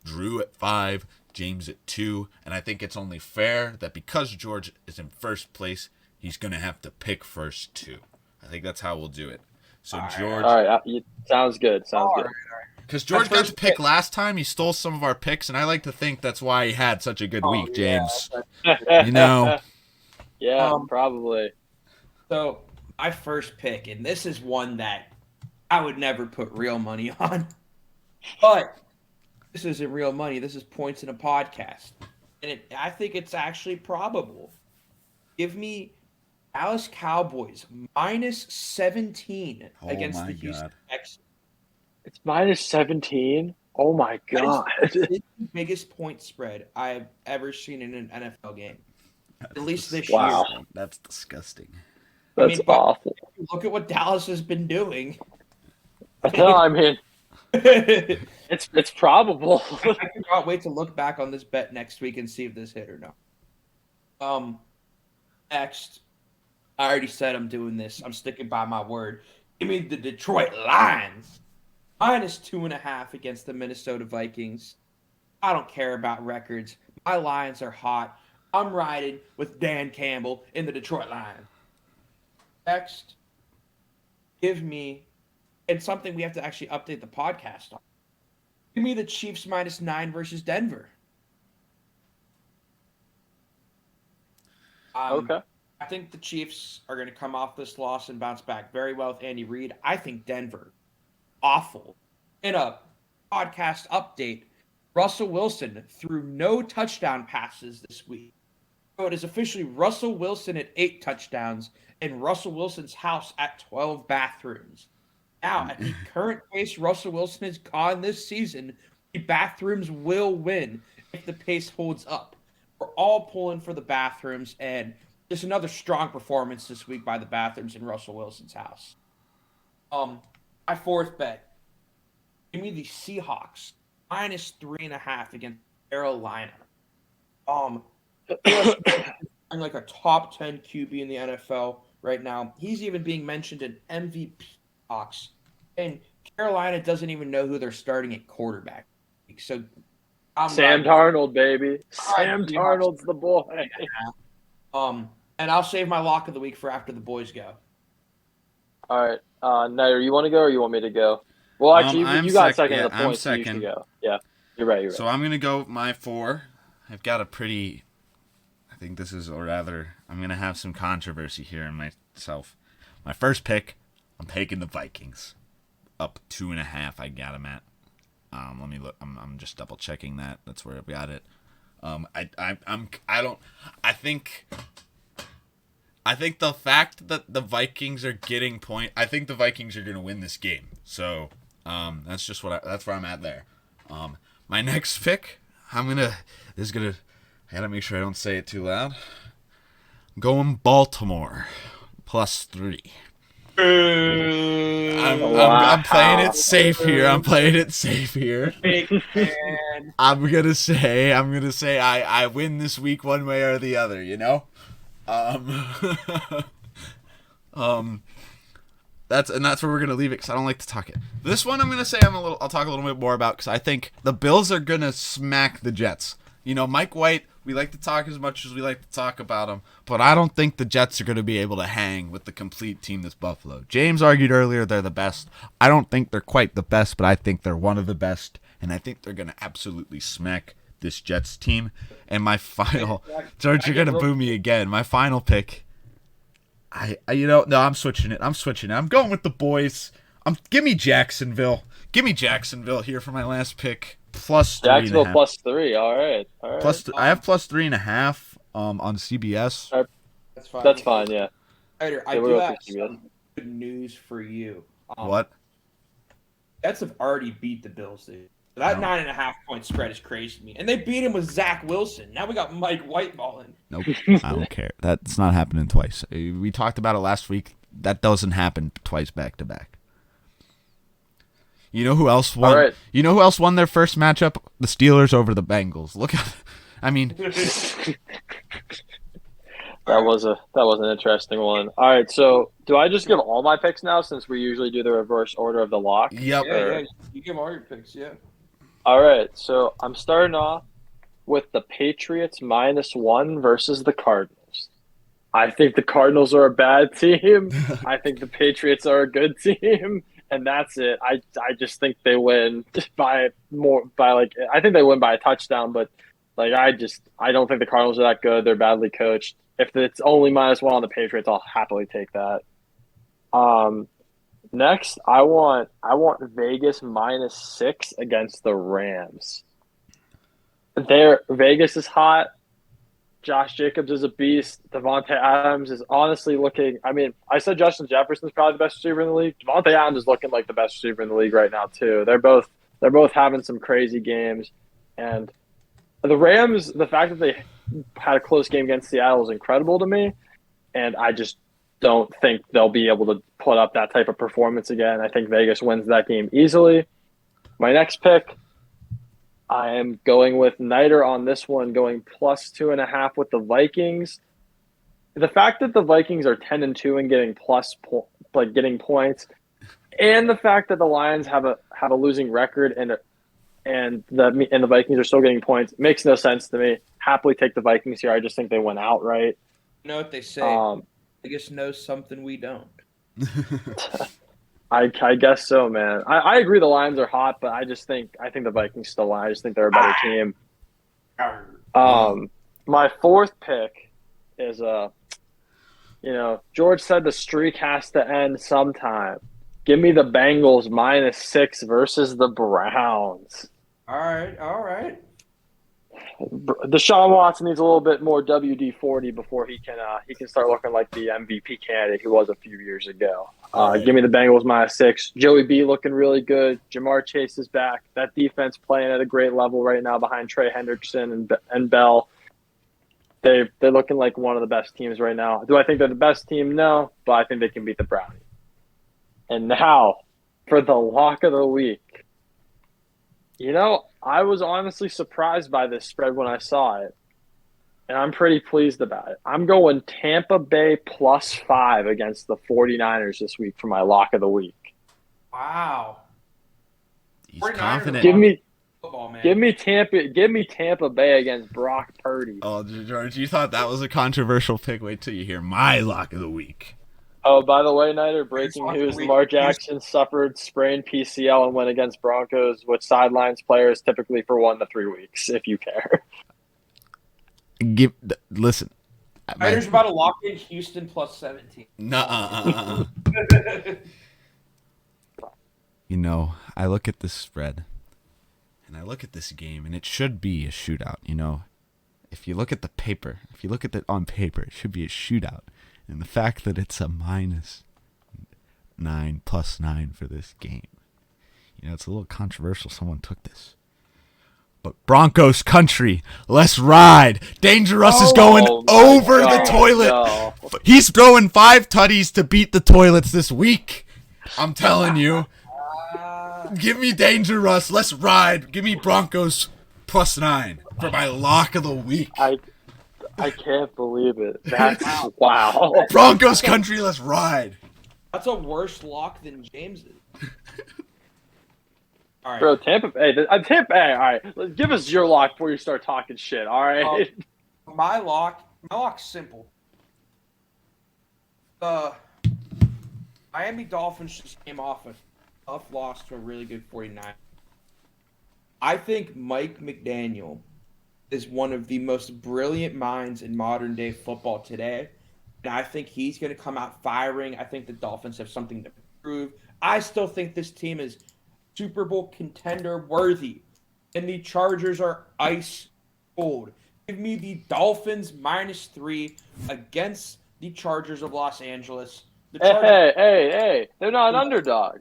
Drew at 5, James at 2, and I think it's only fair that because George is in first place, he's going to have to pick first too. I think that's how we'll do it. So George, all right, sounds good. because George got to pick last time, he stole some of our picks, and I like to think that's why he had such a good week, James. Yeah. You know, Yeah, probably. So my first pick, and this is one that I would never put real money on, but this isn't real money. This is points in a podcast, and I think it's actually probable. Give me Dallas Cowboys minus 17 against the Houston Texans. It's minus 17. Oh my god! That is the biggest point spread I've ever seen in an NFL game. At least this year. That's disgusting. That's awful. Look at what Dallas has been doing. No, I mean, it's probable. I cannot wait to look back on this bet next week and see if this hit or no. Next, I already said I'm doing this. I'm sticking by my word. Give me the Detroit Lions minus 2.5 against the Minnesota Vikings. I don't care about records. My Lions are hot. I'm riding with Dan Campbell in the Detroit Lions. Next, give me, and something we have to actually update the podcast on. Give me the Chiefs minus 9 versus Denver. Okay. I think the Chiefs are going to come off this loss and bounce back very well with Andy Reid. I think Denver, awful. In a podcast update, Russell Wilson threw no touchdown passes this week. So it is officially Russell Wilson at 8 touchdowns and Russell Wilson's house at 12 bathrooms. Now, at the current pace Russell Wilson has gone this season, the bathrooms will win if the pace holds up. We're all pulling for the bathrooms, and just another strong performance this week by the bathrooms in Russell Wilson's house. My fourth bet, give me the Seahawks minus 3.5 against Carolina. I'm like a top 10 QB in the NFL right now. He's even being mentioned in MVP talks, and Carolina doesn't even know who they're starting at quarterback. So Sam Darnold, baby. Sam Darnold's the boy. And I'll save my lock of the week for after the boys go. All right. Nair, you want to go or you want me to go? Well, actually, you got second in the I'm points. So you second. should go. Yeah, you're right. So I'm going to go with my 4. I've got a pretty... I think this is, or rather, I'm going to have some controversy here in myself. My first pick, I'm taking the Vikings. Up 2.5, I got them at. Let me look. I'm just double checking that. That's where I've got it. I think the fact that the Vikings are getting I think the Vikings are going to win this game. So, that's just that's where I'm at there. My next pick, I gotta make sure I don't say it too loud. I'm going Baltimore +3. I'm playing it safe here. I'm gonna say I win this week one way or the other, you know? That's where we're gonna leave it because I don't like to talk it. This one I'm gonna say I'll talk a little bit more about because I think the Bills are gonna smack the Jets. You know, Mike White, we like to talk as much as we like to talk about him, but I don't think the Jets are gonna be able to hang with the complete team that's Buffalo. James argued earlier they're the best. I don't think they're quite the best, but I think they're one of the best, and I think they're gonna absolutely smack this Jets team. And my final, George, you're gonna boo me again. My final pick. I'm switching it. I'm going with the boys. Give me Jacksonville. Here for my last pick. +3.5. Jacksonville +3. All right. I have +3.5 on CBS. That's fine. That's fine. Yeah. I do have some good news for you. What? Jets have already beat the Bills. Dude. That No. 9.5-point spread is crazy to me. And they beat him with Zach Wilson. Now we got Mike White balling. Nope. I don't care. That's not happening twice. We talked about it last week. That doesn't happen twice back to back. You know who else won? All right. You know who else won their first matchup? The Steelers over the Bengals. Look at, I mean, That was an interesting one. All right, so do I just give all my picks now since we usually do the reverse order of the lock? yep. Yeah. You give all your picks, yeah. All right, so I'm starting off with the Patriots -1 versus the Cardinals. I think the Cardinals are a bad team. I think the Patriots are a good team, and that's it. I just think they win I think they win by a touchdown, but I don't think the Cardinals are that good. They're badly coached. If it's only -1 on the Patriots, I'll happily take that. Next, I want Vegas -6 against the Rams. Vegas is hot. Josh Jacobs is a beast. Devontae Adams is honestly looking. I mean, I said Justin Jefferson's probably the best receiver in the league. Devontae Adams is looking like the best receiver in the league right now too. They're both having some crazy games, and the Rams. The fact that they had a close game against Seattle is incredible to me, and I just don't think they'll be able to put up that type of performance again. I think Vegas wins that game easily. My next pick, I am going with Niter on this one, going +2.5 with the Vikings. The fact that the Vikings are 10-2 and getting getting points, and the fact that the Lions have a losing record and the Vikings are still getting points makes no sense to me. Happily take the Vikings here. I just think they went outright. You know what they say? Vegas knows something we don't. I guess so, man. I agree the Lions are hot, but I think the Vikings still win. I just think they're a better team. My fourth pick is George said the streak has to end sometime. Give me the Bengals -6 versus the Browns. All right. Deshaun Watson needs a little bit more WD-40 before he can start looking like the MVP candidate he was a few years ago. Give me the Bengals -6. Joey B looking really good. Jamar Chase is back. That defense playing at a great level right now behind Trey Hendrickson and Bell. They're looking like one of the best teams right now. Do I think they're the best team? No, but I think they can beat the Brownies. And now for the lock of the week. I was honestly surprised by this spread when I saw it, and I'm pretty pleased about it. I'm going Tampa Bay +5 against the 49ers this week for my lock of the week. Wow. He's confident. Give me football, man. Give me Tampa Bay against Brock Purdy. Oh, George, you thought that was a controversial pick. Wait till you hear my lock of the week. Oh, by the way, Niter, breaking news, Lamar Jackson suffered sprained PCL and went against Broncos, which sidelines players typically for 1 to 3 weeks, if you care. Listen. Niter's about to lock in Houston +17. Nuh-uh. I look at this spread, and I look at this game, and it should be a shootout, If you look at the paper, on paper, it should be a shootout. And the fact that it's a -9 +9 for this game, it's a little controversial. Someone took this. But Broncos country, let's ride. Dangerous is going over the toilet. No. He's throwing 5 tutties to beat the toilets this week. I'm telling you. Give me Dangerous. Let's ride. Give me Broncos +9 for my lock of the week. I can't believe it. That's wow. Broncos country, let's ride. That's a worse lock than James's. All right. Bro, Tampa Bay. Tampa Bay. All right, give us your lock before you start talking shit. All right. My lock's simple. The Miami Dolphins just came off a tough loss to a really good 49. I think Mike McDaniel is one of the most brilliant minds in modern day football today. And I think he's going to come out firing. I think the Dolphins have something to prove. I still think this team is Super Bowl contender worthy. And the Chargers are ice cold. Give me the Dolphins -3 against the Chargers of Los Angeles. The Hey, Chargers. hey! They're not an underdog.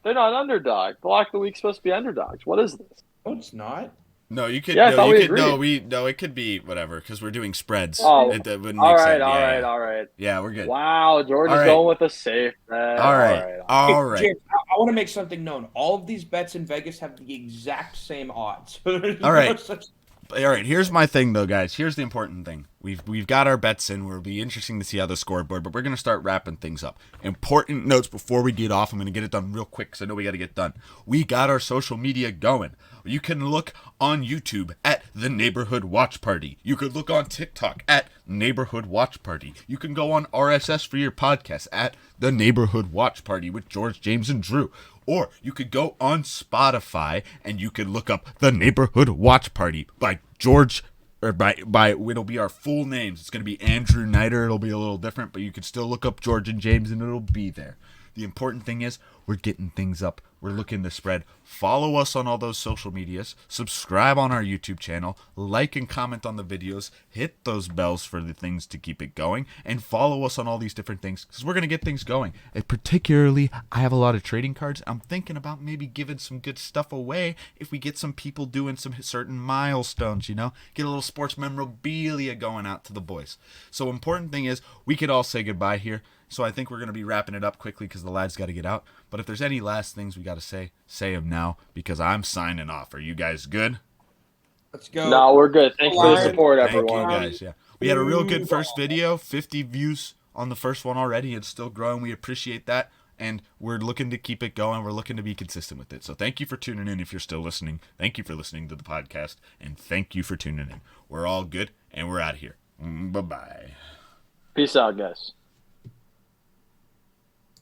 They're not an underdog. The lock of the week's supposed to be underdogs. What is this? No, it's not. No, you could. Yeah, I no, thought you we could. agreed. No, it could be whatever because we're doing spreads. Oh, It wouldn't all make right, sense. all right. Yeah, we're good. Wow, George All is right. going with a safe bet. All right. All Hey, right. James, I want to make something known. All of these bets in Vegas have the exact same odds. There's All right. no such- All right, here's my thing though, guys. Here's the important thing. We've got our bets in. It'll be interesting to see how the scoreboard, but we're gonna start wrapping things up. Important notes before we get off. I'm gonna get it done real quick because I know we got to get done. We got our social media going. You can look on YouTube at the Neighborhood Watch Party. You could look on TikTok at Neighborhood Watch Party. You can go on RSS for your podcast at the Neighborhood Watch Party with George, James, and Drew. Or you could go on Spotify and you could look up the Neighborhood Watch Party by George, or by it'll be our full names. It's gonna be Andrew Nider. It'll be a little different, but you can still look up George and James and it'll be there. The important thing is we're getting things up. We're looking to spread. Follow us on all those social medias. Subscribe on our YouTube channel. Like and comment on the videos. Hit those bells for the things to keep it going. And follow us on all these different things because we're going to get things going. And particularly, I have a lot of trading cards. I'm thinking about maybe giving some good stuff away if we get some people doing some certain milestones, Get a little sports memorabilia going out to the boys. So important thing is we could all say goodbye here. So I think we're going to be wrapping it up quickly because the lads got to get out. But if there's any last things we got to say them now because I'm signing off. Are you guys good? Let's go. No, we're good. Thanks for the support, Thank everyone. you guys. Yeah, we had a real good first video. 50 views on the first one already. It's still growing. We appreciate that. And we're looking to keep it going. We're looking to be consistent with it. So thank you for tuning in if you're still listening. Thank you for listening to the podcast. And thank you for tuning in. We're all good and we're out of here. Bye-bye. Peace out, guys.